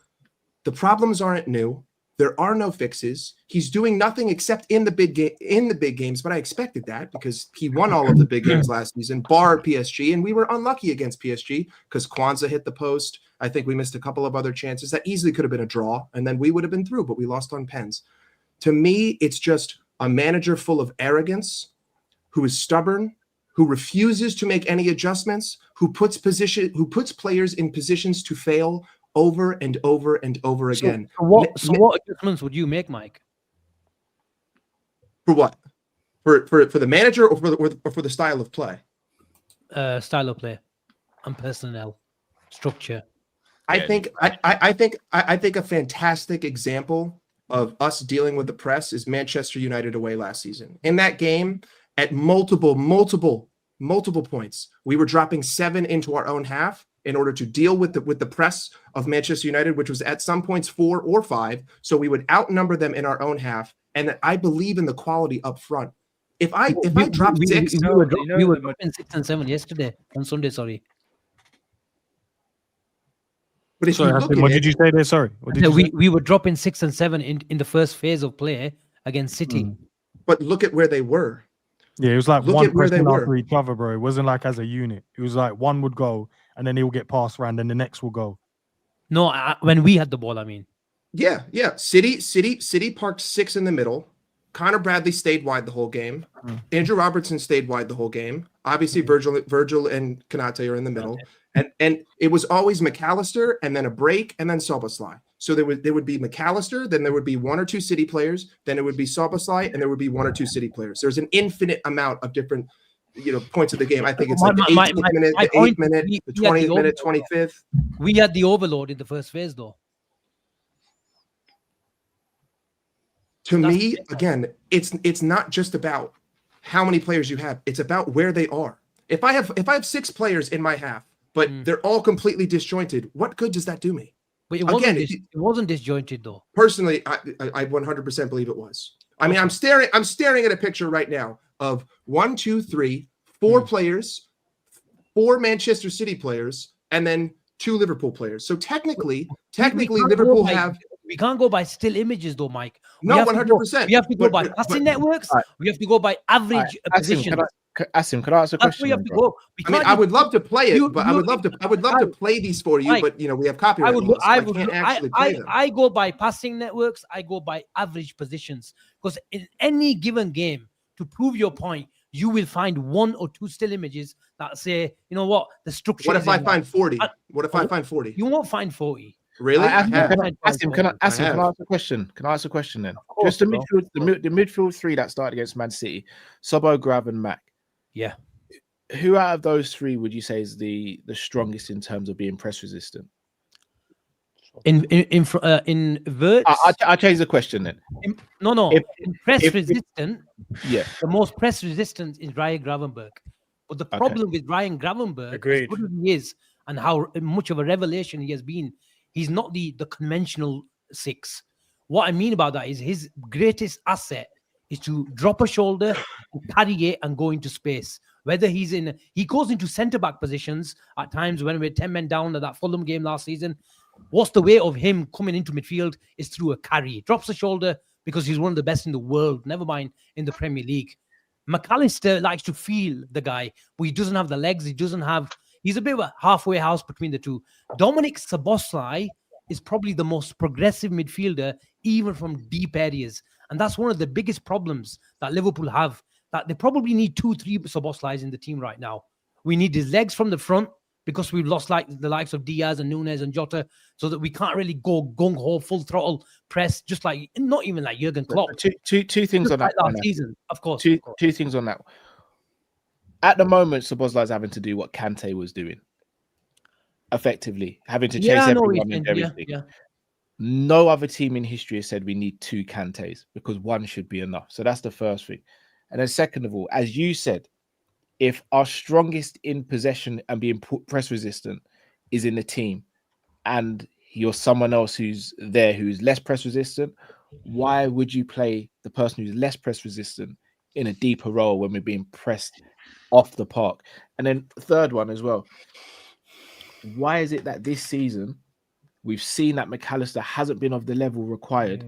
the problems aren't new. There are no fixes. He's doing nothing except in the big games, but I expected that because he won all of the big games last season, bar PSG, and we were unlucky against PSG because Kwanzaa hit the post. I think we missed a couple of other chances that easily could have been a draw, and then we would have been through, but we lost on pens. To me, it's just a manager full of arrogance, who is stubborn, who refuses to make any adjustments, who puts players in positions to fail over and over and over again. So what adjustments would you make, Mike? For what? For the manager or for the style of play? Style of play and personnel structure. I think a fantastic example of us dealing with the press is Manchester United away last season. In that game, at multiple points, we were dropping 7 into our own half in order to deal with the press of Manchester United, which was at some points 4 or 5. So we would outnumber them in our own half. And I believe in the quality up front. If I drop 6, we were dropping 6 and 7 yesterday on Sunday. Sorry. But if sorry, what did you say there? Sorry, we were dropping 6 and 7 in the first phase of play against City. but look at where they were. Yeah, it was like Look one at where they pressing were. after each other, bro. It wasn't like as a unit. It was like one would go and then he'll get passed around and the next will go. No, when we had the ball, I mean. Yeah. City parked 6 in the middle. Connor Bradley stayed wide the whole game. Andrew Robertson stayed wide the whole game. Obviously, Virgil and Konate are in the middle. And it was always McAllister and then a break and then Szoboszlai. So there would be McAllister, then there would be 1 or 2 City players, then it would be Szoboszlai, and there would be 1 or 2 City players. There's an infinite amount of different points of the game. I think it's like the 18th minute, the 8th minute, the 20th minute, 25th. We had the overload in the first phase, though. To me, again, it's not just about how many players you have. It's about where they are. If I have 6 players in my half, but they're all completely disjointed, what good does that do me? But it wasn't disjointed though. Personally, I 100% believe it was. I mean, I'm staring at a picture right now of 1, 2, 3, 4 players, 4 Manchester City players, and then 2 Liverpool players. So technically, Liverpool have. We can't go by still images though, Mike. No, 100%. We have to go by passing networks. Right. We have to go by average position. Asim, could I ask a question? That's where you have to go. I mean, I would love to play it, but I would love to play these for you, but we have copyright laws. I can't actually play them. I go by passing networks. I go by average positions because in any given game, to prove your point, you will find 1 or 2 still images that say, you know what, the structure. What if I find 40? What if I find 40? You won't find 40. Really? Can I ask a question? Can I ask a question then? Just the midfield 3 that started against Man City, Sobo, Grav, and Mac. Yeah. Who out of those 3 would you say is the strongest in terms of being press resistant? In verts? I change the question then. In press resistant. Yeah. The most press resistant is Ryan Gravenberch. But the problem with Ryan Gravenberch, as good as he is, and how much of a revelation he has been, he's not the conventional 6. What I mean about that is his greatest asset is to drop a shoulder, carry it, and go into space. Whether he goes into centre-back positions at times when we're 10 men down at that Fulham game last season. What's the way of him coming into midfield is through a carry. Drops a shoulder because he's one of the best in the world, never mind in the Premier League. McAllister likes to feel the guy, but he doesn't have the legs. He's a bit of a halfway house between the 2. Dominic Szoboszlai is probably the most progressive midfielder, even from deep areas. And that's one of the biggest problems that Liverpool have, that they probably need 2-3 Szoboszlais in the team right now. We need his legs from the front because we've lost like the likes of Diaz and Nunes and Jota, so that we can't really go gung-ho, full throttle press, just like, not even like Jurgen Klopp. Two things on that. Last season, of course. Two things on that. At the moment, Szoboszlai is having to do what Kante was doing. Effectively, having to chase everyone and everything. Yeah. No other team in history has said we need 2 Kantes because 1 should be enough. So that's the first thing. And then second of all, as you said, if our strongest in possession and being press resistant is in the team and you're someone else who's there who's less press resistant, why would you play the person who's less press resistant in a deeper role when we're being pressed off the park? And then the third one as well, why is it that this season we've seen that McAllister hasn't been of the level required,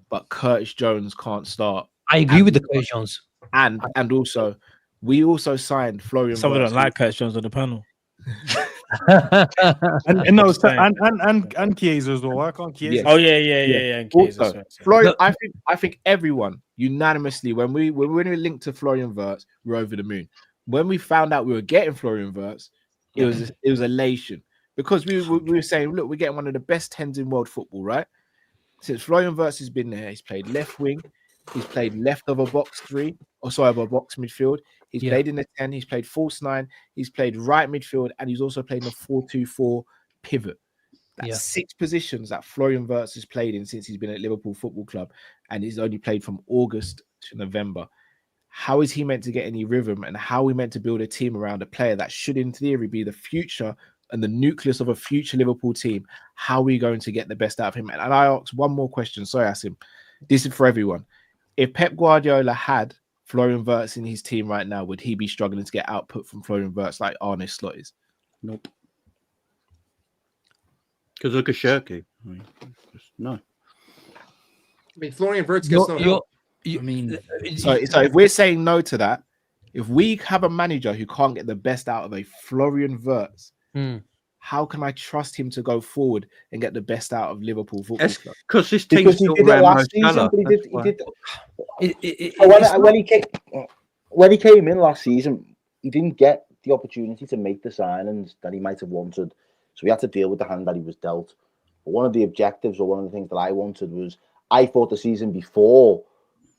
but Curtis Jones can't start? I agree with the Curtis Jones. And also, we also signed Florian. Someone don't like Curtis Jones on the panel. and Chiesa as well. I can't Chiesa. Yeah. Oh yeah. And Chiesa, also, Florian, I think everyone unanimously when we linked to Florian Wirtz, we're over the moon. When we found out we were getting Florian Wirtz, it was elation because we were saying, look, we're getting one of the best 10s in world football, right? Since Florian Wirtz has been there, he's played left wing, he's played left of a box 3, of a box midfield. He's played in the 10, he's played false 9, he's played right midfield, and he's also played in a 4-2-4 pivot. That's 6 positions that Florian Wirtz has played in since he's been at Liverpool Football Club, and he's only played from August to November. How is he meant to get any rhythm, and how are we meant to build a team around a player that should, in theory, be the future and the nucleus of a future Liverpool team? How are we going to get the best out of him? And I asked one more question. Sorry, Asim. This is for everyone. If Pep Guardiola had Florian Wirtz in his team right now, would he be struggling to get output from Florian Wirtz like Arne Slot is? Nope. Because look at Shirky. No. I mean, Florian Wirtz gets no help. I mean, so if we're saying no to that, if we have a manager who can't get the best out of a Florian Wirtz, how can I trust him to go forward and get the best out of Liverpool Football Club? Because this Because team's he still did it around last Mo season, Salah, but he that's did. why. When he came in last season, he didn't get the opportunity to make the signings that he might have wanted. So he had to deal with the hand that he was dealt. But one of the objectives, or one of the things that I wanted, was I thought the season before,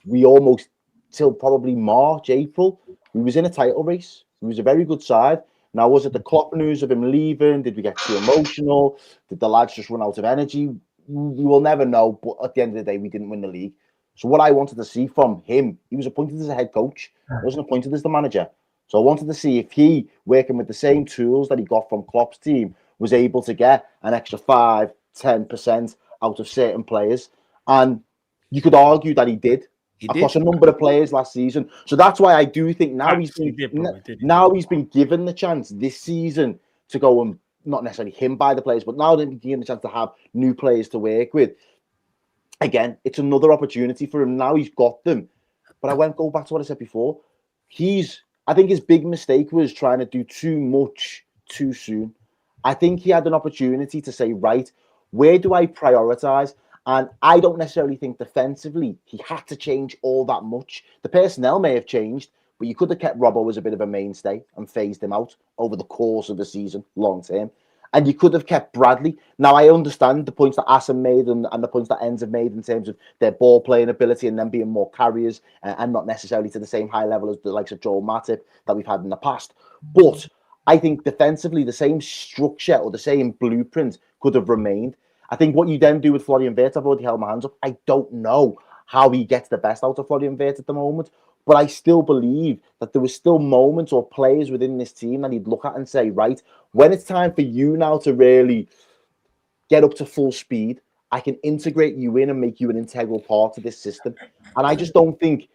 we almost till probably March, April, we was in a title race. He was a very good side. Now, was it the Klopp news of him leaving? Did we get too emotional? Did the lads just run out of energy? We will never know. But at the end of the day, we didn't win the league. So what I wanted to see from him, he was appointed as a head coach. He wasn't appointed as the manager. So I wanted to see if he, working with the same tools that he got from Klopp's team, was able to get an extra 5-10% out of certain players. And you could argue that he did. Across a number of players last season. So that's why I do think now he's been given the chance this season to go and not necessarily him buy the players, but now that he's given the chance to have new players to work with. Again, it's another opportunity for him. Now he's got them. But go back to what I said before. I think his big mistake was trying to do too much too soon. I think he had an opportunity to say, right, where do I prioritize? And I don't necessarily think defensively he had to change all that much. The personnel may have changed, but you could have kept Robbo as a bit of a mainstay and phased him out over the course of the season, long term. And you could have kept Bradley. Now, I understand the points that Asim made and the points that Enz have made in terms of their ball playing ability and them being more carriers and not necessarily to the same high level as the likes of Joel Matip that we've had in the past. But I think defensively, the same structure or the same blueprint could have remained. I think what you then do with Florian Wirtz, I've already held my hands up. I don't know how he gets the best out of Florian Wirtz at the moment, but I still believe that there were still moments or players within this team that he'd look at and say, right, when it's time for you now to really get up to full speed, I can integrate you in and make you an integral part of this system. And I just don't think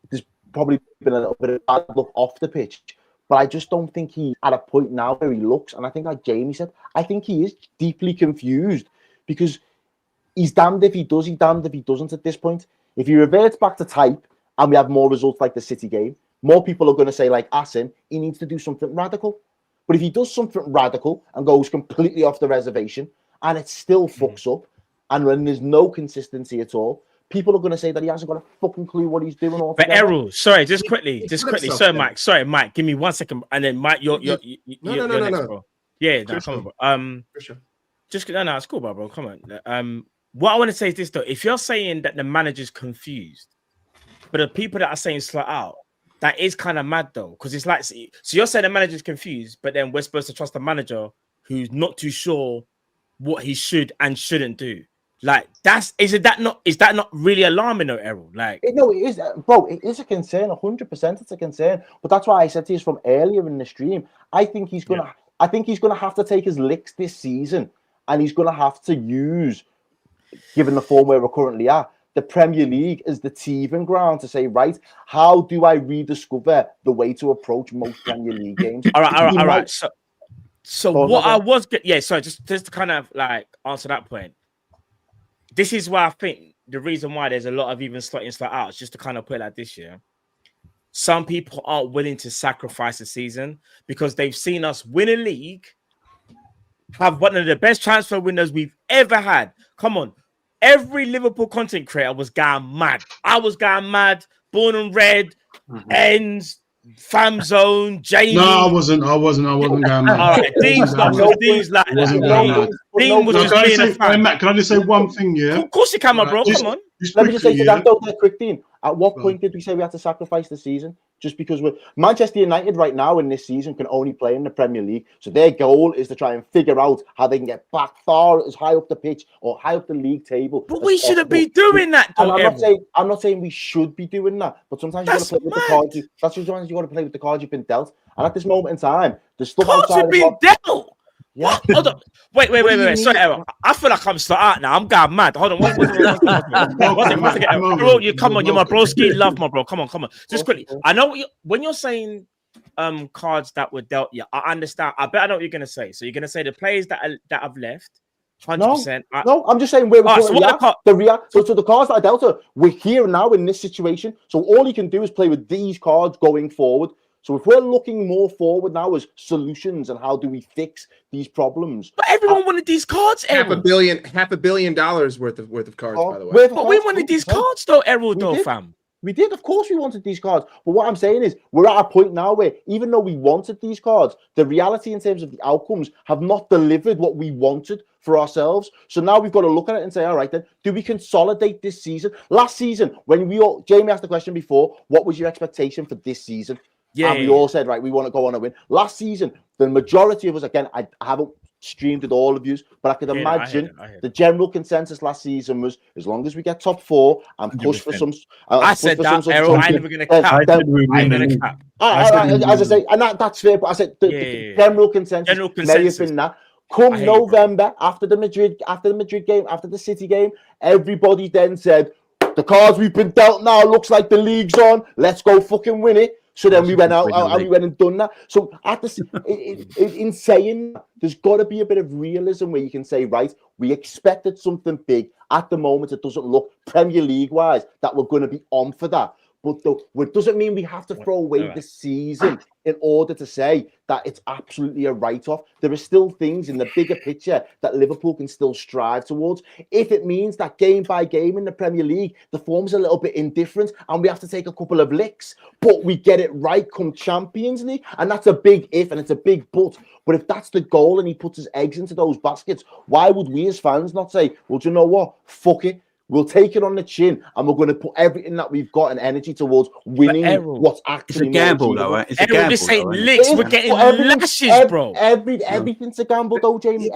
there's probably been a little bit of bad luck off the pitch, but I just don't think he's at a point now where he looks, and I think like Jamie said, I think he is deeply confused. Because he's damned if he does, he's damned if he doesn't at this point. If he reverts back to type and we have more results like the City game, more people are going to say, like Asim, he needs to do something radical. But if he does something radical and goes completely off the reservation and it still fucks up and when there's no consistency at all, people are going to say that he hasn't got a fucking clue what he's doing altogether. But Errol, sorry, just quickly. Sorry, Mike, give me 1 second. And then Mike, you're next, bro. Yeah, no, come on, bro. No, it's cool, bro. Come on. What I want to say is this though: if you're saying that the manager's confused, but the people that are saying Slot out, that is kind of mad though, because it's like, so you're saying the manager's confused, but then we're supposed to trust the manager who's not too sure what he should and shouldn't do. Like, is that not really alarming though, Errol? Like, no, it is, bro. It is a concern, 100%. It's a concern. But that's why I said to you from earlier in the stream. I think he's gonna have to take his licks this season. And he's going to have to use, given the form where we're currently at, the Premier League as the teething ground to say, right, how do I rediscover the way to approach most Premier League games? All right. So what I was, sorry, just to kind of like answer that point. This is why I think the reason why there's a lot of even slot out, just to kind of put it like this year. Some people aren't willing to sacrifice a season because they've seen us win a league, have one of the best transfer windows we've ever had. Come on. Every Liverpool content creator was going mad. I was going mad. Born and Red, Ends, Fam Zone, Jamie. No, I wasn't going mad. All right, Dean's like that. Dean was just being a fan. Matt, can I just say one thing, yeah? Of course you can, my bro. Come on. Let me just say to that though, quick thing. At what point did we say we had to sacrifice the season? Just because Manchester United right now in this season can only play in the Premier League. So their goal is to try and figure out how they can get back far as high up the pitch or high up the league table. But we shouldn't be doing that, though. I'm not saying we should be doing that, but sometimes you got to play with the cards. Sometimes you got to play with the cards you've been dealt. And at this moment in time, there's stuff outside of been dealt. Yeah. Hold on. Wait. Sorry, Errol. I feel like I'm Slot out now. I'm going mad. Hold on. Come on, you're my broski. Love my bro. Come on. Just quickly. I know when you're saying cards that were dealt. Yeah, I understand. I bet I know what you're gonna say. So you're gonna say the players that have left 100%. No, I'm just saying where we're so what so the cards that I dealt her, we're here now in this situation. So all you can do is play with these cards going forward. So if we're looking more forward now as solutions and how do we fix these problems? But everyone wanted these cards, Errol. $500 million worth of cards, by the way. But we wanted these cards, though, Errol, fam. We did, of course, we wanted these cards. But what I'm saying is, we're at a point now where even though we wanted these cards, the reality in terms of the outcomes have not delivered what we wanted for ourselves. So now we've got to look at it and say, all right, then, do we consolidate this season? Last season, when Jamie asked the question before, what was your expectation for this season? Yeah, and we all said, right, we want to go on a win. Last season, the majority of us, again, I haven't streamed with all of you, but I could imagine the general consensus last season was as long as we get top 4 and push for some. I said that, Errol. I ain't even going to cap. As I say, and that's fair. But I said the general consensus may have been that. Come November, after the Madrid game, after the City game, everybody then said the cards we've been dealt now looks like the league's on. Let's go fucking win it. So then we went out and we went and done that. So at in saying that, there's got to be a bit of realism where you can say, right, we expected something big. At the moment, it doesn't look Premier League wise that we're going to be on for that. But it doesn't mean we have to throw away the season in order to say that it's absolutely a write-off. There are still things in the bigger picture that Liverpool can still strive towards. If it means that game by game in the Premier League, the form's a little bit indifferent and we have to take a couple of licks, but we get it right come Champions League, and that's a big if and it's a big but. But if that's the goal and he puts his eggs into those baskets, why would we as fans not say, well, do you know what? Fuck it. We'll take it on the chin, and we're going to put everything that we've got and energy towards winning what's actually it's a gamble, though, right? It's a gamble. This ain't licks. We're getting lashes, bro. Everything's a gamble, though, Jamie.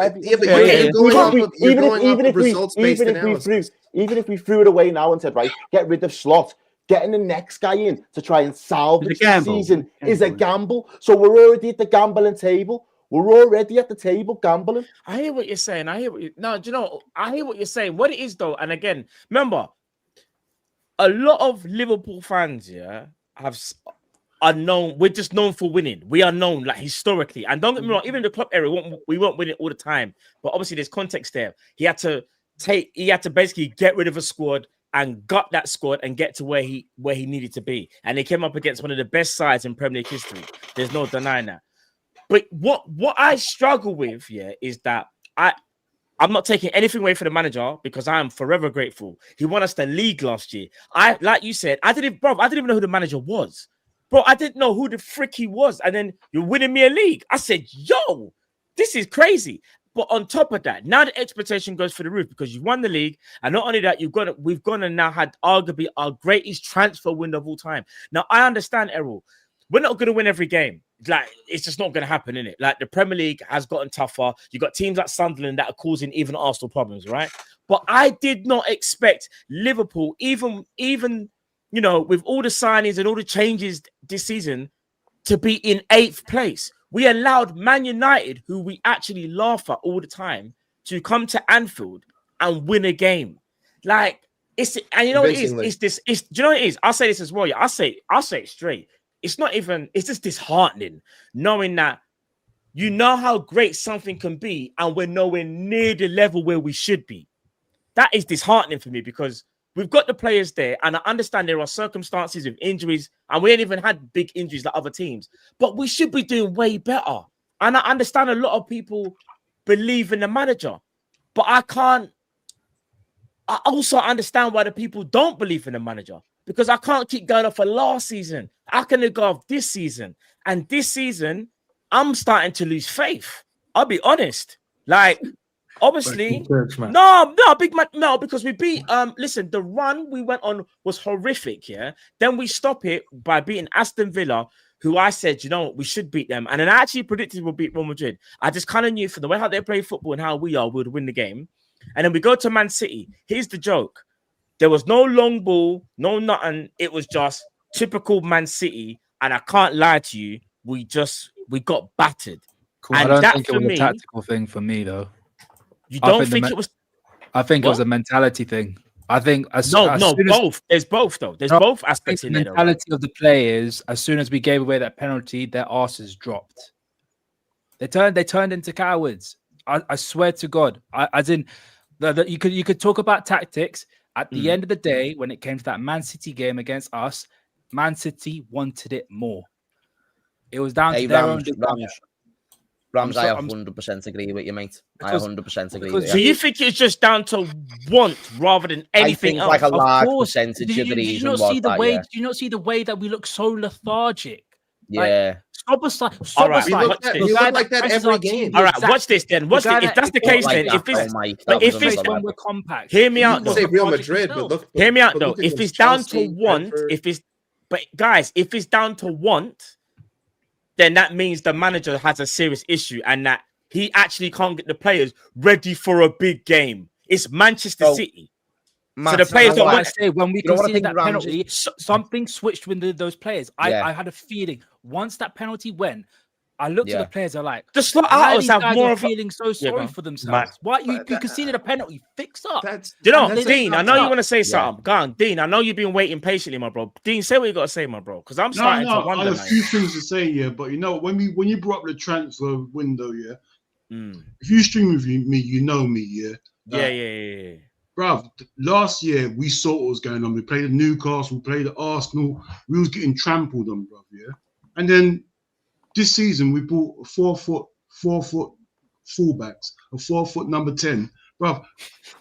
Even if we threw it away now and said, right, get rid of Slot, getting the next guy in to try and salvage the season is a gamble. So we're already at the gambling table. We're already at the table gambling. I hear what you're saying. I hear what you're saying. What it is, though, and again, remember, a lot of Liverpool fans, are known. We're just known for winning. We are known, like, historically. And don't get me wrong, even in the club area, we won't win it all the time. But obviously, there's context there. He had to basically get rid of a squad and gut that squad and get to where he needed to be. And he came up against one of the best sides in Premier League history. There's no denying that. But what I struggle with, is that I'm not taking anything away from the manager because I am forever grateful. He won us the league last year. Like you said, I didn't even know who the manager was. Bro, I didn't know who the frick he was. And then you're winning me a league. I said, yo, this is crazy. But on top of that, now the expectation goes for the roof because you've won the league. And not only that, we've gone and now had arguably our greatest transfer window of all time. Now, I understand, Errol. We're not going to win every game. Like, it's just not going to happen, innit? Like, the Premier League has gotten tougher. You got teams like Sunderland that are causing even Arsenal problems, right? But I did not expect Liverpool, even with all the signings and all the changes this season, to be in 8th place. We allowed Man United, who we actually laugh at all the time, to come to Anfield and win a game. Like, do you know what it is? Do you know what it is? I'll say this as well. I'll say it straight. It's just disheartening knowing that you know how great something can be and we're nowhere near the level where we should be. That is disheartening for me because we've got the players there and I understand there are circumstances with injuries and we ain't even had big injuries like other teams, but we should be doing way better. And I understand a lot of people believe in the manager, but I also understand why the people don't believe in the manager. Because I can't keep going off of last season. I can go off this season. And this season, I'm starting to lose faith. I'll be honest. Like, obviously, no, because we beat, listen, the run we went on was horrific, Then we stop it by beating Aston Villa, who I said, you know what, we should beat them. And then I actually predicted we'll beat Real Madrid. I just kind of knew from the way how they play football and how we would win the game. And then we go to Man City. Here's the joke. There was no long ball, no nothing. It was just typical Man City. And I can't lie to you, we got battered. Cool. I don't think it was a tactical thing for me, though. You don't think it was? I think it was a mentality thing. I think both. There's both, though. There's both aspects in there. The mentality of the players, as soon as we gave away that penalty, their asses dropped. They turned into cowards. I swear to God, as in you could talk about tactics. At the end of the day, when it came to that Man City game against us, Man City wanted it more. It was down to their own desire. Rams, I 100% agree with you, mate. I 100% agree with you. So you think it's just down to want rather than anything else? Like a large Of course. percentage of the reason Did you not was see the that, way? yeah. Do you not see the way that we look so lethargic? Yeah. All right, we look like that every game. All right, watch this then. Watch this. If that's the case, then if it's when we're compact, hear me out though. Say Real Madrid, but look. Hear me out though. look at If them, it's down Chelsea, to want, Brentford. but guys, if it's down to want, then that means the manager has a serious issue and that he actually can't get the players ready for a big game. It's Manchester City. Matt, so the players don't want to say when we conceded that penalty, Ramsey... something switched with those players. I had a feeling once that penalty went, I looked at the players. Are like, the slot outs have more of feeling so sorry for themselves. Matt. Why you conceded a penalty? Fix up. You know, Dean, I know you want to say something. Go on, Dean. I know you've been waiting patiently, my bro. Dean, say what you got to say, my bro, because I'm starting to wonder. I have a few things to say, yeah, but you know, when you brought up the transfer window, yeah, if you stream with me, you know me, yeah. Yeah. Bruv, last year we saw what was going on. We played at Newcastle, we played at Arsenal. We was getting trampled on, bruv, yeah. And then this season we bought 4 foot fullbacks, a 4 foot number 10, bruv.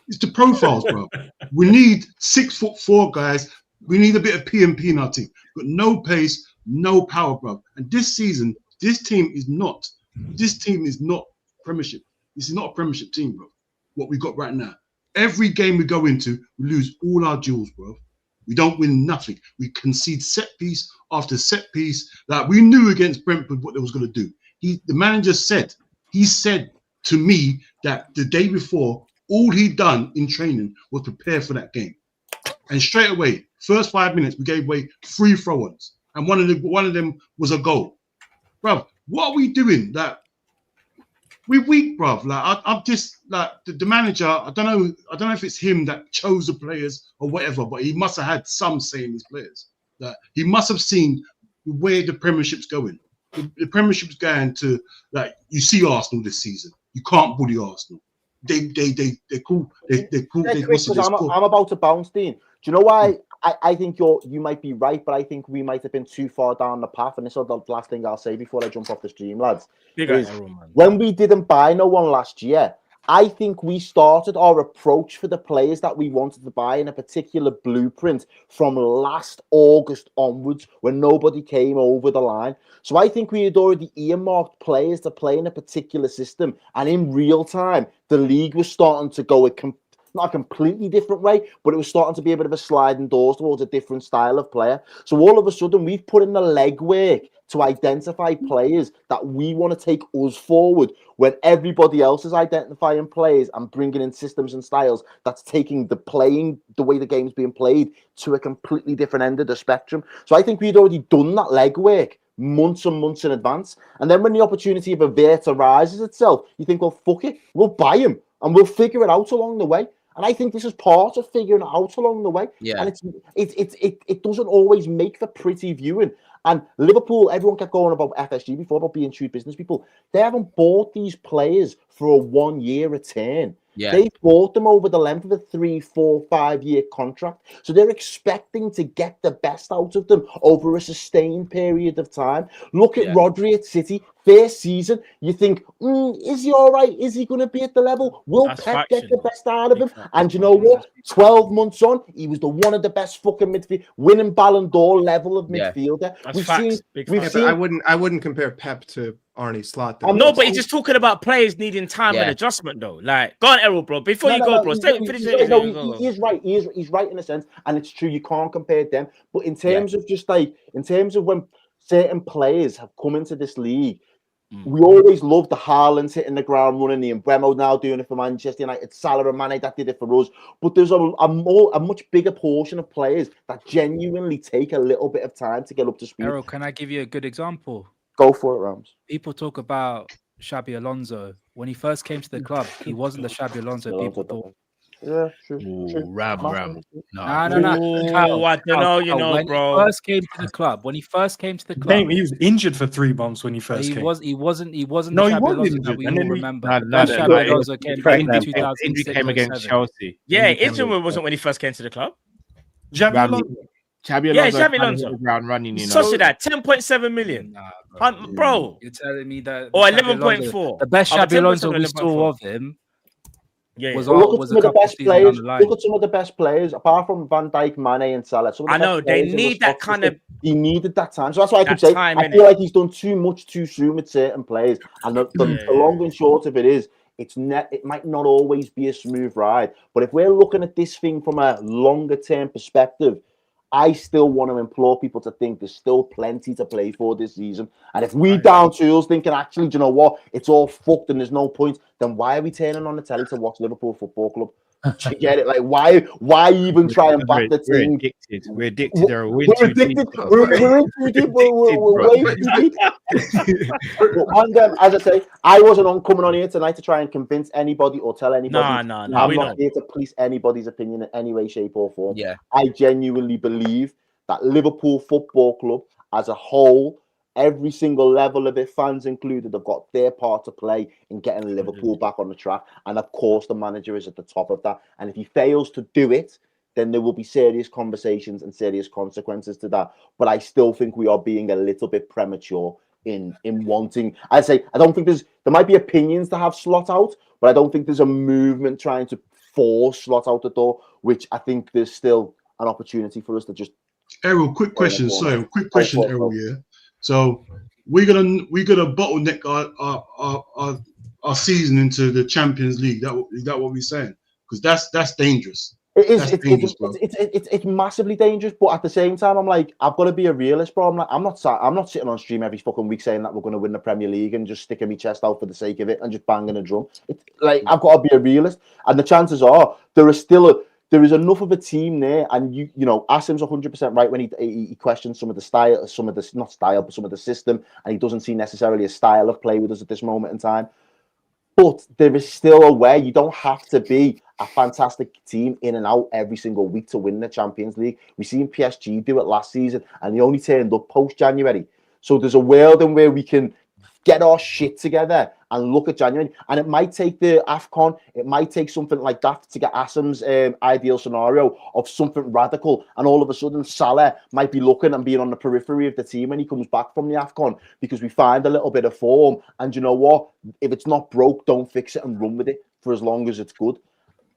It's the profiles, bruv. We need 6'4" guys. We need a bit of P&P in our team, but no pace, no power, bruv. And this season, this team is not Premiership. This is not a Premiership team, bro. What we got right now. Every game we go into, we lose all our duels, bro. We don't win nothing. We concede set piece after set piece. Like we knew against Brentford what they was going to do. The manager said, to me that the day before, all he'd done in training was prepare for that game. And straight away, first 5 minutes, we gave away 3 throw-ins. And one of them was a goal. Bro, what are we doing? That we're weak, bruv. Like I'm just like the manager. I don't know if it's him that chose the players or whatever, but he must have had some say in his players. That he must have seen where the Premiership's going. The Premiership's going to, like, you see Arsenal this season. You can't bully Arsenal. They're cool. I'm about to bounce, Dean. Do you know why? I think you might be right, but I think we might have been too far down the path. And this is the last thing I'll say before I jump off the stream, lads. When we didn't buy no one last year, I think we started our approach for the players that we wanted to buy in a particular blueprint from last August onwards when nobody came over the line. So I think we had already earmarked players to play in a particular system. And in real time, the league was starting to go not a completely different way, but it was starting to be a bit of a sliding doors towards a different style of player. So all of a sudden, we've put in the legwork to identify players that we want to take us forward when everybody else is identifying players and bringing in systems and styles that's taking the way the game's being played to a completely different end of the spectrum. So I think we'd already done that legwork months and months in advance. And then when the opportunity of a Verta rises itself, you think, well, fuck it, we'll buy him and we'll figure it out along the way. And I think this is part of figuring it out along the way. Yeah. And it doesn't always make for pretty viewing. And Liverpool, everyone kept going about FSG before, about being shrewd business people. They haven't bought these players for a 1-year return. Yeah. They bought them over the length of a 3, 4, 5-year contract. So they're expecting to get the best out of them over a sustained period of time. Look at Rodri at City. First season, you think, is he all right? Is he going to be at the level? Will Pep get the best out of him? And you know what? 12 months on, he was one of the best fucking midfield, winning Ballon d'Or level of midfielder. I wouldn't compare Pep to Arne Slot. No, but he's just talking about players needing time and adjustment, though. Like, go on, Errol, bro. Before you go, bro. He is right. He's right in a sense, and it's true. You can't compare them. But in terms of when certain players have come into this league, we always loved the Haalands hitting the ground running, the Mbeumo now doing it for Manchester United, Salah and Mane that did it for us. But there's a much bigger portion of players that genuinely take a little bit of time to get up to speed. Errol, can I give you a good example? Go for it, Rams. People talk about Xabi Alonso. When he first came to the club, he wasn't the Xabi Alonso people thought. Yeah, true. Ram. No. I don't know, bro. When he first came to the club, He was injured for 3 months when he first came. He wasn't. No, the he Xabi was Alonso injured, that we and all then remember. No, The best Xabi Alonso came back in Injury 2006. came against 07. Chelsea. Yeah, injury wasn't when he first came to the club. Xabi Alonso. Xabi Yeah, Alonso Xabi hit Alonso. the ground running, you know. Such that 10.7 million. Bro. You're telling me that Or Xabi 11.4. the best But Xabi Alonso 10.7, we saw of him was Look at a some of the couple of best seasons players. down the line. Look at some of the best players, apart from Van Dijk, Mane, and Salah. Some of the I know, best they players in the need that stock kind system, of- He needed that time. So that's why I could that say time, I innit? feel like he's done too much too soon with certain players. And the long and short of it is, it might not always be a smooth ride. But if we're looking at this thing from a longer term perspective, I still want to implore people to think there's still plenty to play for this season. And if we down tools thinking, actually, do you know what? It's all fucked and there's no point, then why are we turning on the telly to watch Liverpool Football Club? Do you get it? Like, why even try and back the team? We're addicted. We're addicted. We're in too deep. We're way too deep. And as I say, I wasn't coming on here tonight to try and convince anybody or tell anybody. No, I'm we not know. here to police anybody's opinion in any way, shape, or form. Yeah. I genuinely believe that Liverpool Football Club as a whole, every single level of it, fans included, have got their part to play in getting Liverpool back on the track. And of course, the manager is at the top of that. And if he fails to do it, then there will be serious conversations and serious consequences to that. But I still think we are being a little bit premature in wanting. I say I don't think there might be opinions to have Slot out, but I don't think there's a movement trying to force Slot out the door, which I think there's still an opportunity for us to just. Errol, quick question. Sorry, quick question, Errol. Yeah. So we're gonna bottleneck our season into the Champions League. Is that what we're saying? Because that's dangerous. It is. It's massively dangerous. But at the same time, I'm like, I've got to be a realist, bro. I'm not sitting on stream every fucking week saying that we're going to win the Premier League and just sticking my chest out for the sake of it and just banging a drum. It's like I've got to be a realist, and the chances are there is enough of a team there, and you know, Asim's 100% right when he questions some of the style, some of the system, and he doesn't see necessarily a style of play with us at this moment in time. But there is still a way. You don't have to be a fantastic team in and out every single week to win the Champions League. We've seen PSG do it last season, and they only turned up post-January. So there's a world in where we can get our shit together and look at January. And it might take the AFCON, it might take something like that to get Asim's ideal scenario of something radical. And all of a sudden, Salah might be looking and being on the periphery of the team when he comes back from the AFCON because we find a little bit of form. And you know what? If it's not broke, don't fix it and run with it for as long as it's good.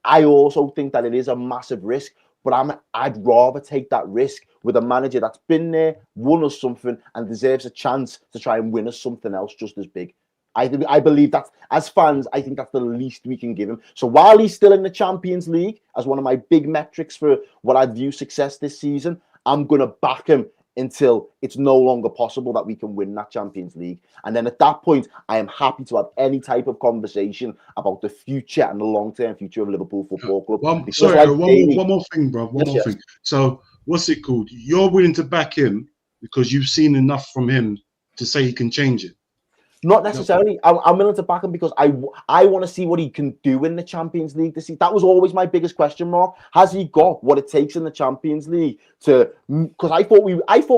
I also think that it is a massive risk, but I'd rather take that risk with a manager that's been there, won us something, and deserves a chance to try and win us something else just as big. I believe that as fans, I think that's the least we can give him. So while he's still in the Champions League as one of my big metrics for what I view success this season, I'm going to back him until it's no longer possible that we can win that Champions League. And then at that point, I am happy to have any type of conversation about the future and the long-term future of Liverpool Football Club. One more thing, bro. One more thing. So what's it called? You're willing to back him because you've seen enough from him to say he can change it? Not necessarily. I'm willing to back him because I want to see what he can do in the Champions League this season. That was always my biggest question mark. Has he got what it takes in the Champions League to? Because I thought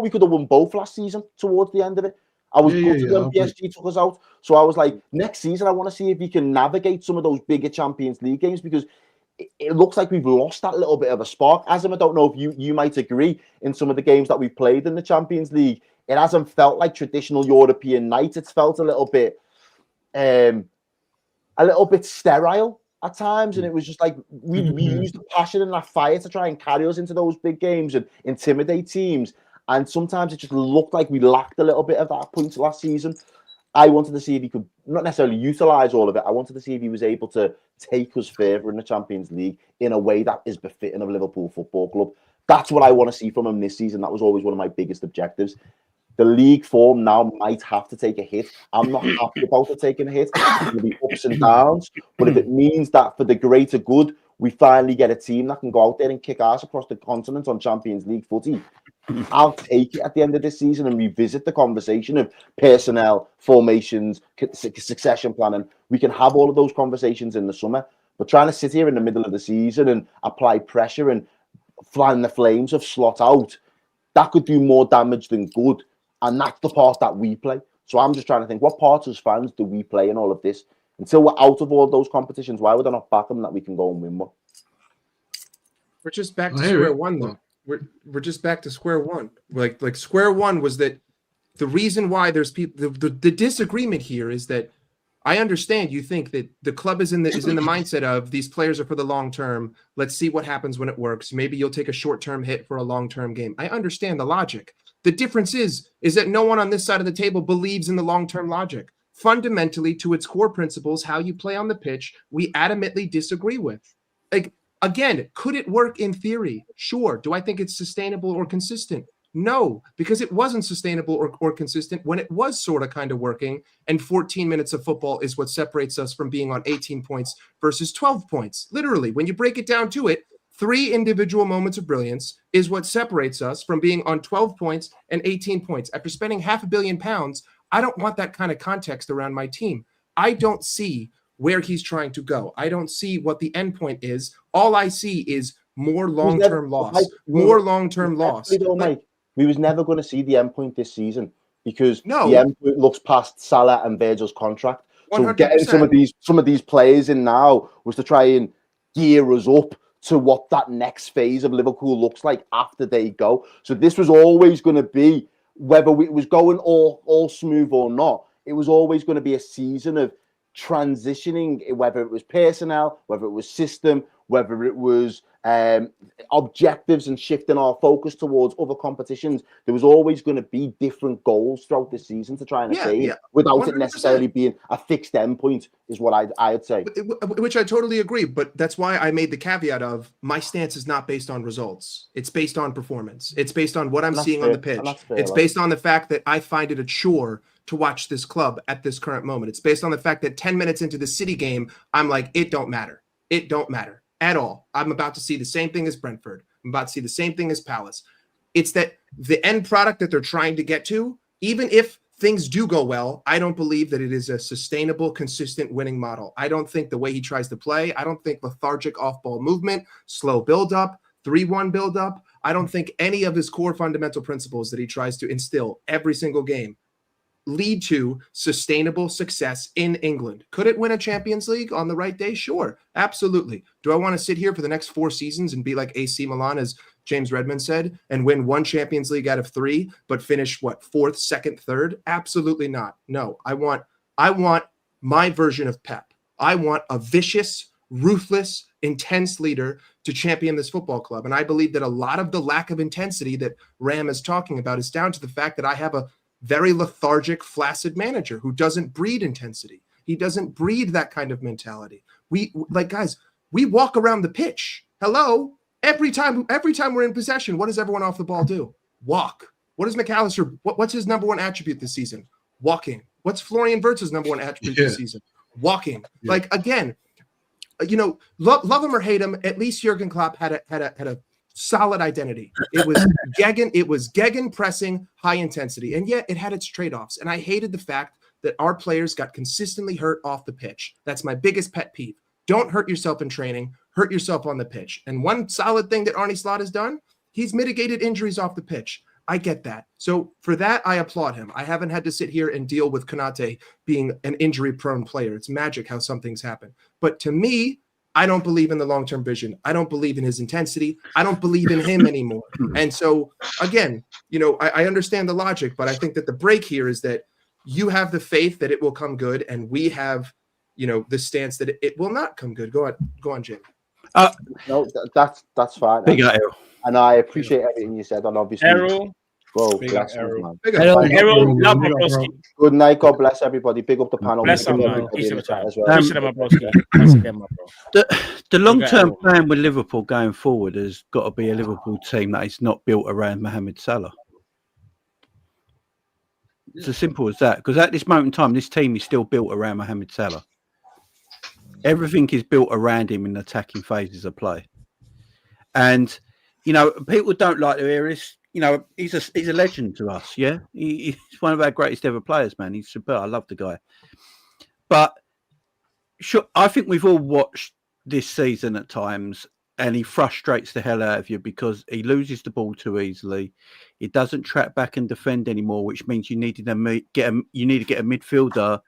we could have won both last season towards the end of it. I was gutted when PSG took us out. So I was like, next season I want to see if he can navigate some of those bigger Champions League games because it looks like we've lost that little bit of a spark. Asim, I don't know if you might agree in some of the games that we've played in the Champions League. It hasn't felt like traditional European night. It's felt a little bit sterile at times. And it was just like we used the passion and that fire to try and carry us into those big games and intimidate teams. And sometimes it just looked like we lacked a little bit of that point last season. I wanted to see if he could not necessarily utilize all of it. I wanted to see if he was able to take us further in the Champions League in a way that is befitting of Liverpool Football Club. That's what I want to see from him this season. That was always one of my biggest objectives. The league form now might have to take a hit. I'm not happy about it taking a hit. There'll be ups and downs. But if it means that for the greater good, we finally get a team that can go out there and kick ass across the continent on Champions League footy, I'll take it at the end of this season and revisit the conversation of personnel, formations, succession planning. We can have all of those conversations in the summer. But trying to sit here in the middle of the season and apply pressure and flying the flames of Slot out, that could do more damage than good. And that's the part that we play. So I'm just trying to think, what parts as fans do we play in all of this? Until we're out of all those competitions, why would I not back them that we can go and win one? We're just back to square one, though. We're just back to square one. Like square one was that the reason why there's people. The disagreement here is that I understand you think that the club is in the mindset of these players are for the long term. Let's see what happens when it works. Maybe you'll take a short term hit for a long term game. I understand the logic. The difference is that no one on this side of the table believes in the long term logic. Fundamentally, to its core principles, how you play on the pitch, we adamantly disagree with. Like, again, could it work in theory? Sure. Do I think it's sustainable or consistent? No, because it wasn't sustainable or consistent when it was sort of kind of working. And 14 minutes of football is what separates us from being on 18 points versus 12 points. Literally, when you break it down to it, 3 individual moments of brilliance is what separates us from being on 12 points and 18 points. After spending £500 million, I don't want that kind of context around my team. I don't see where he's trying to go. I don't see what the end point is. All I see is more long-term loss. More long-term loss. We was never going to see the end point this season because No. the end point looks past Salah and Virgil's contract. So 100%. getting some of these players in now was to try and gear us up to what that next phase of Liverpool looks like after they go. So this was always going to be, whether it was going all smooth or not, it was always going to be a season of transitioning, whether it was personnel, whether it was system, whether it was objectives and shifting our focus towards other competitions. There was always going to be different goals throughout the season to try and attain without 100%. It necessarily being a fixed endpoint, is what I'd say. Which I totally agree, but that's why I made the caveat of my stance is not based on results. It's based on performance. It's based on what I'm seeing on the pitch. It's based on the fact that I find it a chore to watch this club at this current moment. It's based on the fact that 10 minutes into the City game, I'm like, it don't matter. It don't matter at all. I'm about to see the same thing as Brentford. I'm about to see the same thing as Palace. It's that the end product that they're trying to get to, even if things do go well, I don't believe that it is a sustainable, consistent winning model. I don't think the way he tries to play, I don't think lethargic off-ball movement, slow build-up, 3-1 build-up, I don't think any of his core fundamental principles that he tries to instill every single game lead to sustainable success in England. Could it win a Champions League on the right day? Sure, absolutely. Do I want to sit here for the next 4 seasons and be like AC Milan, as James Redmond said, and win 1 Champions League out of 3, but finish what, 4th, 2nd, 3rd? Absolutely not. No, I want my version of Pep. I want a vicious, ruthless, intense leader to champion this football club. And I believe that a lot of the lack of intensity that Ram is talking about is down to the fact that I have a very lethargic, flaccid manager who doesn't breed intensity. He doesn't breed that kind of mentality. Guys, we walk around the pitch. Hello? Every time we're in possession, what does everyone off the ball do? Walk. What does McAllister, what's his number 1 attribute this season? Walking. What's Florian Wirtz's number 1 attribute this season? Walking. Yeah. Like, again, love him or hate him, at least Jurgen Klopp had a solid identity. It was Gegen pressing, high intensity, and yet it had its trade-offs. And I hated the fact that our players got consistently hurt off the pitch. That's my biggest pet peeve. Don't hurt yourself in training, hurt yourself on the pitch. And one solid thing that Arne Slot has done, he's mitigated injuries off the pitch. I get that. So for that, I applaud him. I haven't had to sit here and deal with Konate being an injury-prone player. It's magic how some things happen. But to me, I don't believe in the long-term vision. I don't believe in his intensity. I don't believe in him anymore. And so, again, I understand the logic, but I think that the break here is that you have the faith that it will come good, and we have, the stance that it will not come good. Go on, Jim. No, that's fine. And I appreciate everything you said. And obviously, Errol. Bro, bless you, man. Errol, love my broski. Good night. God bless everybody. Big up the panel. Bless them, man. As well. My broski. Once again, my bro. The long-term plan with Liverpool going forward has got to be a Liverpool team that is not built around Mohamed Salah. It's as simple as that. Because at this moment in time, this team is still built around Mohamed Salah. Everything is built around him in attacking phases of play. And, people don't like to hear this. He's a legend to us, yeah? He's one of our greatest ever players, man. He's superb. I love the guy. But I think we've all watched this season at times, and he frustrates the hell out of you because he loses the ball too easily. He doesn't track back and defend anymore, which means you need to get a midfielder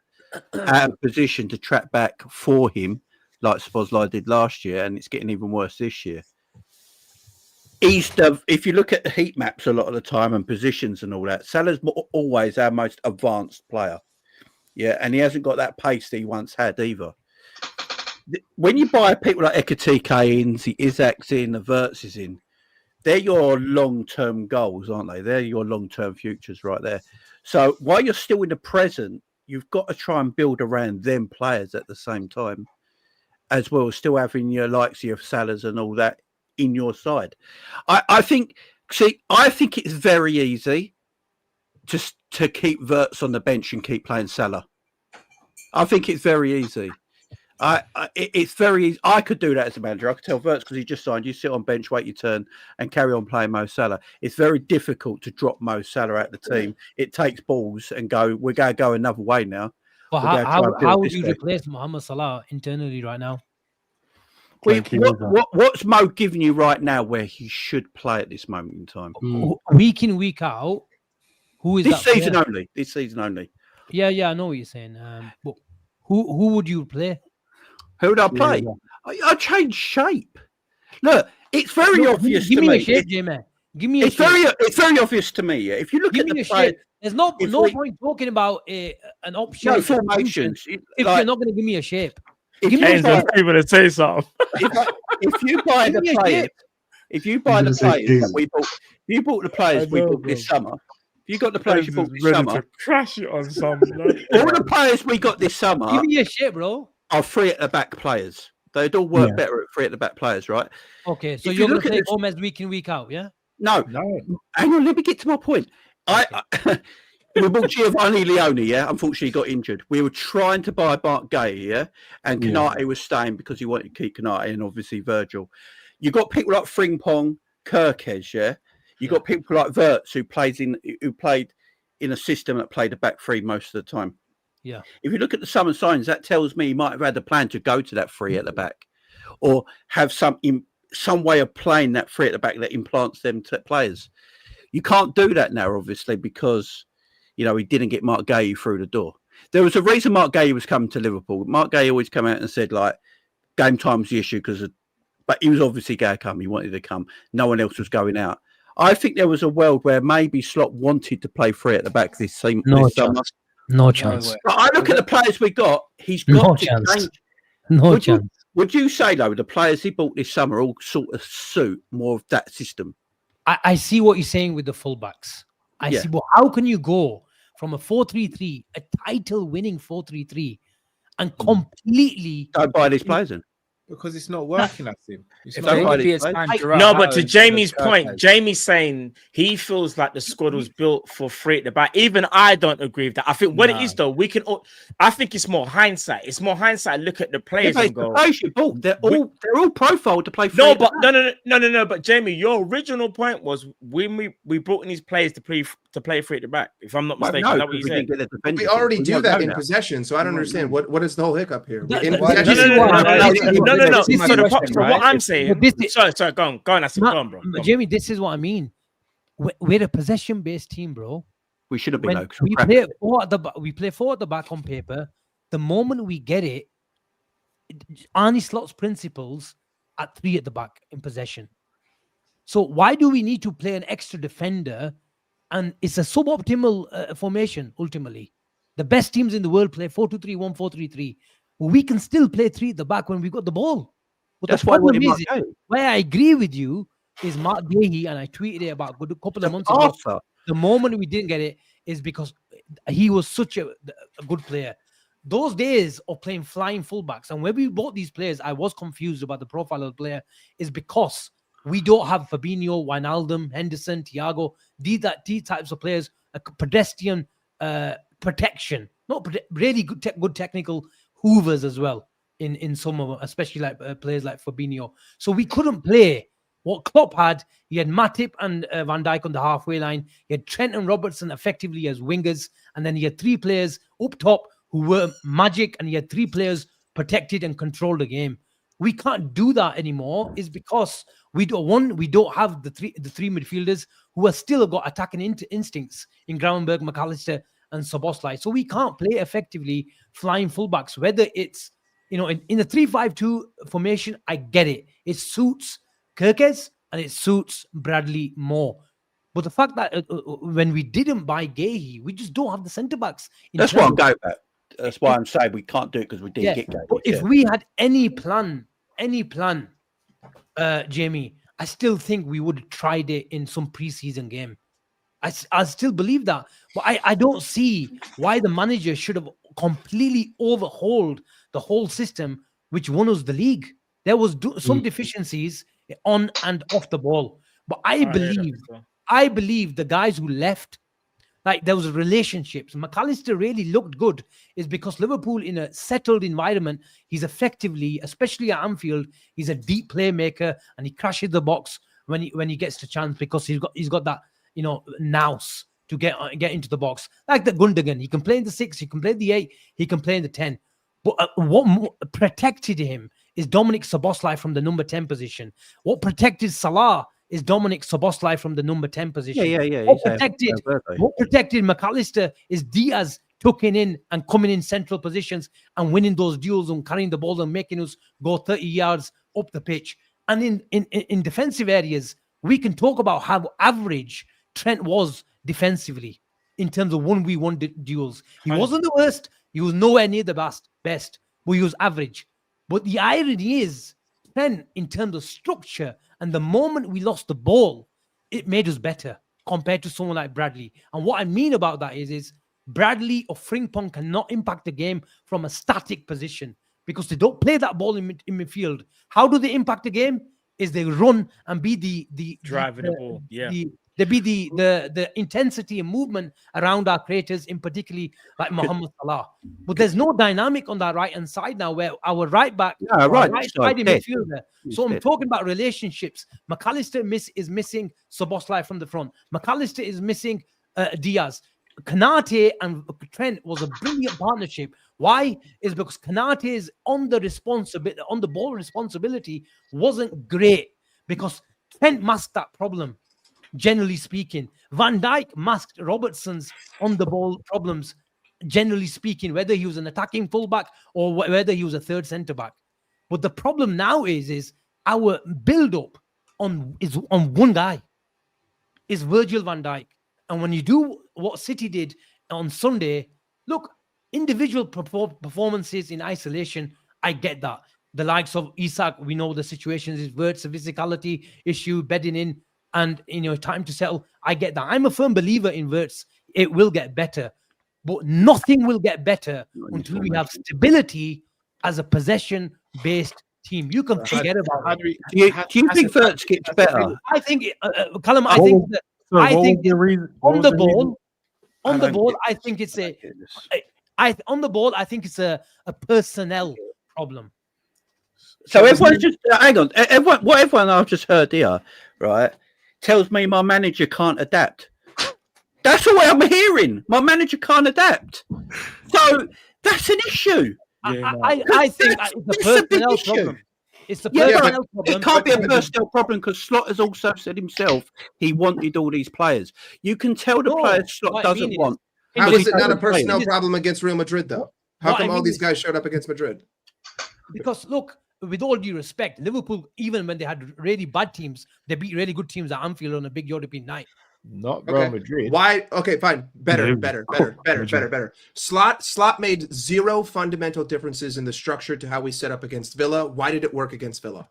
out of position to track back for him, like Szoboszlai did last year, and it's getting even worse this year. If you look at the heat maps a lot of the time and positions and all that, Salah's always our most advanced player. Yeah, and he hasn't got that pace that he once had either. When you buy people like Ekatike in, the Isaacs in, the Wirtz in, they're your long-term goals, aren't they? They're your long-term futures right there. So while you're still in the present, you've got to try and build around them players at the same time, as well as still having your likes of your Salahs and all that in your side. I think it's very easy just to keep Wirtz on the bench and keep playing Salah. I think it's very easy. It's very easy. I could do that as a manager. I could tell Wirtz, because he just signed, you sit on bench, wait your turn, and carry on playing Mo Salah. It's very difficult to drop Mo Salah out of the team. It takes balls and go, we're going to go another way now. But how would you replace Mohamed Salah internally right now? What's Mo giving you right now where he should play at this moment in time? Week in, week out. Who is this that season player? only? This season only. Yeah, I know what you're saying. But who would you play? Who would I play? I change shape. Look, it's very obvious to me. Give me a shape, Jamie. Give me a shape. It's very obvious to me. Yeah. If you look at the players, there's no point talking about an option. No formations. If you're not going to give me a shape. If you buy the players that we bought, you bought the players we bought this summer. You got the players you bought this summer. Crash it on some. All the players we got this summer. Give me a shape, bro. Are free at the back players. They'd all work better at free at the back players, right? Okay, so you're going to play Gomez week in, week out, yeah? No. Hang on, let me get to my point. We bought Giovanni Leone, yeah? Unfortunately, he got injured. We were trying to buy Mark Gay, yeah? And Konate was staying because he wanted to keep Konate and obviously Virgil. You got people like Frimpong, Kirkes, yeah? You got people like Wirtz who played in a system that played a back three most of the time. Yeah. If you look at the summer signs, that tells me he might have had a plan to go to that three at the back, or have some way of playing that three at the back that implants them to players. You can't do that now, obviously, because he didn't get Mark Gay through the door. There was a reason Mark Gay was coming to Liverpool. Mark Gay always come out and said like game time's the issue but he was obviously going to come. He wanted to come. No one else was going out. I think there was a world where maybe Slot wanted to play three at the back this summer. No chance. But I look at the players we got. He's got to change. No chance. Would you say though the players he bought this summer all sort of suit more of that system? I see what you're saying with the fullbacks. I see. But how can you go from a 4-3-3, a title-winning 4-3-3, and completely don't buy these players in? Because it's not working, I think. No, but to Jamie's point, Jamie's saying he feels like the squad was built for three at the back. Even I don't agree with that. I think what it is, though, I think it's more hindsight. It's more hindsight. Look at the players and go. They're all profiled to play. No, but Jamie, your original point was when we brought in these players to play three at the back. If I'm not mistaken, that's what you said. We already do that in possession, so I don't understand what is the whole hiccup here. No. So what I'm saying, sorry, go on, bro. Jamie, this is what I mean. We're a possession-based team, bro. We should have been. We play four at the back on paper. The moment we get it, Arne Slot's principles at three at the back in possession. So why do we need to play an extra defender? And it's a suboptimal formation. Ultimately, the best teams in the world play 4-2-3-1, 4-3-3. We can still play three at the back when we got the ball. But that's the problem is, where I agree with you is Mark Gay, and I tweeted it about a couple of months ago. The moment we didn't get it is because he was such a good player. Those days of playing flying fullbacks, and when we bought these players, I was confused about the profile of the player, is because we don't have Fabinho, Wijnaldum, Henderson, Thiago, these types of players, a pedestrian protection, not really good technical hoovers as well in some of them, especially like players like Fabinho. So we couldn't play what Klopp had. He had Matip and Van Dijk on the halfway line. He had Trent and Robertson effectively as wingers, and then he had three players up top who were magic, and he had three players protected and controlled the game. we can't do that anymore is because we don't have the three midfielders who are still got attacking instincts in Gravenberch, McAllister, and Szoboszlai. So we can't play effectively flying fullbacks, whether it's in the 3-5-2 formation. I get it. It suits Kirkes and it suits Bradley more. But the fact that when we didn't buy Gahey, we just don't have the centre backs. That's why I'm going back. That's why I'm saying we can't do it because we didn't get Gahey. But if we had any plan, Jamie, I still think we would have tried it in some preseason game. I still believe that. But I don't see why the manager should have completely overhauled the whole system, which won us the league. There was some deficiencies on and off the ball. But I believe the guys who left, like there was relationships. McAllister really looked good is because Liverpool in a settled environment, he's effectively, especially at Anfield, he's a deep playmaker and he crashes the box when he gets the chance because he's got that, nous to get into the box. Like the Gundogan, he can play in the 6, he can play in the 8, he can play in the 10. But what protected him is Dominic Szoboszlai from the number 10 position. What protected Salah is Dominic Szoboszlai from the number 10 position. Yeah. What protected McAllister is Diaz tucking in and coming in central positions and winning those duels and carrying the ball and making us go 30 yards up the pitch. And in defensive areas, we can talk about how average Trent was defensively in terms of 1v1 duels. He wasn't the worst. He was nowhere near the best, but he was average. But the irony is, Trent, in terms of structure, and the moment we lost the ball, it made us better compared to someone like Bradley. And what I mean about that is Bradley or Frimpong cannot impact the game from a static position because they don't play that ball in midfield. How do they impact the game? Is they run and be the driving the ball. Yeah. They be the intensity and movement around our creators, in particularly like Mohamed Salah. But there's no dynamic on that right hand side now where our right back, right side midfielder. So I'm talking about relationships. McAllister is missing Szoboszlai from the front. McAllister is missing Diaz. Kanate and Trent was a brilliant partnership. Why? Is because Kanate's on the ball responsibility wasn't great because Trent masked that problem. Generally speaking, Van Dijk masked Robertson's on the ball problems. Generally speaking, whether he was an attacking fullback or whether he was a third centre back. But the problem now is our build up on one guy, is Virgil van Dijk. And when you do what City did on Sunday, look, individual performances in isolation, I get that. The likes of Isak, we know the situations, his Wirtz, a physicality issue, bedding in, and time to settle. I get that. I'm a firm believer in Wirtz. It will get better, but nothing will get better until we have stability as a possession-based team. You can forget about it. Do you think Wirtz gets better? I think, Callum, I think on the ball, I think it's a personnel problem. So everyone's just hang on. Everyone I've just heard here, right, tells me my manager can't adapt. That's the way I'm hearing. My manager can't adapt. So that's an issue. I think it's a personnel problem. It's the personnel problem. It can't be a personnel problem because Slot has also said himself he wanted all these players. You can tell the players Slot doesn't want. How is it not a personnel problem against Real Madrid, though? How come all these guys showed up against Madrid? Because look, with all due respect, Liverpool, even when they had really bad teams, they beat really good teams at Anfield on a big European night. Not Real Madrid. Why? Okay, fine. Better. Slot made zero fundamental differences in the structure to how we set up against Villa. Why did it work against Villa?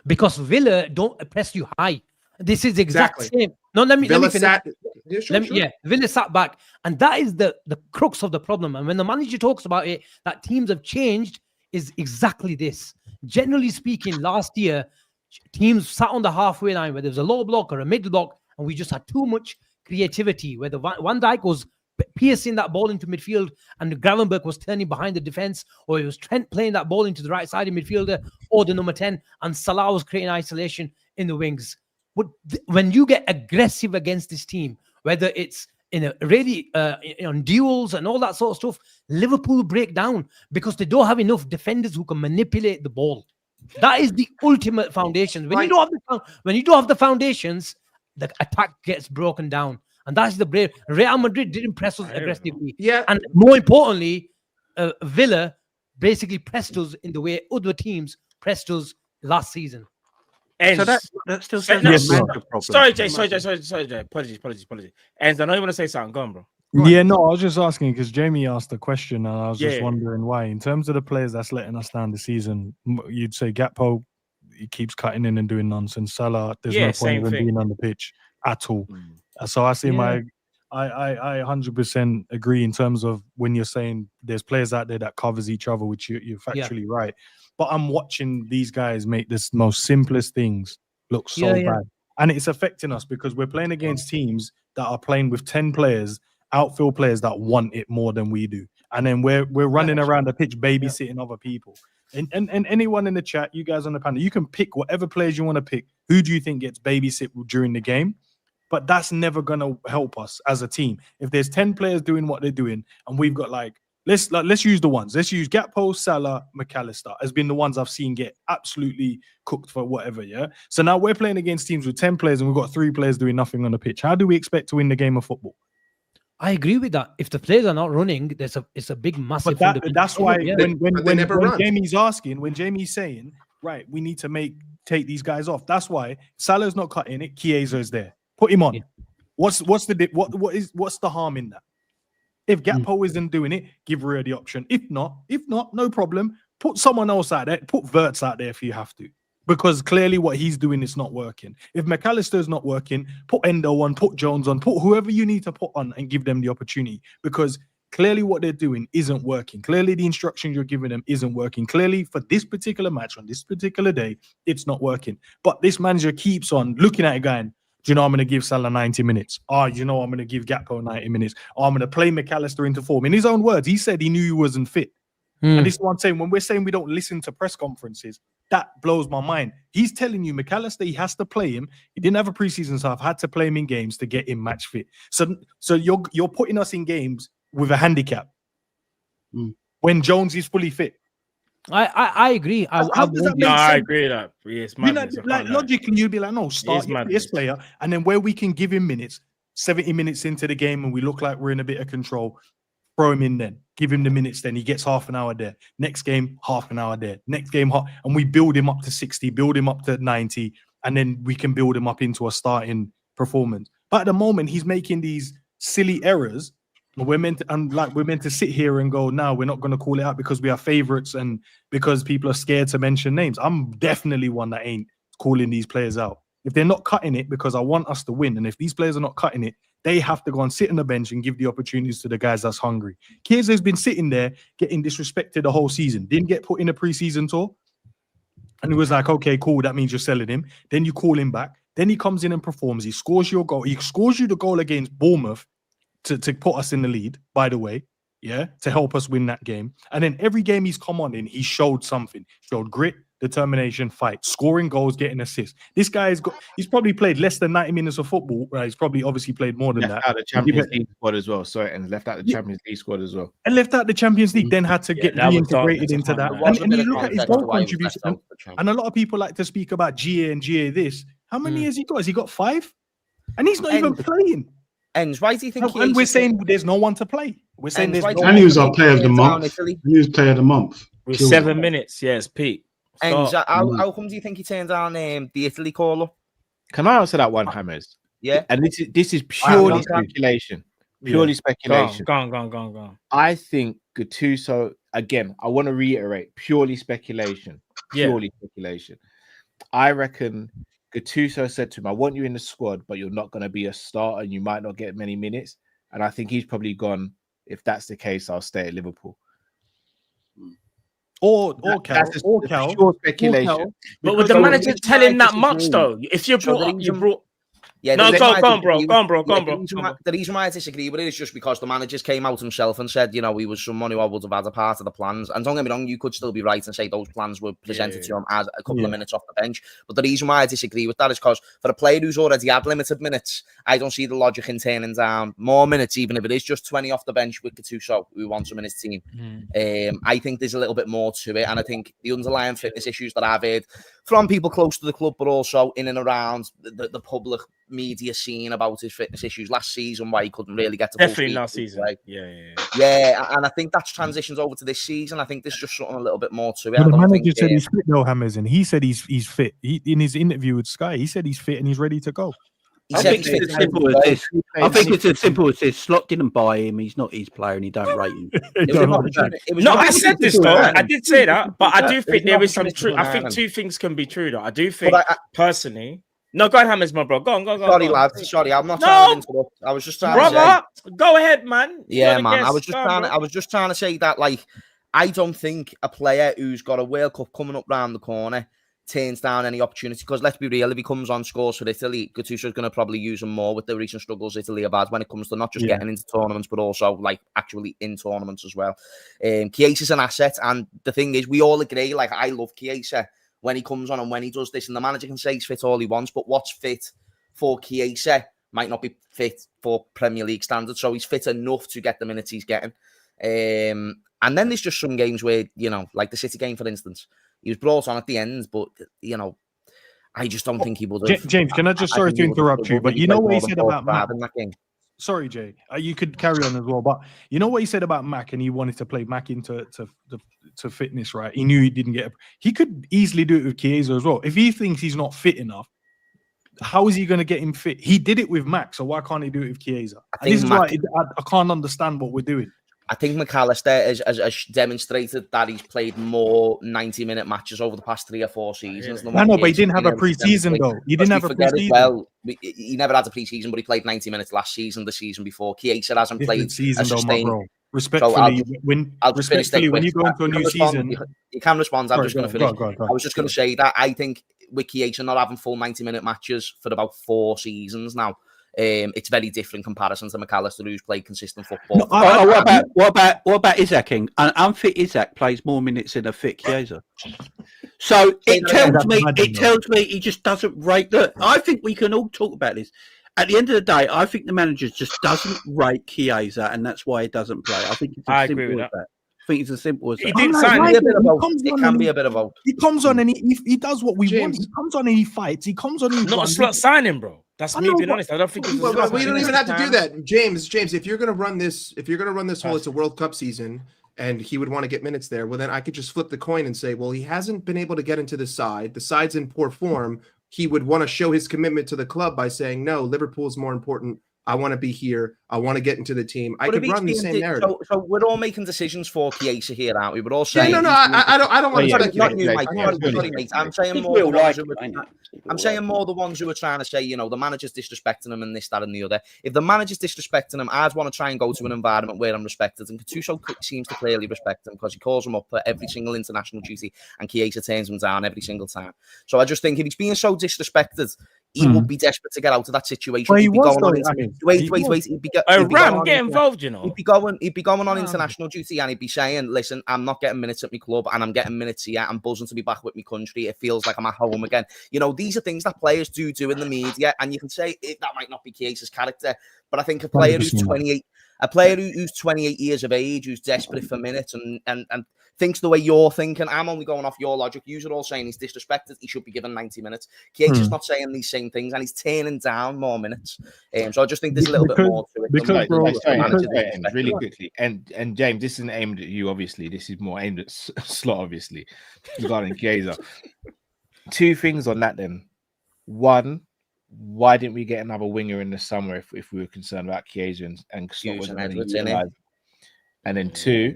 Because Villa don't press you high. This is exactly same. No, let me finish. Villa sat back, and that is the crux of the problem. And when the manager talks about it, that teams have changed, is exactly this. Generally speaking, last year, teams sat on the halfway line where there was a low block or a middle block, and we just had too much creativity. Where the Van Dijk was piercing that ball into midfield, and Gravenberch was turning behind the defense, or it was Trent playing that ball into the right side of midfielder, or the number 10, and Salah was creating isolation in the wings. But when you get aggressive against this team, whether it's in a really on duels and all that sort of stuff, Liverpool break down because they don't have enough defenders who can manipulate the ball. That is the ultimate foundation. When you don't have the foundations, the attack gets broken down, and that's the brave. Real Madrid didn't press us aggressively, and more importantly, Villa basically pressed us in the way other teams pressed us last season. Ends. So that still says Yes, that's a massive problem. Sorry, Jay. Apologies. Ends. I know you want to say something. Go on, bro. Yeah, no, I was just asking because Jamie asked the question, and I was just Yeah. wondering why. In terms of the players that's letting us down the season, you'd say Gakpo, he keeps cutting in and doing nonsense. Salah, there's no point in being on the pitch at all. So I see I 100% agree in terms of when you're saying there's players out there that covers each other, which you're factually right. But I'm watching these guys make this most simplest things look so bad. And it's affecting us because we're playing against teams that are playing with 10 players, outfield players that want it more than we do. And then we're running around the pitch babysitting other people. And anyone in the chat, you guys on the panel, you can pick whatever players you want to pick. Who do you think gets babysit during the game? But that's never going to help us as a team. If there's 10 players doing what they're doing, and we've got let's use the ones. Let's use Gakpo, Salah, McAllister has been the ones I've seen get absolutely cooked for whatever, yeah? So now we're playing against teams with 10 players and we've got 3 players doing nothing on the pitch. How do we expect to win the game of football? I agree with that. If the players are not running, it's a big, massive. But that's why when Jamie's asking, when Jamie's saying, right, we need to take these guys off. That's why Salah's not cutting it. Chiesa is there. Put him on. Yeah. What's the harm in that? If Gakpo isn't doing it, give Rhea the option. If not, no problem. Put someone else out there. Put Wirtz out there if you have to. Because clearly what he's doing is not working. If McAllister's not working, put Endo on, put Jones on, put whoever you need to put on and give them the opportunity. Because clearly what they're doing isn't working. Clearly the instructions you're giving them isn't working. Clearly for this particular match on this particular day, it's not working. But this manager keeps on looking at it going, do you know I'm going to give Salah 90 minutes? You know I'm going to give Gakpo 90 minutes. I'm going to play McAllister into form. In his own words, he said he knew he wasn't fit. And this is what I'm saying. When we're saying we don't listen to press conferences, that blows my mind. He's telling you McAllister, he has to play him. He didn't have a preseason, so I've had to play him in games to get him match fit. So you're putting us in games with a handicap when Jones is fully fit. I agree. How does that make sense? I agree that. Yes, logically, you'd be like, no, start this player, and then where we can give him minutes, 70 minutes into the game, and we look like we're in a bit of control, throw him in then. Give him the minutes then. He gets half an hour there. Next game, half an hour there. Next game, and we build him up to 60, build him up to 90, and then we can build him up into a starting performance. But at the moment, he's making these silly errors. We're meant to sit here and go, no, we're not going to call it out because we are favorites and because people are scared to mention names. I'm definitely one that ain't calling these players out. If they're not cutting it because I want us to win, and if these players are not cutting it, they have to go and sit on the bench and give the opportunities to the guys that's hungry. Chiesa's been sitting there getting disrespected the whole season. Didn't get put in a preseason tour. And it was like, okay, cool, that means you're selling him. Then you call him back. Then he comes in and performs. He scores your goal. He scores you the goal against Bournemouth to put us in the lead, by the way, to help us win that game. And then every game he's come on in, he showed something. Showed grit, determination, fight, scoring goals, getting assists. This guy he's probably played less than 90 minutes of football. Right? He's probably obviously played more than that. Left out the Champions League squad as well. Sorry, and left out the Champions League squad as well. And left out the Champions League, then had to get reintegrated into that. And you look at his goal contribution. And a lot of people like to speak about GA and GA this. How many has he got? Has he got 5? And he's not even playing. Why do you think? And we're saying there's no one to play. We're saying there's no. And he was our player of the month. He was player of the month. With 7 minutes, yes, Pete. And how come do you think he turned down the Italy call up? Can I answer that one, Hammers? Yeah. And this is purely speculation. Purely speculation. Go on. I think Gattuso, again, I want to reiterate, purely speculation. Purely speculation. I reckon Gattuso said to him, I want you in the squad, but you're not going to be a starter and you might not get many minutes. And I think he's probably gone, if that's the case, I'll stay at Liverpool. Or Cal. Pure speculation. But with the manager telling that much, though, if you brought Yeah, No, the go reason why I on, bro. disagree Go on, bro. with- Go yeah, on, bro. the reason why I disagree with it is just because the managers came out himself and said, you know, he was someone who I would have had a part of the plans. And don't get me wrong, you could still be right and say those plans were presented to him as a couple of minutes off the bench. But the reason why I disagree with that is because for a player who's already had limited minutes, I don't see the logic in turning down more minutes, even if it is just 20 off the bench with Gattuso, who wants him in his team. I think there's a little bit more to it. And I think the underlying fitness issues that I've heard from people close to the club, but also in and around the public media scene about his fitness issues last season, why he couldn't really get to Definitely last season. Yeah, and I think that's transitions over to this season. I think there's just something a little bit more to it. But I the don't manager think, said he's fit, though, Hammers, and he said he's fit. In his interview with Sky, he said he's fit and he's ready to go. I think it's as simple as this. I think it's as simple as this. Slot didn't buy him. He's not his player, and he don't rate him. No, I said this though. I did say that, but I do think there is some truth. I think two things can be true though. I do think personally. No, go ahead, Hammers, my bro. Go on. Sorry, lad. Sorry, I'm not trying to interrupt. I was just trying to say. Go ahead, man. Yeah, man. I was just trying to say that, like, I don't think a player who's got a World Cup coming up round the corner turns down any opportunity, because let's be real, if he comes on, scores for Italy, Gattuso's going to probably use him more with the recent struggles Italy have had when it comes to not just getting into tournaments, but also like actually in tournaments as well. Chiesa's an asset, and the thing is, we all agree, like, I love Chiesa when he comes on and when he does this, and the manager can say he's fit all he wants, but what's fit for Chiesa might not be fit for Premier League standards, so he's fit enough to get the minutes he's getting. And then there's just some games where, you know, like the City game, for instance, he was brought on at the end, but, you know, I just don't think he would have. James, can I just, sorry to interrupt you, but you know what he said about Mac? In that game. Sorry, Jay, you could carry on as well, but you know what he said about Mac, and he wanted to play Mac into to fitness, right? He knew he didn't get. He could easily do it with Chiesa as well. If he thinks he's not fit enough, how is he going to get him fit? He did it with Mac, so why can't he do it with Chiesa? This is why I can't understand what we're doing. I think McAllister has demonstrated that he's played more 90-minute matches over the past 3 or 4 seasons. I know, but he didn't have a pre-season though. He didn't have a pre-season. Well, he never had a pre-season, but he played 90 minutes last season, the season before. Chiesa hasn't played season, a sustained. though, respectfully, when you go into a new season, you can respond. I'm just going to finish. Go. I was just going to say that I think with Chiesa not having full 90-minute matches for about 4 seasons now, it's very different comparison to McAllister, who's played consistent football. What about Isaac? An unfit Isaac plays more minutes than a fit Chiesa. So it tells me he just doesn't rate that. I think we can all talk about this. At the end of the day, I think the manager just doesn't rate Chiesa, and that's why he doesn't play. I think it's as simple as that. I think it's as simple as that. It can be a bit of both. He comes on and he does what we want. He comes on and he fights. He comes on. Not a Slot signing, bro. That's me being honest. I don't think we don't even have to do that, James. If you're going to run this, whole it's a World Cup season, and he would want to get minutes there, well, then I could just flip the coin and say, well, he hasn't been able to get into the side. The side's in poor form. He would want to show his commitment to the club by saying, no, Liverpool's more important. I want to be here. I want to get into the team. I could run the same narrative. So we're all making decisions for Chiesa here, aren't we? We're all saying. I don't want to speculate. Sorry, mate. I'm saying more. I'm saying more the ones who are trying to say, you know, the manager's disrespecting him and this, that, and the other. If the manager's disrespecting him, I'd want to try and go to an environment where I'm respected. And Gattuso seems to clearly respect him because he calls him up for every single international duty, and Chiesa turns him down every single time. So I just think if he's being so disrespected, he would be desperate to get out of that situation. Well, He'd be going on get involved, you know. He'd be going on international duty, and he'd be saying, "Listen, I'm not getting minutes at my club, and I'm getting minutes here. I'm buzzing to be back with my country. It feels like I'm at home again." You know, these are things that players do in the media, and you can say that might not be Chiesa's character, but I think a player who's 28, who's 28 years of age, who's desperate for minutes, and thinks the way you're thinking. I'm only going off your logic. You're all saying he's disrespected. He should be given 90 minutes. Chiesa's not saying these same things, and he's turning down more minutes. So I just think there's a little bit more to it. Really quickly, and James, this isn't aimed at you. Obviously, this is more aimed at Slot. Obviously, regarding Chiesa. 2 things on that. Then, 1. Why didn't we get another winger in the summer if we were concerned about Chiesa and Slot wasn't utilized? And then 2.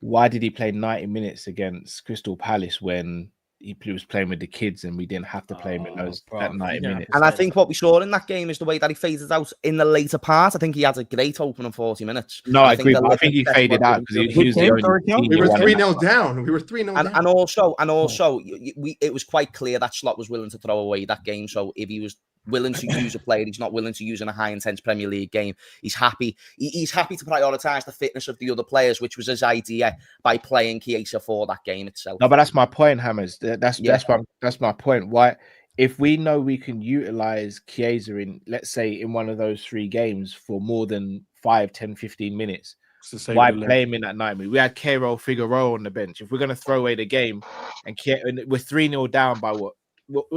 Why did he play 90 minutes against Crystal Palace when he was playing with the kids and we didn't have to play him in those at 90 minutes? And I think what we saw in that game is the way that he faded out in the later part. I think he had a great opening 40 minutes. No, I agree. I think he faded out because he was the only. We were 3-0 down. We were 3-0 down. And also, it was quite clear that Slot was willing to throw away that game. So if he was willing to use a player he's not willing to use in a high-intense Premier League game. He's happy. He's happy to prioritise the fitness of the other players, which was his idea by playing Chiesa for that game itself. No, but that's my point, Hammers. That's my point. Why, if we know we can utilise Chiesa in, let's say, in one of those 3 games for more than 5, 10, 15 minutes, why play him in that 9 minutes? We had Cairo Figueroa on the bench. If we're going to throw away the game and we're 3-0 down by what?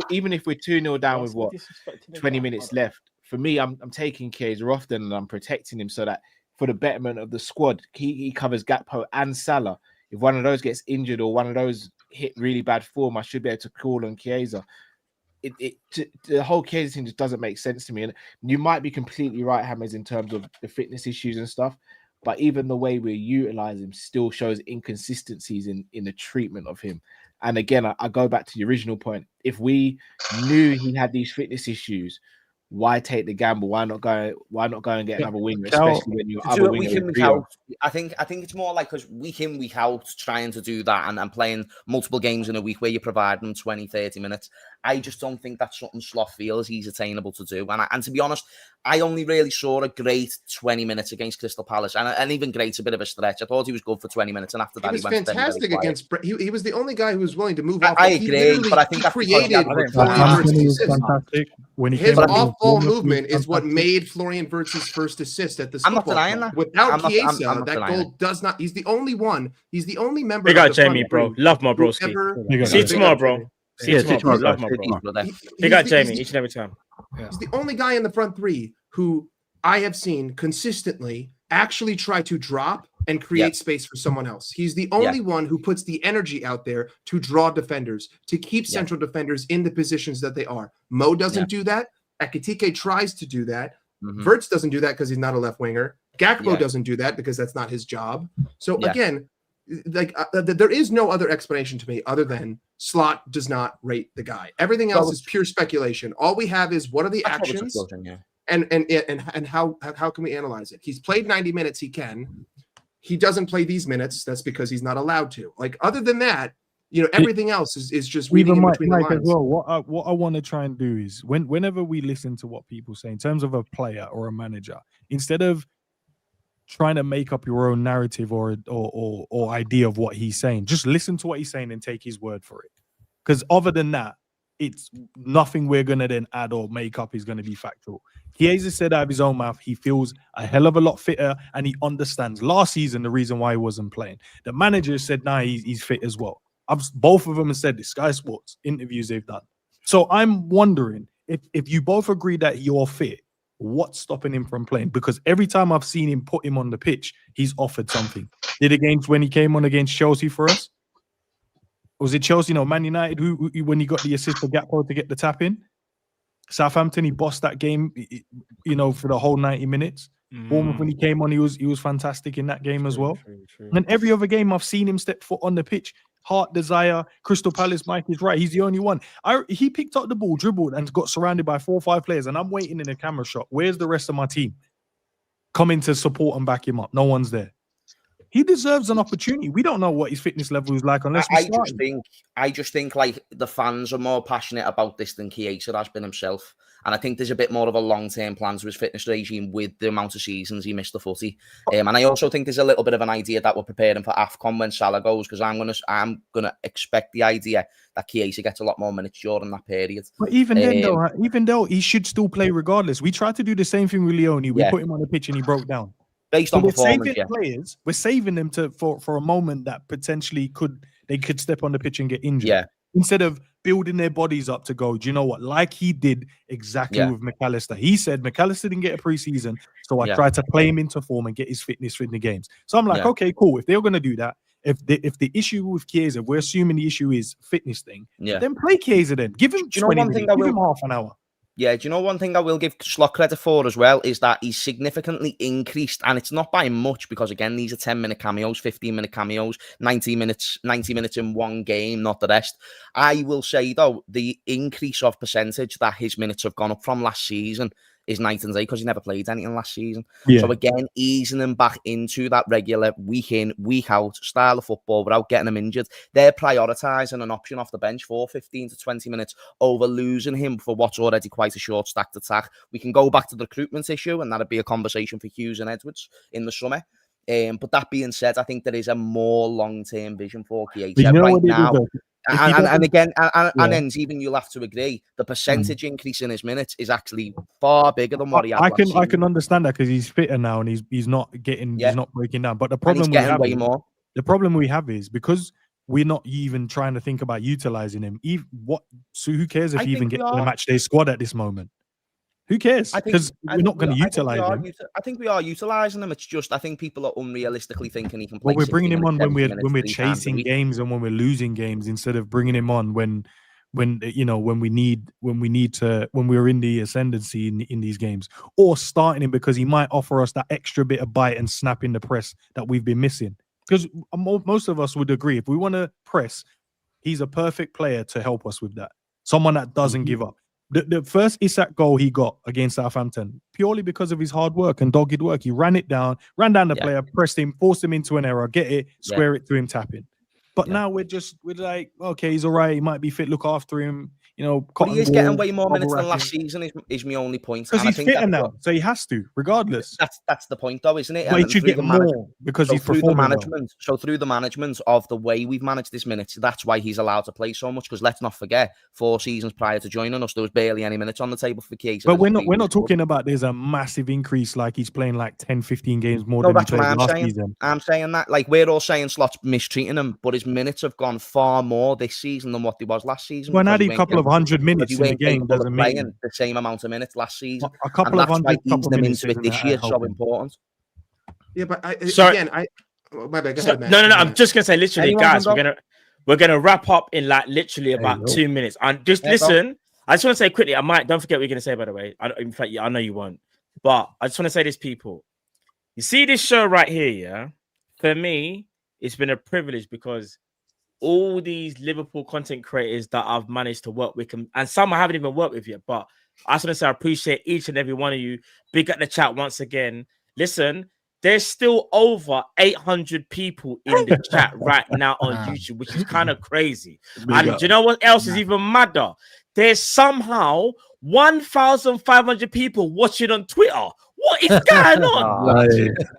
Even if we're 2-0 down with 20 minutes left, for me, I'm taking Chiesa off then and I'm protecting him so that for the betterment of the squad, he covers Gakpo and Salah. If one of those gets injured or one of those hit really bad form, I should be able to call on Chiesa. The whole Chiesa thing just doesn't make sense to me. And you might be completely right, Hammers, in terms of the fitness issues and stuff. But even the way we utilize him still shows inconsistencies in the treatment of him. And again, I go back to the original point. If we knew he had these fitness issues, why take the gamble? Why not go and get another winger, especially when you're other winger? I think it's more like because week in, week out, trying to do that and playing multiple games in a week where you provide them 20, 30 minutes. I just don't think that's something Slot feels he's attainable to do. And to be honest, I only really saw a great 20 minutes against Crystal Palace, and even great's a bit of a stretch. I thought he was good for 20 minutes, and after that, he was fantastic against. He was the only guy who was willing to move off. I agree, but I think he created Florian Wirtz's fantastic. When he his off-ball movement is what made Florian Wirtz's first assist at this. I'm not denying that. Without Chiesa, that goal does not. He's the only one. He's the only member. Big out, Jamie, bro. Love my broski. See you tomorrow, bro. See you tomorrow. Love my bro. Big out, Jamie, each and every time. He's the only guy in the front 3 who I have seen consistently actually try to drop and create space for someone else. He's the only one who puts the energy out there to draw defenders, to keep central defenders in the positions that they are. Mo doesn't do that. Ekitike tries to do that. Wirtz doesn't do that because he's not a left winger. Gakpo doesn't do that because that's not his job. So again, like there is no other explanation to me other than Slot does not rate the guy. Everything else is pure speculation. All we have is what are the actions and how can we analyze it? He's played 90 minutes. He can. He doesn't play these minutes. That's because he's not allowed to. Like other than that, everything else is just reading in between the lines. As well, what I want to try and do is whenever we listen to what people say in terms of a player or a manager, instead of trying to make up your own narrative or idea of what he's saying, just listen to what he's saying and take his word for it. Because other than that, it's nothing we're going to then add or make up is going to be factual. Chiesa said out of his own mouth, he feels a hell of a lot fitter and he understands last season the reason why he wasn't playing. The manager said, nah, he's fit as well. Both of them have said this, Sky Sports interviews they've done. So I'm wondering if you both agree that you're fit, what's stopping him from playing? Because every time I've seen him put him on the pitch, he's offered something. Did against when he came on against Chelsea for us? Was it Chelsea? No, Man United, who when he got the assist for Gakpo to get the tap in? Southampton, he bossed that game, for the whole 90 minutes. Bournemouth, when he came on, he was fantastic in that game as well. And every other game I've seen him step foot on the pitch. Heart Desire, Crystal Palace, Mike is right. He's the only one. He picked up the ball, dribbled, and got surrounded by 4 or 5 players. And I'm waiting in a camera shot. Where's the rest of my team? Coming to support and back him up. No one's there. He deserves an opportunity. We don't know what his fitness level is like unless I just think like the fans are more passionate about this than Chiesa has been himself. And I think there's a bit more of a long-term plan to his fitness regime with the amount of seasons he missed the footy. And I also think there's a little bit of an idea that we're preparing for AFCON when Salah goes, because I'm gonna expect the idea that Chiesa gets a lot more minutes during that period. But even though he should still play regardless, we tried to do the same thing with Leone. We put him on the pitch and he broke down. Based on performance, players, we're saving them for a moment that potentially could step on the pitch and get injured. Yeah. Instead of building their bodies up to go, do you know what? Like he did exactly with McAllister. He said McAllister didn't get a preseason, so I tried to play him into form and get his fitness in the games. So I'm like, okay, cool. If they're going to do that, if the issue with Chiesa, we're assuming the issue is fitness thing, then play Chiesa then. Give him 20 minutes, give him half an hour. Yeah, do you know one thing I will give Slot credit for as well is that he's significantly increased, and it's not by much because again these are 10-minute cameos, 15-minute cameos, 90 minutes in one game, not the rest. I will say though, the increase of percentage that his minutes have gone up from last season is night and day because he never played anything last season. Yeah. So again, easing him back into that regular week in, week out style of football without getting him injured. They're prioritising an option off the bench for 15 to 20 minutes over losing him for what's already quite a short stacked attack. We can go back to the recruitment issue, and that'd be a conversation for Hughes and Edwards in the summer. But that being said, I think there is a more long-term vision for Chiesa right now. And then even you'll have to agree, the percentage increase in his minutes is actually far bigger than what he had. I can understand that because he's fitter now and he's not breaking down. But the problem the problem we have is because we're not even trying to think about utilizing him. So who cares if he even gets in a match day squad at this moment? Who cares? Because we're not going to utilize him. I think we are utilizing him. It's just I think people are unrealistically thinking he can play. Well, we're bringing him on when we're chasing games and when we're losing games instead of bringing him on when we're in the ascendancy in these games, or starting him because he might offer us that extra bit of bite and snap in the press that we've been missing. Because most of us would agree if we want to press, he's a perfect player to help us with that. Someone that doesn't give up. The first Isak goal he got against Southampton, purely because of his hard work and dogged work. He ran down the player, pressed him, forced him into an error, get it, square it to him, tapping. But now we're like, okay, he's all right. He might be fit. Look after him. But he is getting way more minutes than last season. Is my only point. Because he's fitter now, so he has to, regardless. That's the point, though, isn't it? But he should get more because he's performing well. So through the management of the way we've managed this minutes, that's why he's allowed to play so much. Because let's not forget, 4 seasons prior to joining us, there was barely any minutes on the table for Chiesa. But we're not talking about there's a massive increase like he's playing like 10, 15 games more than he played last season. I'm saying that. Like, we're all saying Slot's mistreating him, but his minutes have gone far more this season than what he was last season. When I had a couple of 100 minutes in the game doesn't mean the same amount of minutes last season. A couple of hundred minutes into it this year is so important. Yeah, but my bad. Go ahead, man. No. I'm just gonna say, literally, guys, we're gonna wrap up in like literally about 2 minutes. And just listen. I just want to say quickly. Don't forget what you're gonna say. By the way, in fact, I know you won't. But I just want to say this, people. You see this show right here, yeah. For me, it's been a privilege because all these Liverpool content creators that I've managed to work with, and some I haven't even worked with yet, but I just want to say I appreciate each and every one of you. Big up the chat once again. Listen, there's still over 800 people in the chat right now on YouTube, which is kind of crazy. And do you know what else is even madder? There's somehow 1,500 people watching on Twitter. What is going on?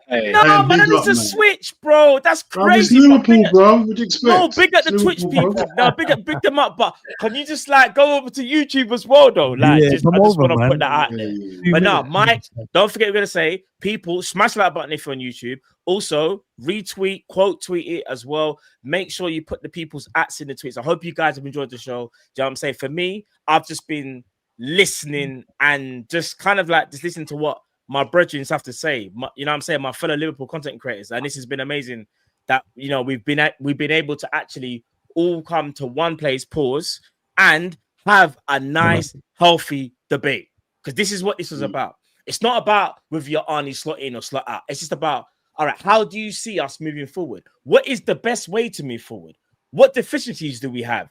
No, but that is a switch, bro. That's crazy. It's Liverpool, bro. What do you expect? No, big at the Twitch people. No, big them up. But can you just like go over to YouTube as well, though? Like, I just want to put that out there. But no, Mike, don't forget we're gonna say, people, smash that button if you're on YouTube. Also, retweet, quote tweet it as well. Make sure you put the people's ats in the tweets. I hope you guys have enjoyed the show. Do you know what I'm saying? For me, I've just been listening and just kind of like just listening to what my brethren have to say, you know what I'm saying, my fellow Liverpool content creators, and this has been amazing that we've been able to actually all come to one place, pause, and have a nice, healthy debate, because this is what this was about. It's not about whether you're Arne Slot in or Slot out. It's just about, all right, how do you see us moving forward? What is the best way to move forward? What deficiencies do we have?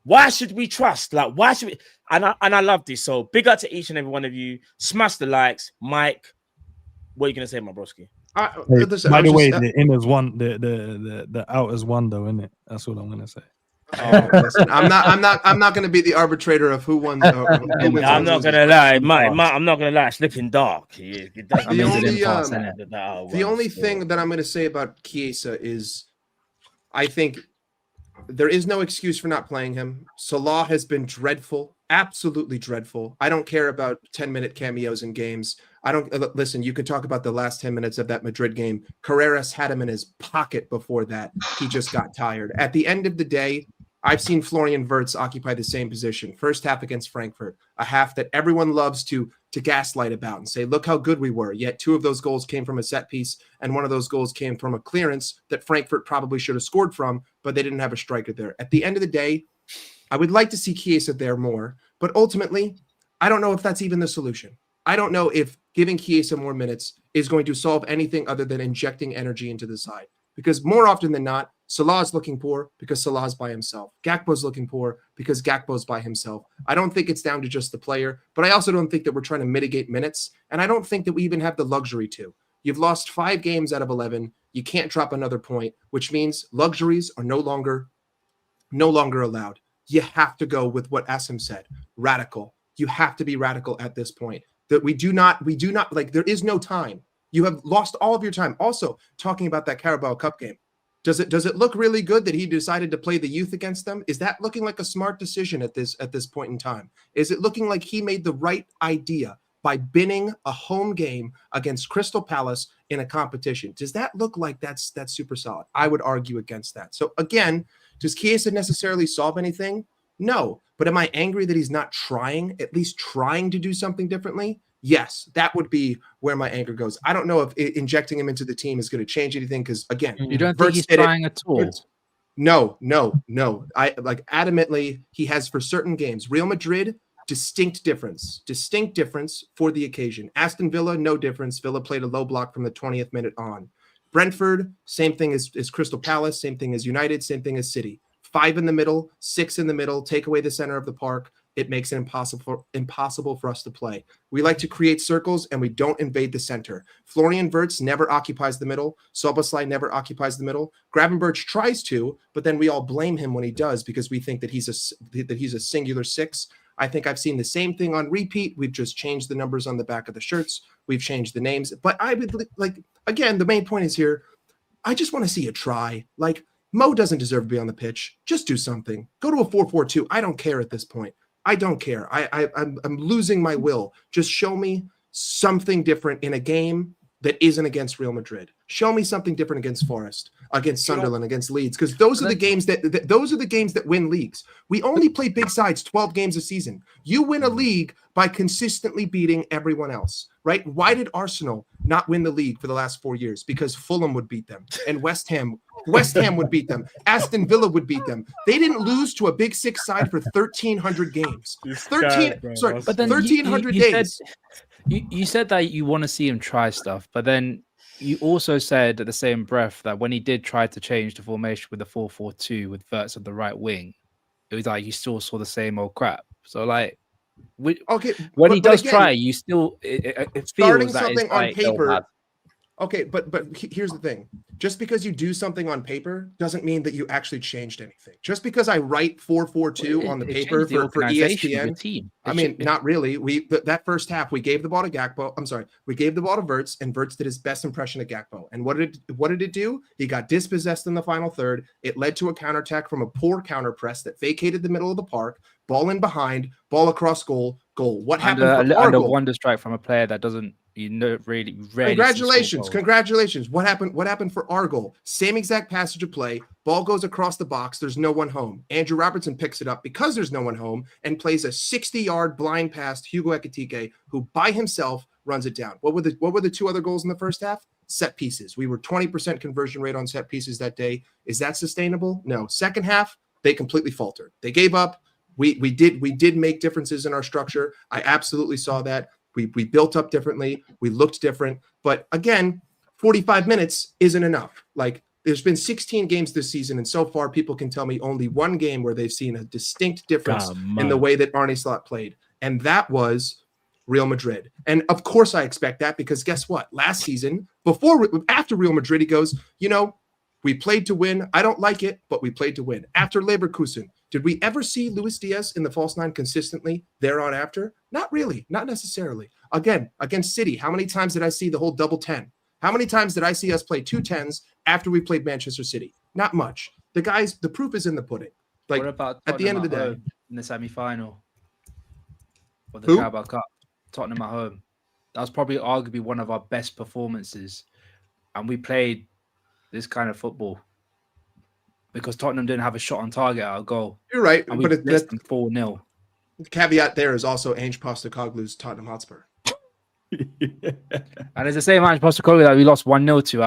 Why should we trust? Like, why should we? And I love this. So big up to each and every one of you. Smash the likes. Mike, what are you gonna say, my broski? By the way, the inners one, the outers one, though, isn't it? That's what I'm gonna say. Listen, I'm not going to be the arbitrator of who won. I'm not going to lie, Mike. I'm not going to lie. Slipping dark. The only thing that I'm going to say about Chiesa is, I think there is no excuse for not playing him. Salah has been dreadful, absolutely dreadful. I don't care about 10-minute cameos in games. I don't listen. You could talk about the last 10 minutes of that Madrid game. Carreras had him in his pocket before that. He just got tired. At the end of the day, I've seen Florian Wirtz occupy the same position. First half against Frankfurt, a half that everyone loves to gaslight about and say, look how good we were. Yet 2 of those goals came from a set piece, and 1 of those goals came from a clearance that Frankfurt probably should have scored from, but they didn't have a striker there. At the end of the day, I would like to see Chiesa there more, but ultimately, I don't know if that's even the solution. I don't know if giving Chiesa more minutes is going to solve anything other than injecting energy into the side. because more often than not, Salah's looking poor because Salah's by himself. Gakpo's looking poor because Gakpo's by himself. I don't think it's down to just the player, but I also don't think that we're trying to mitigate minutes, and I don't think that we even have the luxury to. You've lost 5 games out of 11. You can't drop another point, which means luxuries are no longer allowed. You have to go with what Asim said, radical. You have to be radical at this point. That we do not, like, there is no time. You have lost all of your time. Also, talking about that Carabao Cup game, does it look really good that he decided to play the youth against them? Is that looking like a smart decision at this point in time? Is it looking like he made the right idea by binning a home game against Crystal Palace in a competition? Does that look like that's super solid? I would argue against that. So again, does Chiesa necessarily solve anything? No. But am I angry that he's not trying, at least trying to do something differently? Yes, that would be where my anger goes. I don't know if injecting him into the team is going to change anything because, again, you don't think he's trying at all? No. I like adamantly he has for certain games. Real Madrid, distinct difference for the occasion. Aston Villa, no difference. Villa played a low block from the 20th minute on. Brentford, same thing as Crystal Palace, same thing as United, same thing as City. 5 in the middle, 6 in the middle, take away the center of the park. It makes it impossible for us to play. We like to create circles and we don't invade the center. Florian Wirtz never occupies the middle. Szoboszlai never occupies the middle. Gravenberch tries to, but then we all blame him when he does because we think that he's a singular 6. I think I've seen the same thing on repeat. We've just changed the numbers on the back of the shirts. We've changed the names. But I would like, again, the main point is here, I just want to see a try. Like, Mo doesn't deserve to be on the pitch. Just do something. Go to a 4-4-2. I don't care at this point. I don't care. I'm losing my will. Just show me something different in a game that isn't against Real Madrid. Show me something different against Forest, against Sunderland, against Leeds, because those are the games that win leagues. We only play big sides 12 games a season. You win a league by consistently beating everyone else, right? Why did Arsenal not win the league for the last 4 years? Because Fulham would beat them, and West Ham would beat them. Aston Villa would beat them. They didn't lose to a Big Six side for 1,300 games. 1,300 days. You said that you want to see him try stuff, but then you also said at the same breath that when he did try to change the formation with the 4-4-2 with Wirtz on the right wing, it was like you still saw the same old crap. So like, when he does try, you still it feels starting that something it's on like, paper. Okay, but here's the thing. Just because you do something on paper doesn't mean that you actually changed anything. Just because I write 4-4-2 on the paper for ESPN, I mean, not really. That first half, we gave the ball to Gakpo. I'm sorry, we gave the ball to Wirtz, and Wirtz did his best impression of Gakpo. And what did it do? He got dispossessed in the final third. It led to a counterattack from a poor counter press that vacated the middle of the park. Ball in behind, ball across goal. What happened? And a wonder strike from a player that doesn't. Really Congratulations. What happened for our goal? Same exact passage of play. Ball goes across the box. There's no one home. Andrew Robertson picks it up because there's no one home and plays a 60-yard blind pass to Hugo Ekitike, who by himself runs it down. What were the 2 other goals in the first half? Set pieces. We were 20% conversion rate on set pieces that day. Is that sustainable? No. Second half, they completely faltered. They gave up. We did make differences in our structure. I absolutely saw that. We built up differently. We looked different. But again, 45 minutes isn't enough. Like, there's been 16 games this season, and so far people can tell me only one game where they've seen a distinct difference in the way that Arne Slot played. And that was Real Madrid. And of course I expect that because guess what? Last season, after Real Madrid, he goes, we played to win. I don't like it, but we played to win. After Leverkusen, did we ever see Luis Diaz in the false 9 consistently thereon after? Not really, not necessarily. Again, against City, how many times did I see the whole double 10? How many times did I see us play 2 10s after we played Manchester City? Not much. The proof is in the pudding. Like, what about at the end of the day, in the semi-final of the Carabao Cup, Tottenham at home, that was probably arguably one of our best performances, and we played this kind of football because Tottenham didn't have a shot on target at our goal. You're right, and but it's 4-0. The caveat there is also Ange Postecoglou's Tottenham Hotspur. And it's the same Ange Postecoglou that we lost 1-0 to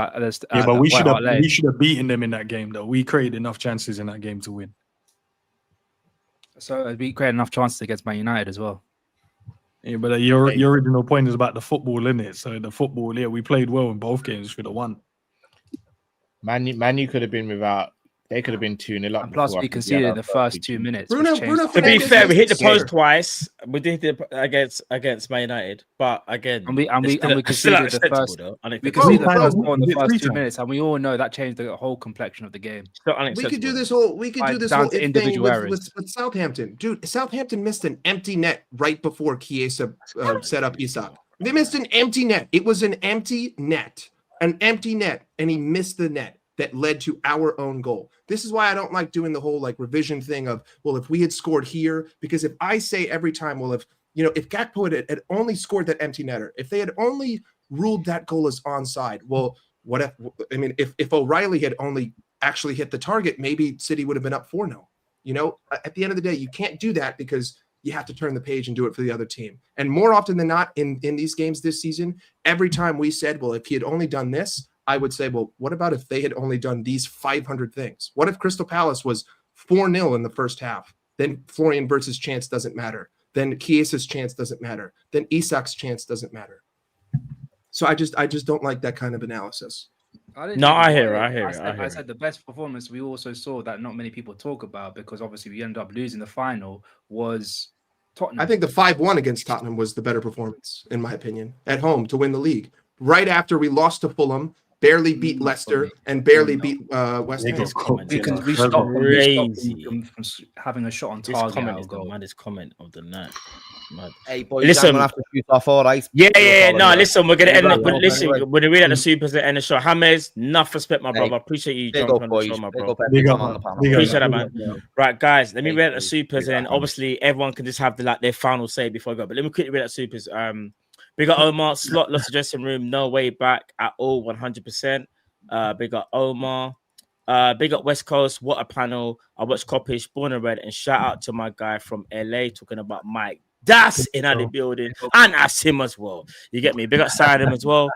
but we should have beaten them in that game though. We created enough chances in that game to win. So we created enough chances against Man United as well. Yeah, but your original point is about the football, isn't it? So the football, we played well in both games. Should have won. Manu could have been without. They could have been 2-0 up. And plus, we conceded in the first 2 minutes. Bruno To be fair, we hit the post twice. We did it against Man United, but again, we conceded the first. We conceded the first goal in the first 2 minutes, and we all know that changed the whole complexion of the game. We could do this whole. We could do this whole thing with Southampton, dude. Southampton missed an empty net right before Chiesa set up Isak. They missed an empty net. It was an empty net, and he missed the net that led to our own goal. This is why I don't like doing the whole like revision thing of, well, if we had scored here, because if I say every time, well, if Gakpo had only scored that empty netter, if they had only ruled that goal as onside, well, if O'Reilly had only actually hit the target, maybe City would have been up 4-0. At the end of the day, you can't do that because you have to turn the page and do it for the other team. And more often than not in these games this season, every time we said, well, if he had only done this, I would say, well, what about if they had only done these 500 things? What if Crystal Palace was 4-0 in the first half? Then Florian Wirtz's chance doesn't matter. Then Chiesa's chance doesn't matter. Then Isak's chance doesn't matter. So I just don't like that kind of analysis. I hear it. I said the best performance we also saw that not many people talk about, because obviously we ended up losing the final, was Tottenham. I think the 5-1 against Tottenham was the better performance, in my opinion, at home to win the league. Right after we lost to Fulham, barely beat Leicester, and barely beat West Ham. We stopped them from having a shot on target. This comment is the maddest comment of the night. Mad. Hey, boys, listen, I'm gonna have to shoot off, all right? Yeah. No, listen, we're gonna end up. But listen, we're gonna read out the supers at the end of the show. James, enough respect, my brother. Appreciate you jumping on the show, my bro. Appreciate that, man. Right, guys, let me read out the supers, and obviously everyone can just have their final say before I go. But let me quickly read out the supers. Big up Omar, Slot, lost the dressing room, no way back at all, 100%. Big up Omar. Big up West Coast, what a panel. I watched Coppish, born and red, and shout out to my guy from LA talking about Mike. That's in the building, and Asim as well. You get me? Big up Saddam as well.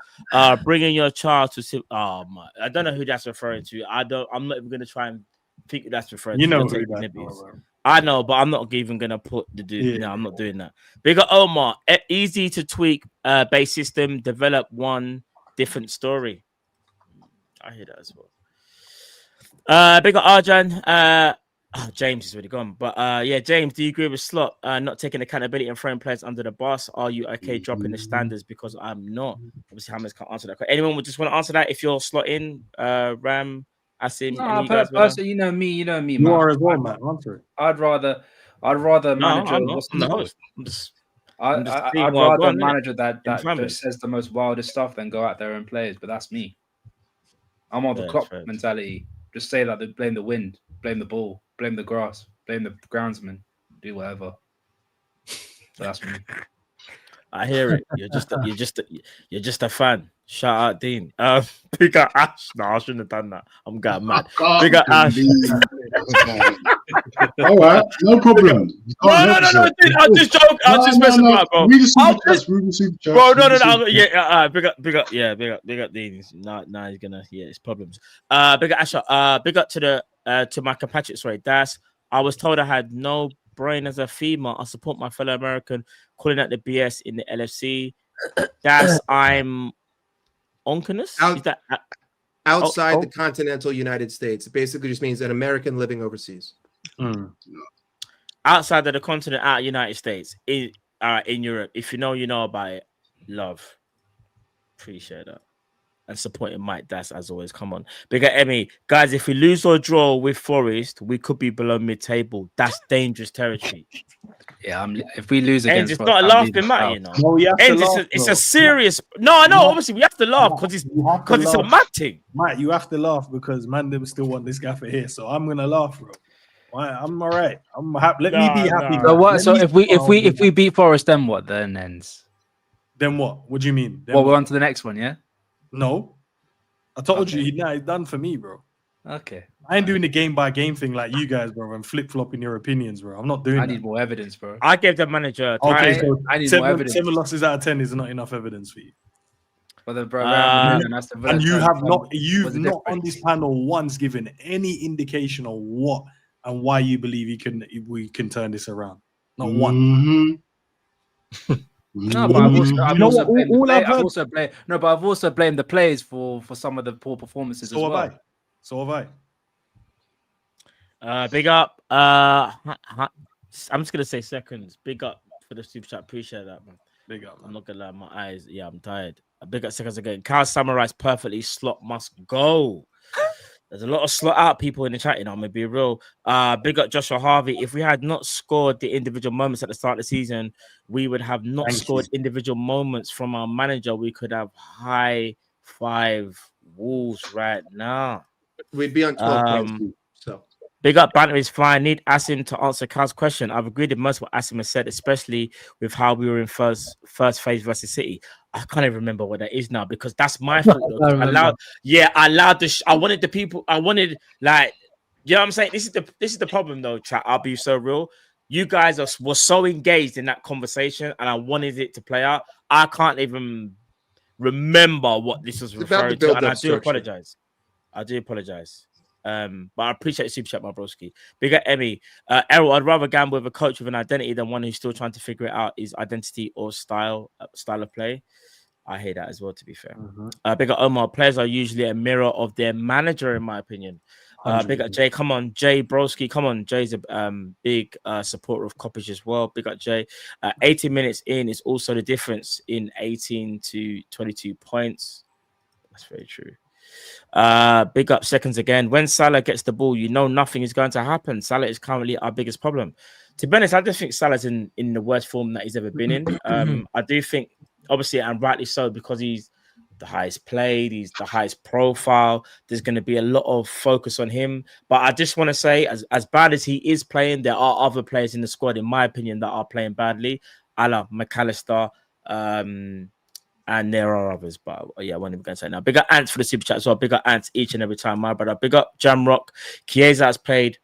Bringing your child to I don't know who that's referring to. I'm not even gonna try and think that's referring to. I know, but I'm not even gonna put the dude. Yeah. No, I'm not doing that. Big up Omar. Easy to tweak base system. Develop one different story. I hear that as well. Big up Arjan. James is already gone, but James, do you agree with Slot not taking accountability and throwing players under the bus? Are you okay dropping the standards? Because I'm not. Obviously, Hammers can't answer that. Anyone would just want to answer that if you're slotting Ram. Asim, personally, you know me. You are as well, man. Answer it. I'd rather manage. I'd rather a manager that just says the most wildest stuff than go out there and play it. But that's me. I'm on the Klopp mentality. Just say that they blame the wind, blame the ball, blame the grass, blame the groundsman, do whatever. So that's me. I hear it. You're just a fan. Shout out Dean. Big up Ash. No, I shouldn't have done that. I'm getting mad. Big up Ash. All right, no problem. No. Dude, I'm just joking. I'm just messing about, bro. Read the super chat. Bro, no. Big up. Yeah, big up Dean. No, he's gonna. Yeah, it's problems. Big up Ash. Big up to my compatriot. Sorry, Das. I was told I had no brain as a female. I support my fellow American calling out the BS in the LFC. Das. I'm onkeness. Outside the continental United States. It basically just means an American living overseas. Outside of the continent, out of the United States, in Europe. If you know about it. Love. Appreciate that. And supporting Mike Das as always. Come on. Big up Emmy. Guys, if we lose or draw with Forest, we could be below mid-table. That's dangerous territory. Yeah, if we lose against, it's not a laughing matter, you know. No, it's a serious. No, I know. Obviously, we have to laugh because it's a mad thing. Mate, you have to laugh because man, they still want this guy for here. So I'm gonna laugh, bro. I'm all right. I'm happy. Let me be happy. So what? So if we beat Forest, then what? Then ends. Then what? What do you mean? Well, we're on to the next one, yeah. No, I told you. Nah, it's done for me, bro. Okay. I ain't doing the game by game thing like you guys, bro, and flip flopping your opinions, bro. I'm not doing. I need more evidence, bro. I gave the manager. Okay, so I need more evidence. 7 losses out of 10 is not enough evidence for you. Well, then, bro, and you have not. You've not on this panel once given any indication of what and why you believe we can turn this around. Not one. No, but I've also blamed the players for some of the poor performances as well. So have I. Big up. I'm just gonna say seconds. Big up for the super chat. Appreciate that, man. Big up. I'm not gonna lie, my eyes. Yeah, I'm tired. Big up seconds again. Cal summarized perfectly. Slot must go. There's a lot of slot out people in the chat. You know, I'm gonna be real. Big up Joshua Harvey. If we had not scored the individual moments at the start of the season, we would have not scored individual moments from our manager. We could have high five Wolves right now. We'd be on 12 points. So big up banter is fine. Need Asim to answer Cal's question. I've agreed with most of what Asim has said, especially with how we were in first phase versus City. I can't even remember what that is now because that's my fault. I allowed I wanted the people. I wanted like, you know what I'm saying. This is the problem though, chat. I'll be so real. You guys were so engaged in that conversation, and I wanted it to play out. I can't even remember what this was referring to, and I do apologize. I do apologize. But I appreciate the super chat, my broski. Big up Emmy. Errol, I'd rather gamble with a coach with an identity than one who's still trying to figure it out is identity or style of play. I hear that as well, to be fair. Big up Omar. Players are usually a mirror of their manager, in my opinion. Big up Jay. Come on, Jay Broski. Come on, Jay's a big supporter of Coppage as well. Big up Jay. 18 minutes in is also the difference in 18 to 22 points. That's very true. Big up seconds again. When Salah gets the ball, you know nothing is going to happen. Salah is currently our biggest problem. To be honest, I just think Salah's in the worst form that he's ever been in. I do think, obviously, and rightly so, because he's the highest played, he's the highest profile. There's going to be a lot of focus on him. But I just want to say, as bad as he is playing, there are other players in the squad, in my opinion, that are playing badly. A la McAllister, and there are others, but yeah, I won't even go and say now. Big up Ants for the super chat as well. Big up Ants each and every time, my brother. Big up Jamrock. Chiesa has played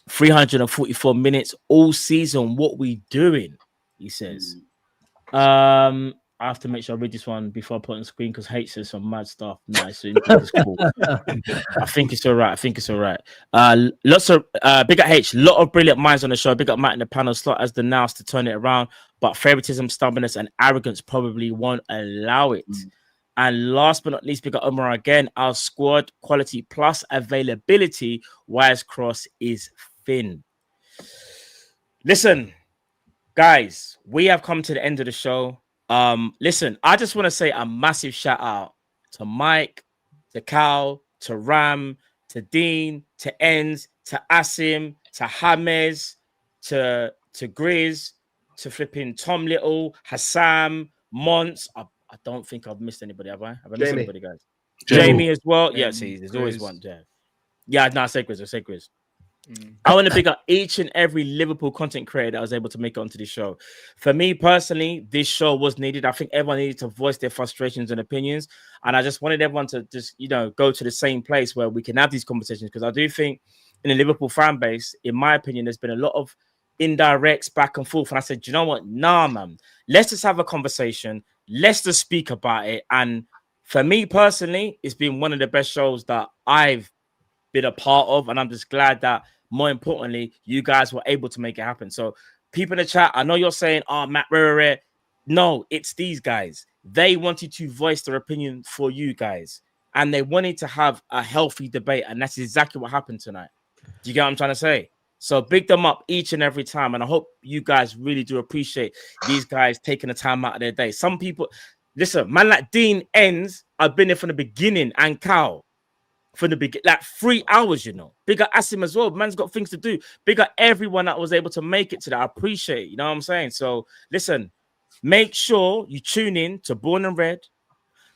344 minutes all season. What we doing? He says. I have to make sure I read this one before I put it on the screen because H says some mad stuff. Nice, so it's cool. I think it's all right. Lots of big up H, lot of brilliant minds on the show. Big up Matt in the panel. Slot as the nous to turn it around, but favoritism, stubbornness, and arrogance probably won't allow it. And last but not least, big up Omar again. Our squad quality plus availability. Wires cross is thin. Listen, guys, we have come to the end of the show. Listen, I just want to say a massive shout out to Mike, to Cal, to Ram, to Dean, to Enz, to Asim, to James, to Grizz, to flipping Tom Little, Hassam, Mons. I don't think I've missed anybody, have I? Have I missed anybody, guys? Jamie as well. Yeah, see, there's always one there. Yeah, no, I say Grizz. I want to pick up each and every Liverpool content creator that was able to make it onto this show. For me personally, this show was needed. I think everyone needed to voice their frustrations and opinions. And I just wanted everyone to just, go to the same place where we can have these conversations. Because I do think in the Liverpool fan base, in my opinion, there's been a lot of indirects back and forth. And I said, you know what? Nah, man. Let's just have a conversation. Let's just speak about it. And for me personally, it's been one of the best shows that I've been a part of. And I'm just glad that, more importantly, you guys were able to make it happen. So people in the chat, I know you're saying, Matt, rare. No, it's these guys. They wanted to voice their opinion for you guys. And they wanted to have a healthy debate. And that's exactly what happened tonight. Do you get what I'm trying to say? So big them up each and every time. And I hope you guys really do appreciate these guys taking the time out of their day. Some people, listen, man like Dean Enz, I've been there from the beginning, and Cal. From the beginning, like 3 hours, Big up Asim as well. Man's got things to do. Big up everyone that was able to make it to that. I appreciate it. You know what I'm saying? So listen, make sure you tune in to Born and Red.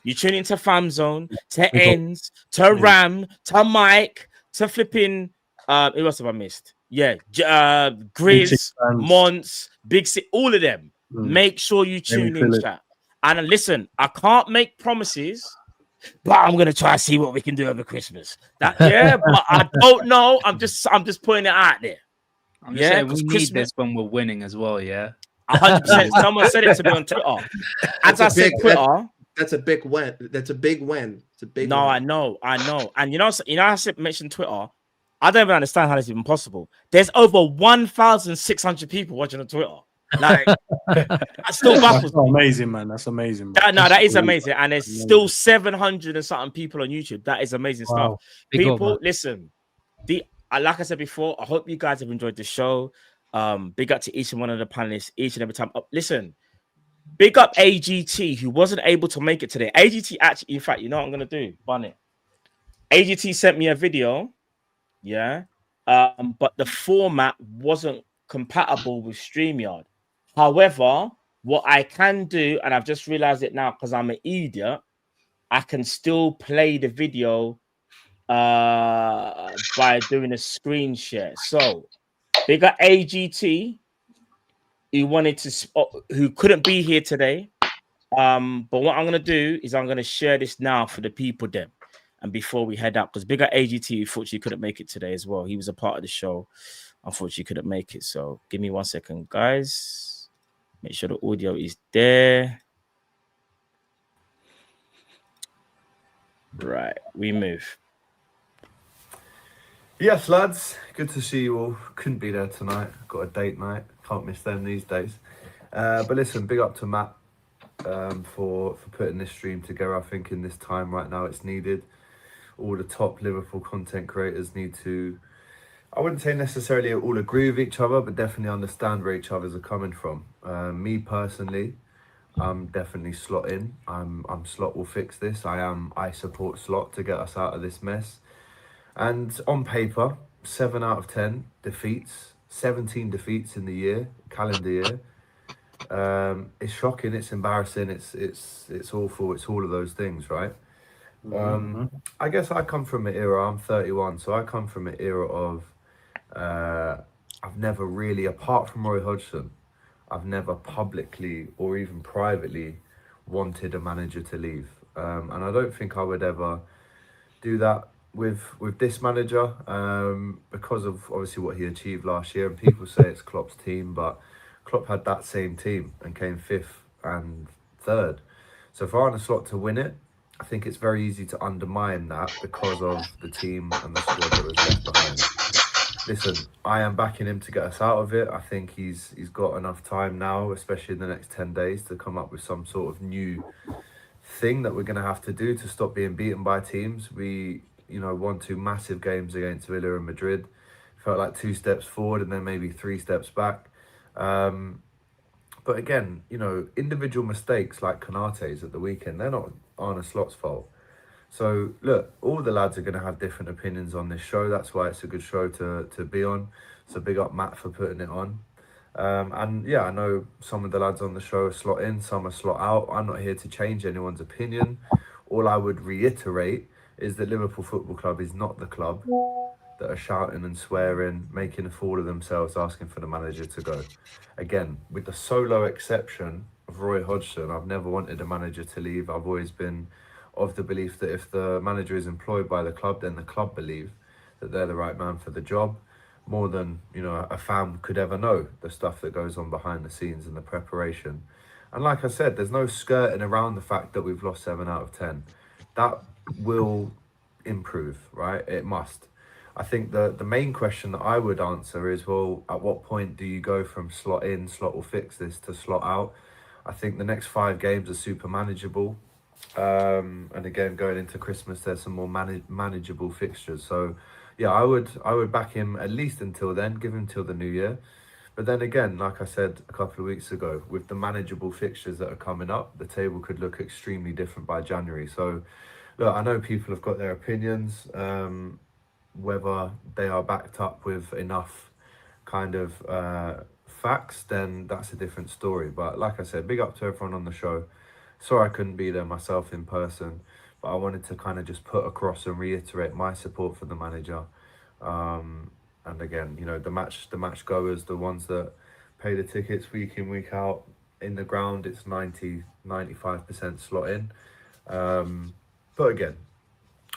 You tune in to Fam Zone, to Ends, to Ram, to Mike, to flipping. Who else have I missed? Yeah, Grizz, Mons, Big Six, all of them. Make sure you tune in, chat. And listen, I can't make promises. But I'm gonna try to see what we can do over Christmas. But I don't know. I'm just putting it out there. I'm just saying we need this when we're winning as well. Yeah, 100%. Someone said it to me on Twitter. As I said, Twitter. That's a big win. That's a big win. It's a big. No, win. I know. And I mentioned Twitter. I don't even understand how that's even possible. There's over 1,600 people watching on Twitter. Like, I still baffles That's me. amazing, man. That's amazing. Man. That is amazing. And there's still 700 and something people on YouTube. That is amazing Wow. stuff. Big up, People, man. listen. Like I said before, I hope you guys have enjoyed the show. Big up to each and one of the panelists, each and every time. Listen, big up AGT, who wasn't able to make it today. AGT actually, in fact, you know what I'm gonna do? Bun it. AGT sent me a video, yeah. But the format wasn't compatible with StreamYard. However, what I can do, and I've just realized it now because I'm an idiot, I can still play the video by doing a screen share. So big up AGT, who couldn't be here today. But what I'm gonna do is I'm gonna share this now for the people then. And before we head up, because bigger AGT unfortunately couldn't make it today as well. He was a part of the show. Unfortunately, couldn't make it. So give me 1 second, guys. Make sure the audio is there. Right, we move. Yes, lads. Good to see you all. Couldn't be there tonight. Got a date night. Can't miss them these days. But listen, big up to Matt for putting this stream together. I think in this time right now it's needed. All the top Liverpool content creators need to, I wouldn't say necessarily all agree with each other, but definitely understand where each others are coming from. Me personally, I'm definitely Slot in. I'm Slot will fix this. I support Slot to get us out of this mess. And on paper, 7 out of 10 defeats, 17 defeats in the year, calendar year. It's shocking. It's embarrassing. It's awful. It's all of those things, right? I guess I come from an era. I'm 31, so I come from an era of I've never really, apart from Roy Hodgson, I've never publicly or even privately wanted a manager to leave, and I don't think I would ever do that with this manager because of obviously what he achieved last year. And people say it's Klopp's team, but Klopp had that same team and came 5th and 3rd. So for Arne Slot to win it, I think it's very easy to undermine that because of the team and the squad that was left behind. Listen, I am backing him to get us out of it. I think he's got enough time now, especially in the next 10 days, to come up with some sort of new thing that we're going to have to do to stop being beaten by teams. We, won 2 massive games against Villa and Madrid. Felt like 2 steps forward and then maybe 3 steps back. But again, individual mistakes like Konate's at the weekend, they're not Arne Slot's fault. So look, all the lads are going to have different opinions on this show. That's why it's a good show to be on. So big up Matt for putting it on. And yeah, I know some of the lads on the show are Slot in, some are Slot out. I'm not here to change anyone's opinion. All I would reiterate is that Liverpool Football Club is not the club that are shouting and swearing, making a fool of themselves, asking for the manager to go. Again, with the solo exception of Roy Hodgson, I've never wanted a manager to leave. I've always been of the belief that if the manager is employed by the club, then the club believe that they're the right man for the job, more than a fan could ever know the stuff that goes on behind the scenes and the preparation. And like I said, there's no skirting around the fact that we've lost 7 out of 10. That will improve, right? It must. I think the main question that I would answer is, well, at what point do you go from Slot in, Slot will fix this, to Slot out? I think the next 5 games are super manageable. And again, going into Christmas, there's some more manageable fixtures. So yeah, I would back him at least until then, give him till the new year. But then again, like I said a couple of weeks ago, with the manageable fixtures that are coming up, the table could look extremely different by January. So look, I know people have got their opinions. Whether they are backed up with enough kind of facts, then that's a different story. But like I said, big up to everyone on the show. Sorry I couldn't be there myself in person, but I wanted to kind of just put across and reiterate my support for the manager. And again, the match goers, the ones that pay the tickets week in, week out in the ground, it's 90-95% Slot in. But again,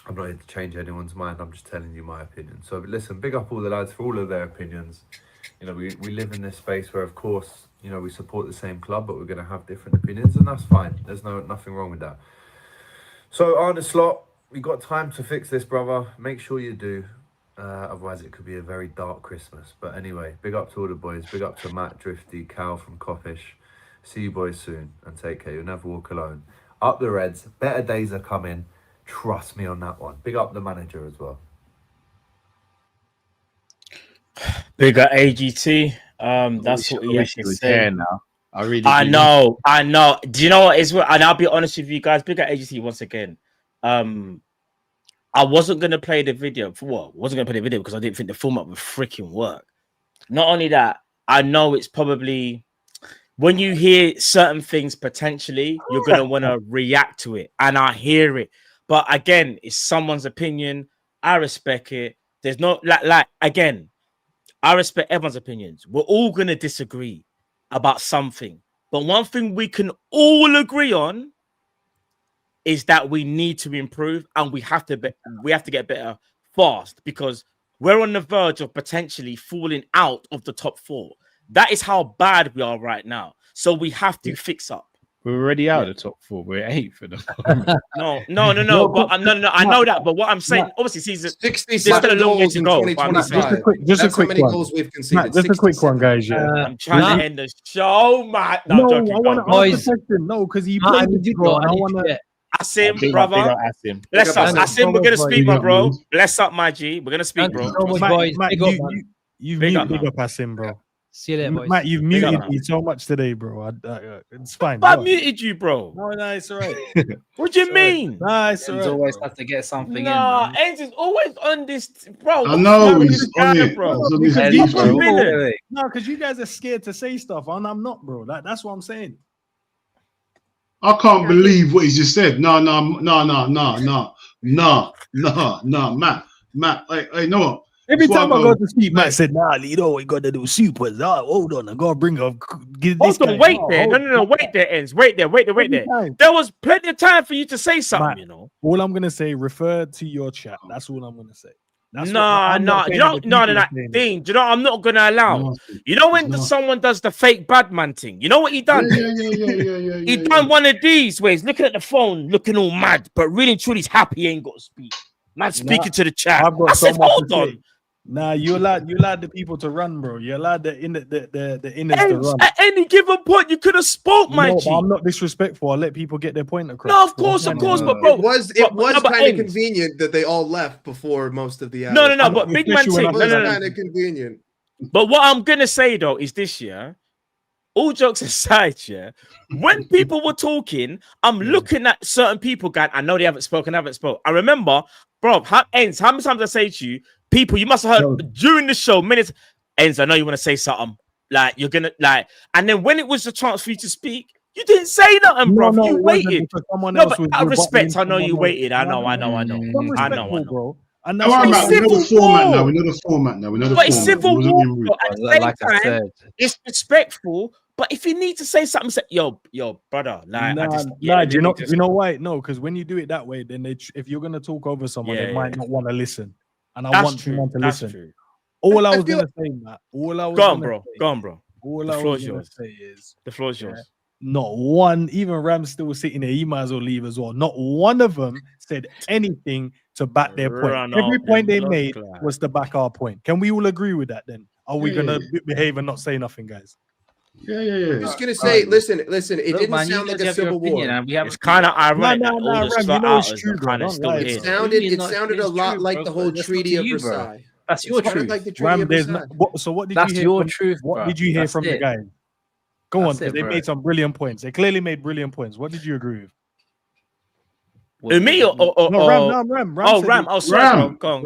I'm not here to change anyone's mind. I'm just telling you my opinion. So listen, big up all the lads for all of their opinions. We live in this space where, of course, we support the same club, but we're going to have different opinions, and that's fine. There's nothing wrong with that. So Arne Slot, you got time to fix this, brother. Make sure you do. Otherwise, it could be a very dark Christmas. But anyway, big up to all the boys. Big up to Matt, Drifty, Cal from Coppish. See you boys soon and take care. You'll never walk alone. Up the Reds. Better days are coming. Trust me on that one. Big up the manager as well. Big up AGT. That's what he was was here saying. now. I know. Do you know what is? And I'll be honest with you guys. Big up AGT once again. I wasn't gonna play the video for what? Wasn't gonna play the video because I didn't think the format would freaking work. Not only that, I know it's probably when you hear certain things potentially, you're gonna want to react to it, and I hear it. But again, it's someone's opinion. I respect it. There's no like again. I respect everyone's opinions. We're all gonna disagree about something, but one thing we can all agree on is that we need to improve and we have to get better fast because we're on the verge of potentially falling out of the top 4. That is how bad we are right now. So we have to fix up. We're already out of the top 4. We're 8th for the moment. No. But no. I know that. But what I'm saying, obviously, season 67 there's still a long way goals to in go. 2025. Just a That's quick how many one. goals we've conceded. Just a quick one, guys. Yeah. I'm trying to end the show, man. No, I'm joking, I want to go. ask the question. No, because he played the video, and I want to. Asim, brother. Bless up. Asim, we're gonna speak, my bro. Bless up, my G. We're gonna speak, bro. So much, boys. Matt, Big up, you've Big muted up, big up Asim, bro. See you later, boys. Matt, you've Big muted up, me so much today, bro. It's fine. I muted you, bro. No, it's all right. What do you mean? Nah, it's all He's right. always have to get something Nah, in. Enz is always on this, bro. I know he's on it. bro. He's on his Because beef, you bro. No, because you guys are scared to say stuff, and I'm not, bro. That's what I'm saying. I can't believe what he just said. No, Matt. Hey, no what? Every Before time I go, go to speak, Matt said, "Nah, Lido, we got to do supers. Hold on, I gotta bring up. Give this Hold on, guy. wait there. No, wait there, Enz. Wait there. There was plenty of time for you to say something, Matt, you know. All I'm gonna say, refer to your chat. That's all I'm gonna say. That's No. saying No. the people are saying it. Dean, do you know what I'm not gonna allow? You know when someone does the fake bad man thing? You know what he done? Yeah. He done one of these ways, looking at the phone, looking all mad, but really and truly, he's happy he ain't got to speak. Man, speaking to the chat. I've got I so said, much hold to on. say. Nah, you allowed the people to run, bro. You allowed the inners to run. At any given point, you could have spoke, my No, G. but I'm not disrespectful. I'll let people get their point across. No, of course, but bro, it was but kind of Enz. convenient that they all left before most of the hours. No, but big man Especially thing. when It was No. kind of convenient. But what I'm gonna say though is this year, all jokes aside, yeah, when people were talking, I'm looking at certain people going, I know they haven't spoken. I remember, bro, how many times I say to you, people, you must have heard during the show, minutes, Enz, I know you want to say something. Like, you're gonna, like, and then when it was the chance for you to speak, you didn't say nothing, bro. You waited. No, but out of respect, I know you waited. I know. Bro. And No, we know the format now. But it's civil war. At the same Like I said. time, it's respectful. But if you need to say something, say, yo, brother, like, do you know why? No, because when you do it that way, then if you're gonna talk over someone, they might not want to listen, and I want someone to listen. True. All I was gonna say, Matt. Go on, bro. All I was gonna say is the floor is yours. Not one, even Ram's still sitting there. He might as well leave as well. Not one of them said anything to back their point. Every point they made was to back our point. Can we all agree with that? Then are we gonna behave and not say nothing, guys? Yeah. I'm just gonna say, listen. It didn't sound like a civil war. It's kind of ironic. It sounded a lot like the whole Treaty of Versailles. That's your truth. Like the Treaty of Versailles. So what did That's you hear? your truth. What did you hear from the guys? Go on, That's it, they bro. made some brilliant points. They clearly made brilliant points. What did you agree with? Me or Ram? Ram. Oh, sorry, go on,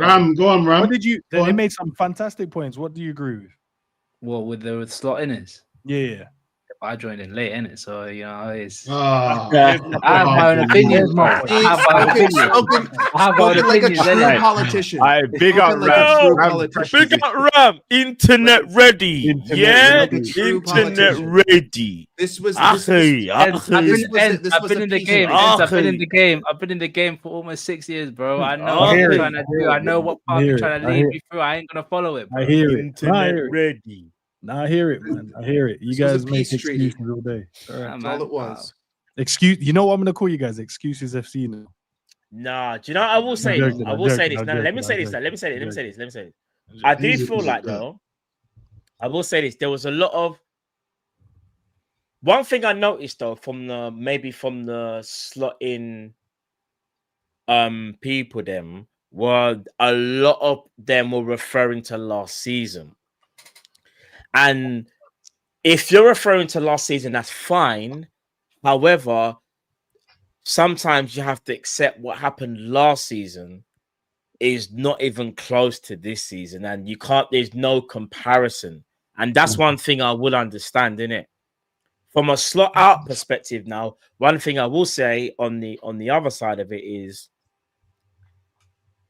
Ram. What did you? They made some fantastic points. What do you agree with? Well, with the slot in it. Yeah. I joined in late, innit? So you know, it's. I have my own opinions, bro. I have my own opinions. Like a true politician. Big up Ram. Internet ready. Internet ready. I've been in the game. I've been in the game for almost 6 years, bro. I know what I'm trying to do. I know what path I'm trying to lead me through. I ain't gonna follow it, bro. I hear it. Internet ready. Nah, I hear it, man. I hear it. You guys make excuses all day. That's all it was. You know what I'm gonna call you guys? Excuses FC now. Nah, do you know what I will say? joking, I I'm will say joking, this. I'm No, let me joking, say I'm this. Let me joking, say this. I'm Let me say joking. this. Let me say this. I do He's a feel like good guy. though. I will say this. There was a lot of one thing I noticed though from the slot in people them were a lot of them were referring to last season. And if you're referring to last season, that's fine. However, sometimes you have to accept what happened last season is not even close to this season, and you can't. There's no comparison, and that's one thing I will understand in it. From a slot out perspective, now one thing I will say on the other side of it is,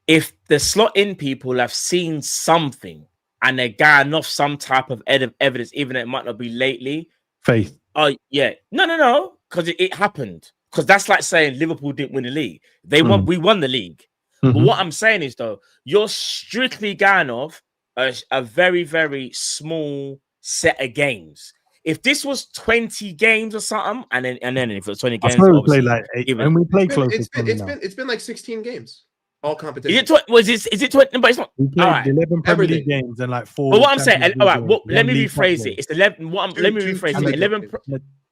if the slot in people have seen something and they're going off some type of evidence, even though it might not be lately. Faith. Oh yeah, no, because it happened. Because that's like saying Liverpool didn't win the league. They won. We won the league. But what I'm saying is though, you're strictly going off a very, very small set of games. If this was 20 games or something, and then if it was 20 I games, swear we play obviously, like 8, and we play close to 20 now. It's been like 16 games, all competition. Is it 20? But it's not. We All played right. 11 Premier League games and like 4. But what I'm saying, Champions all right. League Well, games, let me 1 League Cup rephrase game. it. It's 11. Let me rephrase it. 11.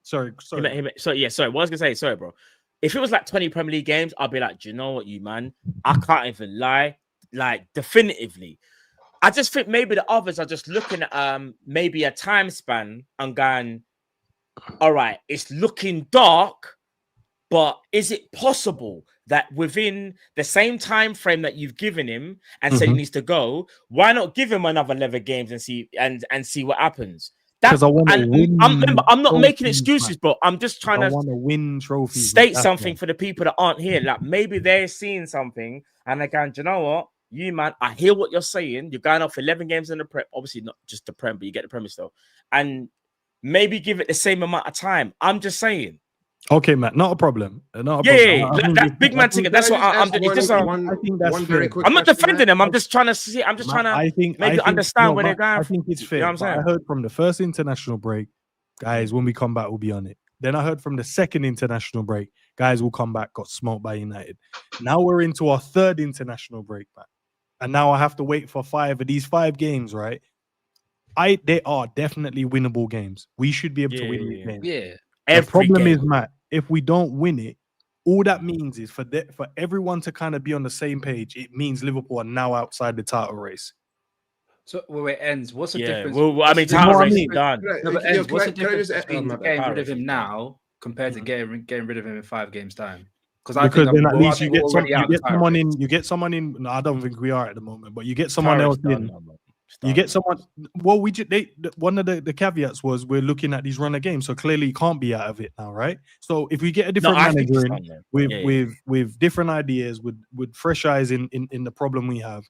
Sorry. Sorry. What I was gonna say. Sorry, bro. If it was like 20 Premier League games, I'd be like, do you know what, you man? I can't even lie. Like definitively, I just think maybe the others are just looking at maybe a time span and going, all right, it's looking dark, but is it possible that within the same time frame that you've given him and said he needs to go, why not give him another 11 games and see what happens? Because I want to win. I'm not making excuses, bro. I'm just trying to win trophies. State something for the people that aren't here. Like maybe they're seeing something and they're going, do you know what? You man, I hear what you're saying. You're going off 11 games in the Prem, obviously not just the Prem, but you get the premise though. And maybe give it the same amount of time. I'm just saying. Okay, Matt, not a problem. Not a problem. Yeah, that big man ticket. That's what I'm. I think that's fair. I'm not defending them. I'm just trying to see. I'm just trying to I think understand where they're going. I think it's fair. You know what I'm saying? I heard from the first international break, guys, when we come back, we'll be on it. Then I heard from the second international break, guys will come back, got smoked by United. Now we're into our third international break, man. And now I have to wait for 5 of these 5 games, right? They are definitely winnable games. We should be able to win these games. Yeah. The problem is, Matt, if we don't win it, all that means is for everyone to kind of be on the same page, it means Liverpool are now outside the title race. So when it ends, what's the difference? Well, I mean, title race is done. No, but ends, what's the difference between getting rid of him now compared to getting rid of him in 5 games' time? Because then at least you get someone in. No, I don't think we are at the moment, but you get someone else in. You get someone. Well, one of the caveats was we're looking at these runner games, so clearly you can't be out of it now, right? So if we get a different manager in with different ideas, with fresh eyes in the problem we have,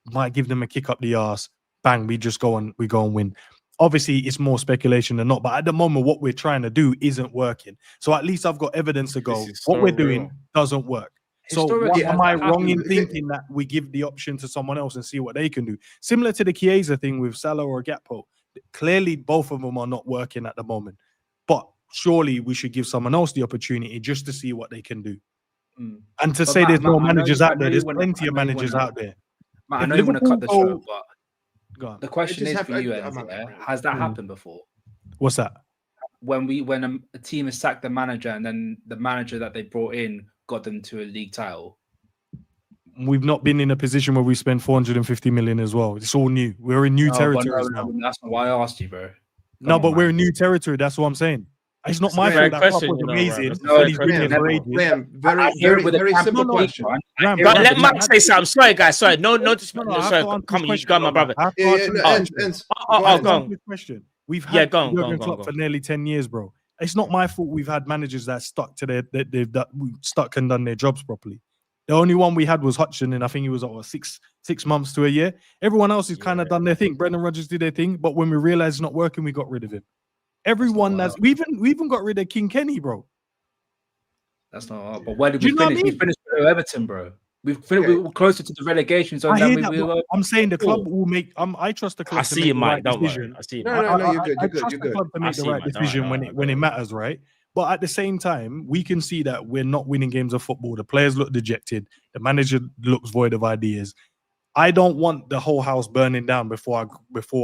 might give them a kick up the arse. Bang, we go and win. Obviously, it's more speculation than not, but at the moment, what we're trying to do isn't working. So at least I've got evidence to go. What we're doing doesn't work. So am I wrong in thinking that we give the option to someone else and see what they can do? Similar to the Chiesa thing with Salah or Gakpo. Clearly, both of them are not working at the moment. But surely we should give someone else the opportunity just to see what they can do. And to say there's no managers out there, there's plenty of managers out there. I know you want to cut the show, but the question Just is for you, has that happened before? What's that? When a team has sacked the manager and then the manager that they brought in got them to a league title. We've not been in a position where we spent 450 million as well. It's all new. We're in new territories now. That's not why I asked you, bro. We're in new territory. That's what I'm saying. It's not my fault. That Klopp was amazing. Very simple question. Let Max say something. Sorry, guys. Sorry. No. Come on, you got my brother. Go on. We've had Jurgen Klopp for nearly 10 years, bro. It's not my fault we've had managers that stuck to they've stuck and done their jobs properly. The only one we had was Hodgson, and I think he was 6 months to a year. Everyone else has kind of done their thing. Brendan Rodgers did their thing, but when we realized it's not working, we got rid of him. Everyone we even got rid of King Kenny, bro. That's not hard. But where did we finish? We finished with Everton, bro. We were closer to the relegation zone. I'm saying the club will make. I trust the club. I see you, Mike. Don't worry. I see you. No, you're good. I trust the club to make the right decision when it matters, right? But at the same time, we can see that we're not winning games of football. The players look dejected. The manager looks void of ideas. I don't want the whole house burning down before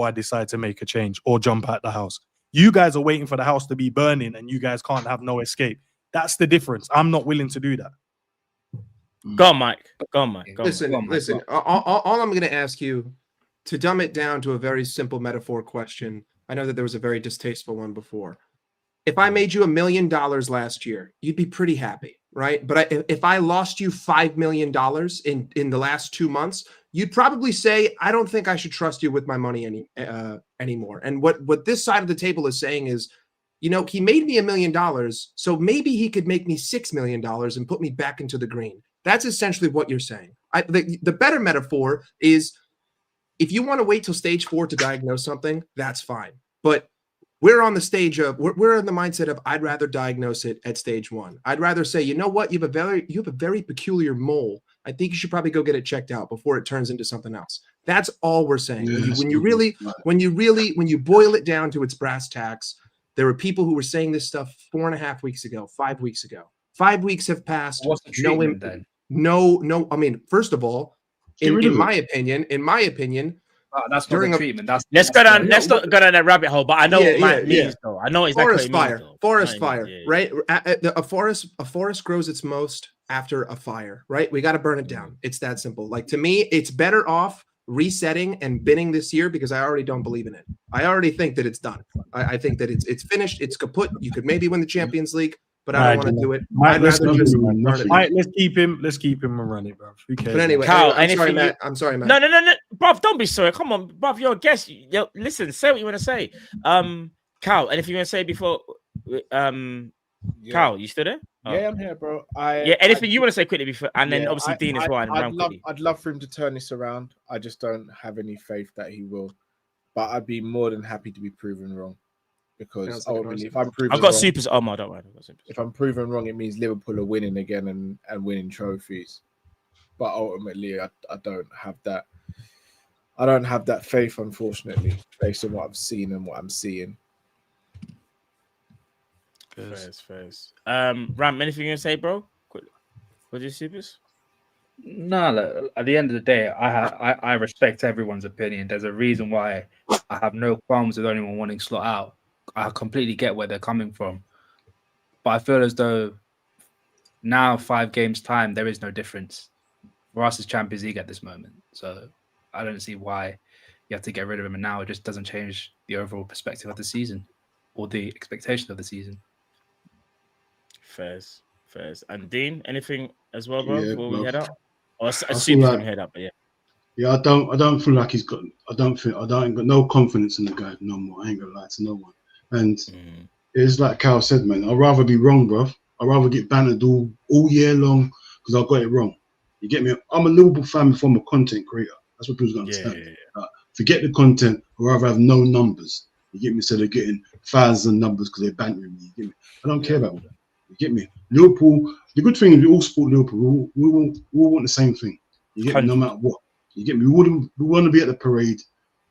I decide to make a change or jump out the house. You guys are waiting for the house to be burning and you guys can't have no escape. That's the difference. I'm not willing to do that. Go on, Mike. Go on, Mike. Listen. All I'm going to ask you, to dumb it down to a very simple metaphor question. I know that there was a very distasteful one before. If I made you $1 million last year, you'd be pretty happy, right? But if I lost you $5 million in the last 2 months, you'd probably say, I don't think I should trust you with my money anymore. And what this side of the table is saying is, you know, he made me $1 million, so maybe he could make me $6 million and put me back into the green. That's essentially what you're saying. The better metaphor is, if you want to wait till stage 4 to diagnose something, that's fine. But we're on the stage of, we're in the mindset of, I'd rather diagnose it at stage 1. I'd rather say, you know what, you have a very peculiar mole. I think you should probably go get it checked out before it turns into something else. That's all we're saying. Yeah, when you boil it down to its brass tacks, there were people who were saying this stuff 4.5 weeks ago, 5 weeks ago. 5 weeks have passed. What's the treatment then? No. I mean, first of all, in my opinion, that's not the treatment. Let's go down that rabbit hole. But I know what Mike means, though. I know exactly what it means. Forest fire, right? A forest grows its most after a fire, right? We got to burn it down. It's that simple. Like, to me, it's better off resetting and binning this year, because I already don't believe in it. I already think that it's done. I think that it's finished. It's kaput. You could maybe win the Champions League, but I don't want to do it. I'd rather just burn it. Let's keep him and run it, bro. Who cares? But anyway, Kyle, I'm sorry, Matt. No, bruv, don't be sorry. Come on, bruv, you're a guest. Listen, say what you want to say. Kyle, anything you want to say before? Kyle, you still there? Oh. Yeah, I'm here, bro. Anything you want to say quickly before, and then obviously Dean as well. I'd love for him to turn this around. I just don't have any faith that he will. But I'd be more than happy to be proven wrong, because ultimately, if I'm proven, I've got supers. Oh my, don't worry. If I'm proven wrong, it means Liverpool are winning again and winning trophies. But ultimately, I don't have that. I don't have that faith, unfortunately, based on what I've seen and what I'm seeing. First. Ram, anything you gonna say, bro? What your supers? No, look, at the end of the day, I respect everyone's opinion. There's a reason why I have no qualms with anyone wanting Slot out. I completely get where they're coming from, but I feel as though now, 5 games time, there is no difference for us as Champions League at this moment. So I don't see why you have to get rid of him, and now it just doesn't change the overall perspective of the season or the expectation of the season. Fairs. And Dean, anything as well, bro, before we head out? Or I assume like, head up, but yeah. Yeah, I don't feel like he's got. I ain't got no confidence in the guy no more. I ain't gonna lie to no one. And it's like Cal said, man. I'd rather be wrong, bro. I'd rather get bantered all year long because I got it wrong. You get me? I'm a Liverpool fan before I'm a content creator. That's what people don't understand. Forget the content. I'd rather have no numbers. You get me? So they're getting thousands of numbers because they're bantering me. You get me? I don't care about that. You get me? Liverpool. The good thing is we all support Liverpool. We all want the same thing. You get me? No matter what. You get me? We want to be at the parade.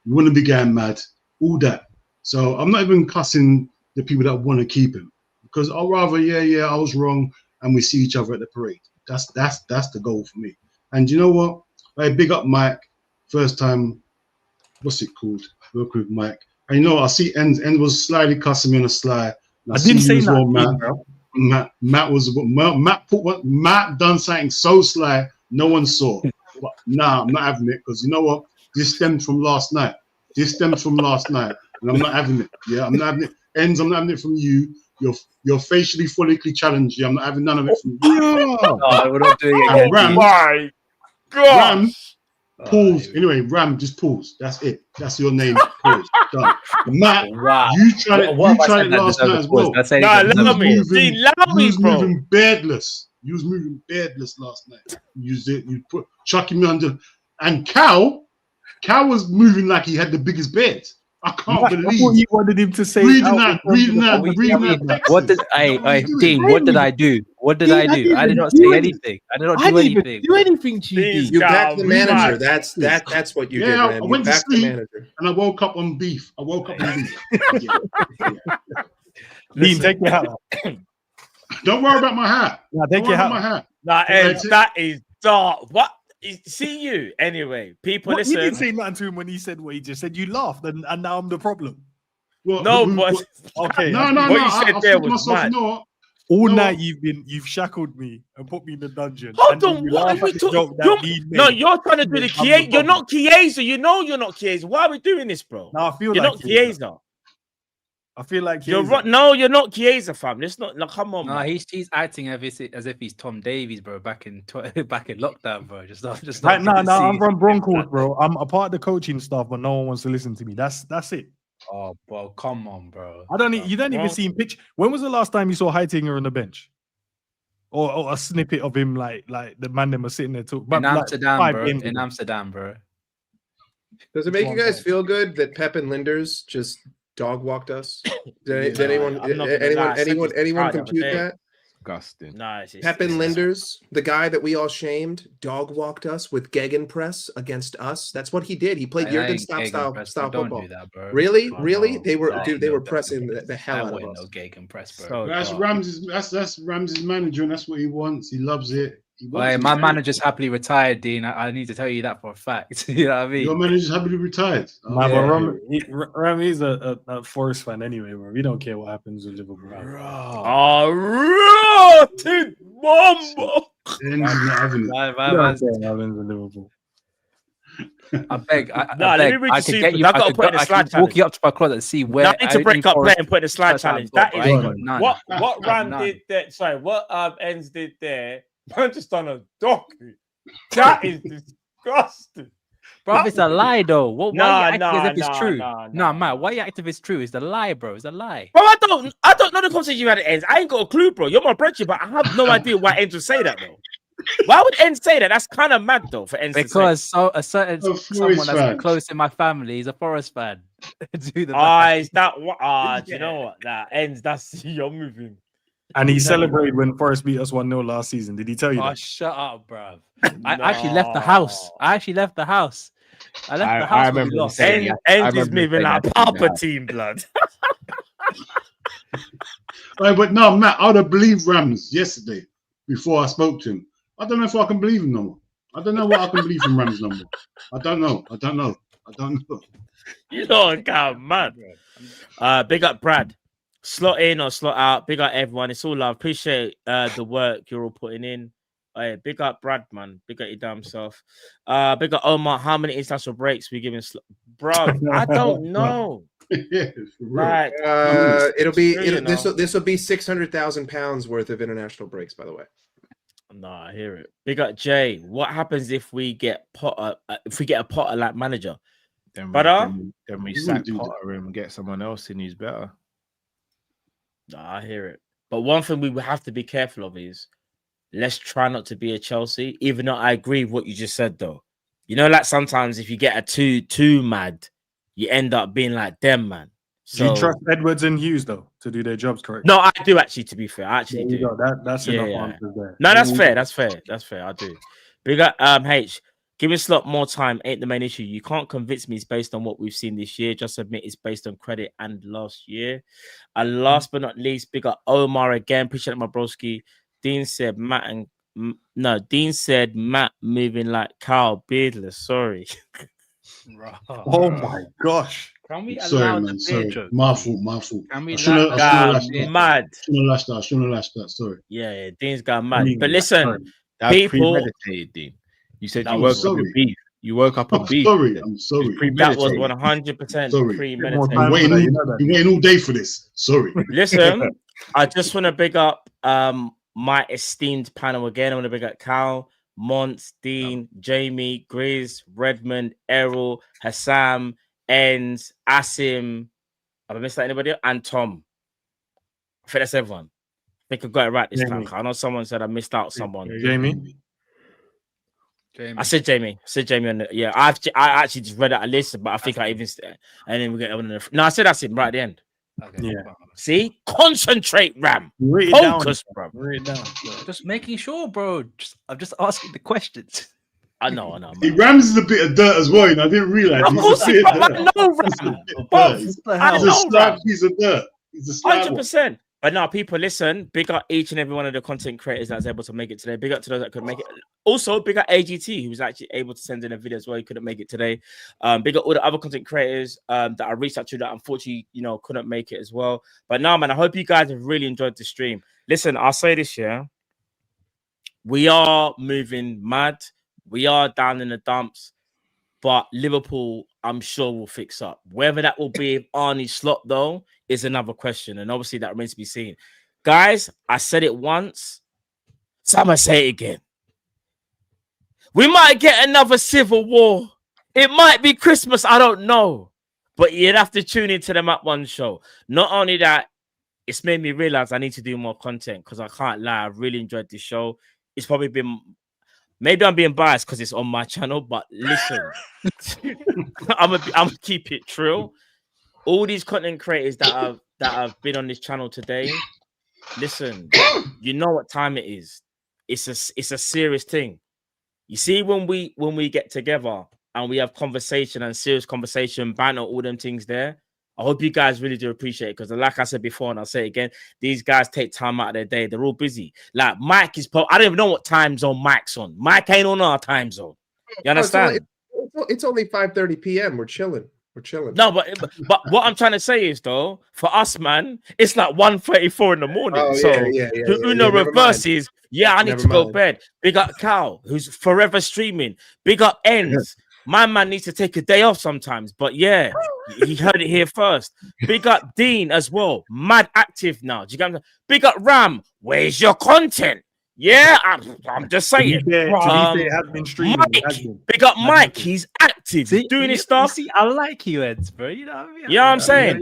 We want to be going mad. All that. So I'm not even cussing the people that want to keep him, because I'd rather, I was wrong, and we see each other at the parade. That's the goal for me. And you know what? I big up Mike. First time, what's it called? Work with Mike. And you know, I see End was slyly cussing me on a sly. I didn't say that. Matt done something so sly no one saw. But nah, I'm not having it, because you know what? This stems from last night. And I'm not having it. Yeah, I'm not having it. Ends, I'm not having it from you. You're facially follically challenged. I'm not having none of it from you. No, we're not doing it again. Ram, my God. Ram, pause. Anyway, Ram, just pause. That's it. That's your name. Pause. Done. Matt, you tried it last night as well. Nah, allow me, bro. You was moving beardless. Last night. You put chucking me under. And Cal was moving like he had the biggest beard. I can't believe. I thought you wanted him to say. Reading that. What did Dean? What did I do? What did I do? I did not say anything. I did not do anything. Do anything to you? You backed the manager. That's what you did, man. I went to sleep and I woke up on beef. Dean, take me out. Don't worry about my hat. Nah, Don't worry about my hat. Nah, Ed, that is dark. What? See you anyway. People, What, listen. you didn't say nothing to him when he said what he just said. You laughed, and now I'm the problem. Well, no, but okay. No. What you said there was myself, mad. no. All night you've shackled me and put me in the dungeon. Hold on, what are we talking? No, you're trying to do the Chiesa. You're not Chiesa. You know you're not Chiesa. Why are we doing this, bro? No, I feel you're like not Chiesa. I feel like you're right. No, you're not Chiesa, fam. Let's not. Like, come on. No, man. he's acting as if he's Tom Davies, bro. Back in lockdown, bro. Just right, no. I'm from Broncos, bro. I'm a part of the coaching staff, but no one wants to listen to me. That's it. Oh, bro, come on, bro. You don't even see him pitch. When was the last time you saw Heitinger on the bench? Or a snippet of him like the man them are sitting there talking in Amsterdam, bro. In Amsterdam, bro. Does it make you guys feel good that Pep and Linders just dog walked us? Did anyone compute that? Disgusting. No, Pep and Linders, the guy that we all shamed, dog walked us with gegenpress against us. That's what he did. He played Jurgen style football. That, really? They were pressing the hell out of us. No gegenpress, bro. That's Ramsey's manager, and that's what he wants. He loves it. My manager's happily retired, Dean. I need to tell you that for a fact. You know what I mean? Your manager's happily retired. Nah, but Ramsey's a Forest fan anyway, bro. We don't care what happens with Liverpool. Dude, Mambo. I beg. Let me read I the get you. I got to put in a slide challenge. Walk you up to my closet and see where. I need to break up play and put in a slide challenge. That is what Ram did there. Sorry, what Ends did there. Man just done a donkey. That is disgusting. Bro, it's a lie though. Why are you acting as if it's true? No, man. Why are you acting if it's true? It's a lie, bro. It's a lie. Bro, I don't know the conversation you had at Ends. I ain't got a clue, bro. You're my brother, but I have no idea why Ends would say that though. Why would Ends say that? That's kind of mad though for Ends. Because a certain someone that's close in my family is a Forest fan. Is that what? Do you know what? That Ends. That's you're moving. And he celebrated when Forest beat us 1-0 last season. Did he tell you that? Shut up, bro. I actually left the house. I left the house. I remember saying Ends is moving like Palpatine blood. Right, but no, Matt, I would have believed Rams yesterday before I spoke to him. I don't know if I can believe him no more. I don't know what I can believe from Rams no more. I don't know. You know, God, man. Big up Brad. Slot in or slot out. Big up everyone. It's all love. Appreciate the work you're all putting in. Big up Brad, man. Big up your damn self. Big up Omar. How many international breaks we giving? Bro, I don't know. Right. This will be 600,000 pounds worth of international breaks, by the way. No, I hear it. Big up Jay. What happens if we get Potter? If we get a Potter like manager? Then we sack Potter and get someone else in who's better. No, I hear it. But one thing we have to be careful of is let's try not to be a Chelsea. Even though I agree with what you just said, though. You know, like sometimes if you get a too mad, you end up being like them, man. So, do you trust Edwards and Hughes though to do their jobs correctly? No, I do actually. To be fair, I actually do. That's enough answers there. No, that's fair. That's fair. I do. Big up H. Give us a lot more time. Ain't the main issue. You can't convince me it's based on what we've seen this year. Just admit it's based on credit and last year. And last but not least, big up Omar again. Appreciate it, my broski. Dean said Matt moving like Carl Beardless. Sorry. Oh my gosh. Can we sorry, man. Sorry. My fault. Can we shouldn't have lashed that. Sorry. Yeah, Dean's got mad. But listen, that was premeditated, Dean. You said you woke up with beef. You woke up with beef. I'm sorry. That was 100% premeditated. You're waiting all day for this. Sorry. Listen, I just want to big up my esteemed panel again. I want to big up Cal, Mont, Dean, Jamie, Grizz, Redmond, Errol, Hassam, Ends, Asim. Have I missed anybody? And Tom. I think that's everyone. I think I got it right this time. I know someone said I missed out someone. Jamie. I said Jamie. On the, I actually just read out a list, but I think I even and then we get on the. No, I said that's him right at the end. Okay. Yeah. See, concentrate, Ram. Focus, bro. Read it down. Just making sure, bro. I'm just asking the questions. I know. Rams is a bit of dirt as well. I didn't realize. Of course, Ram. He's a slab piece of dirt. He's a slab. 100%. But now, people, listen. Big up each and every one of the content creators that's able to make it today. Big up to those that could make it. Also, big up AGT, who was actually able to send in a video as well. He couldn't make it today. Big up all the other content creators that I reached out to that unfortunately, couldn't make it as well. But now, man, I hope you guys have really enjoyed the stream. Listen, I'll say this, yeah. We are moving mad. We are down in the dumps. But Liverpool, I'm sure, will fix up. Whether that will be with Arne Slot, though, is another question. And obviously, that remains to be seen. Guys, I said it once. So I'm going to say it again. We might get another civil war. It might be Christmas. I don't know. But you'd have to tune into the Map 1 show. Not only that, it's made me realize I need to do more content because I can't lie. I've really enjoyed this show. It's probably been... Maybe I'm being biased because it's on my channel, but listen, I'm gonna keep it true. All these content creators that have been on this channel today, listen, you know what time it is. It's a serious thing. You see, when we get together and we have conversation and serious conversation, banter, all them things there. I hope you guys really do appreciate it because, like I said before, and I'll say it again, these guys take time out of their day. They're all busy. Like Mike is, I don't even know what time zone Mike's on. Mike ain't on our time zone. You understand? It's only 5:30 p.m. We're chilling. We're chilling. No, but what I'm trying to say is though, for us, man, it's like 1:34 in the morning. Oh, so the Uno reverses. Yeah, I need to go bed. Big up Cal, who's forever streaming. Big up Ends. My man needs to take a day off sometimes, but yeah, he heard it here first. Big up Dean as well, mad active now. Do you get me? Big up Ram, where's your content? Yeah, I'm just saying. Mike, big up Mike, he's active, doing his stuff. See, I like you, Eds, bro. You know what I mean? Yeah, I'm saying.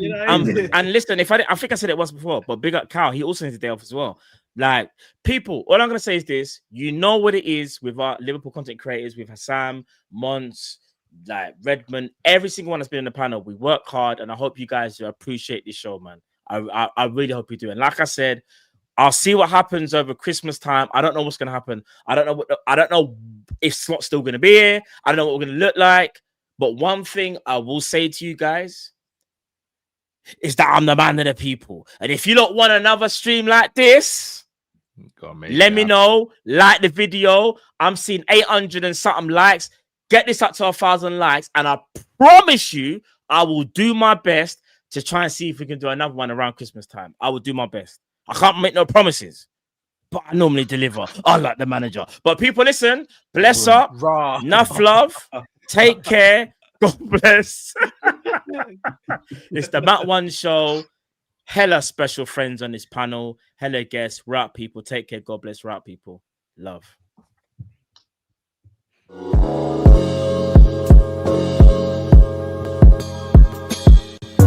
And listen, I think I said it once before, but big up Cal, he also needs a day off as well. Like, people, all I'm going to say is this. You know what it is with our Liverpool content creators, with Hassam, Mons, like Redmond, every single one that's been in the panel. We work hard, and I hope you guys appreciate this show, man. I really hope you do. And like I said, I'll see what happens over Christmas time. I don't know what's going to happen. I don't know if Slot's still going to be here. I don't know what we're going to look like. But one thing I will say to you guys is that I'm the man of the people. And if you don't want another stream like this, let me know. Like the video. I'm seeing 800 and something likes. Get this up to 1,000 likes. And I promise you, I will do my best to try and see if we can do another one around Christmas time. I will do my best. I can't make no promises, but I normally deliver. I like the manager. But people, listen. Bless up. Enough love. Take care. God bless. It's the Mat One show. Hella special friends on this panel. Hella guests. Route people. Take care. God bless. Route people. Love.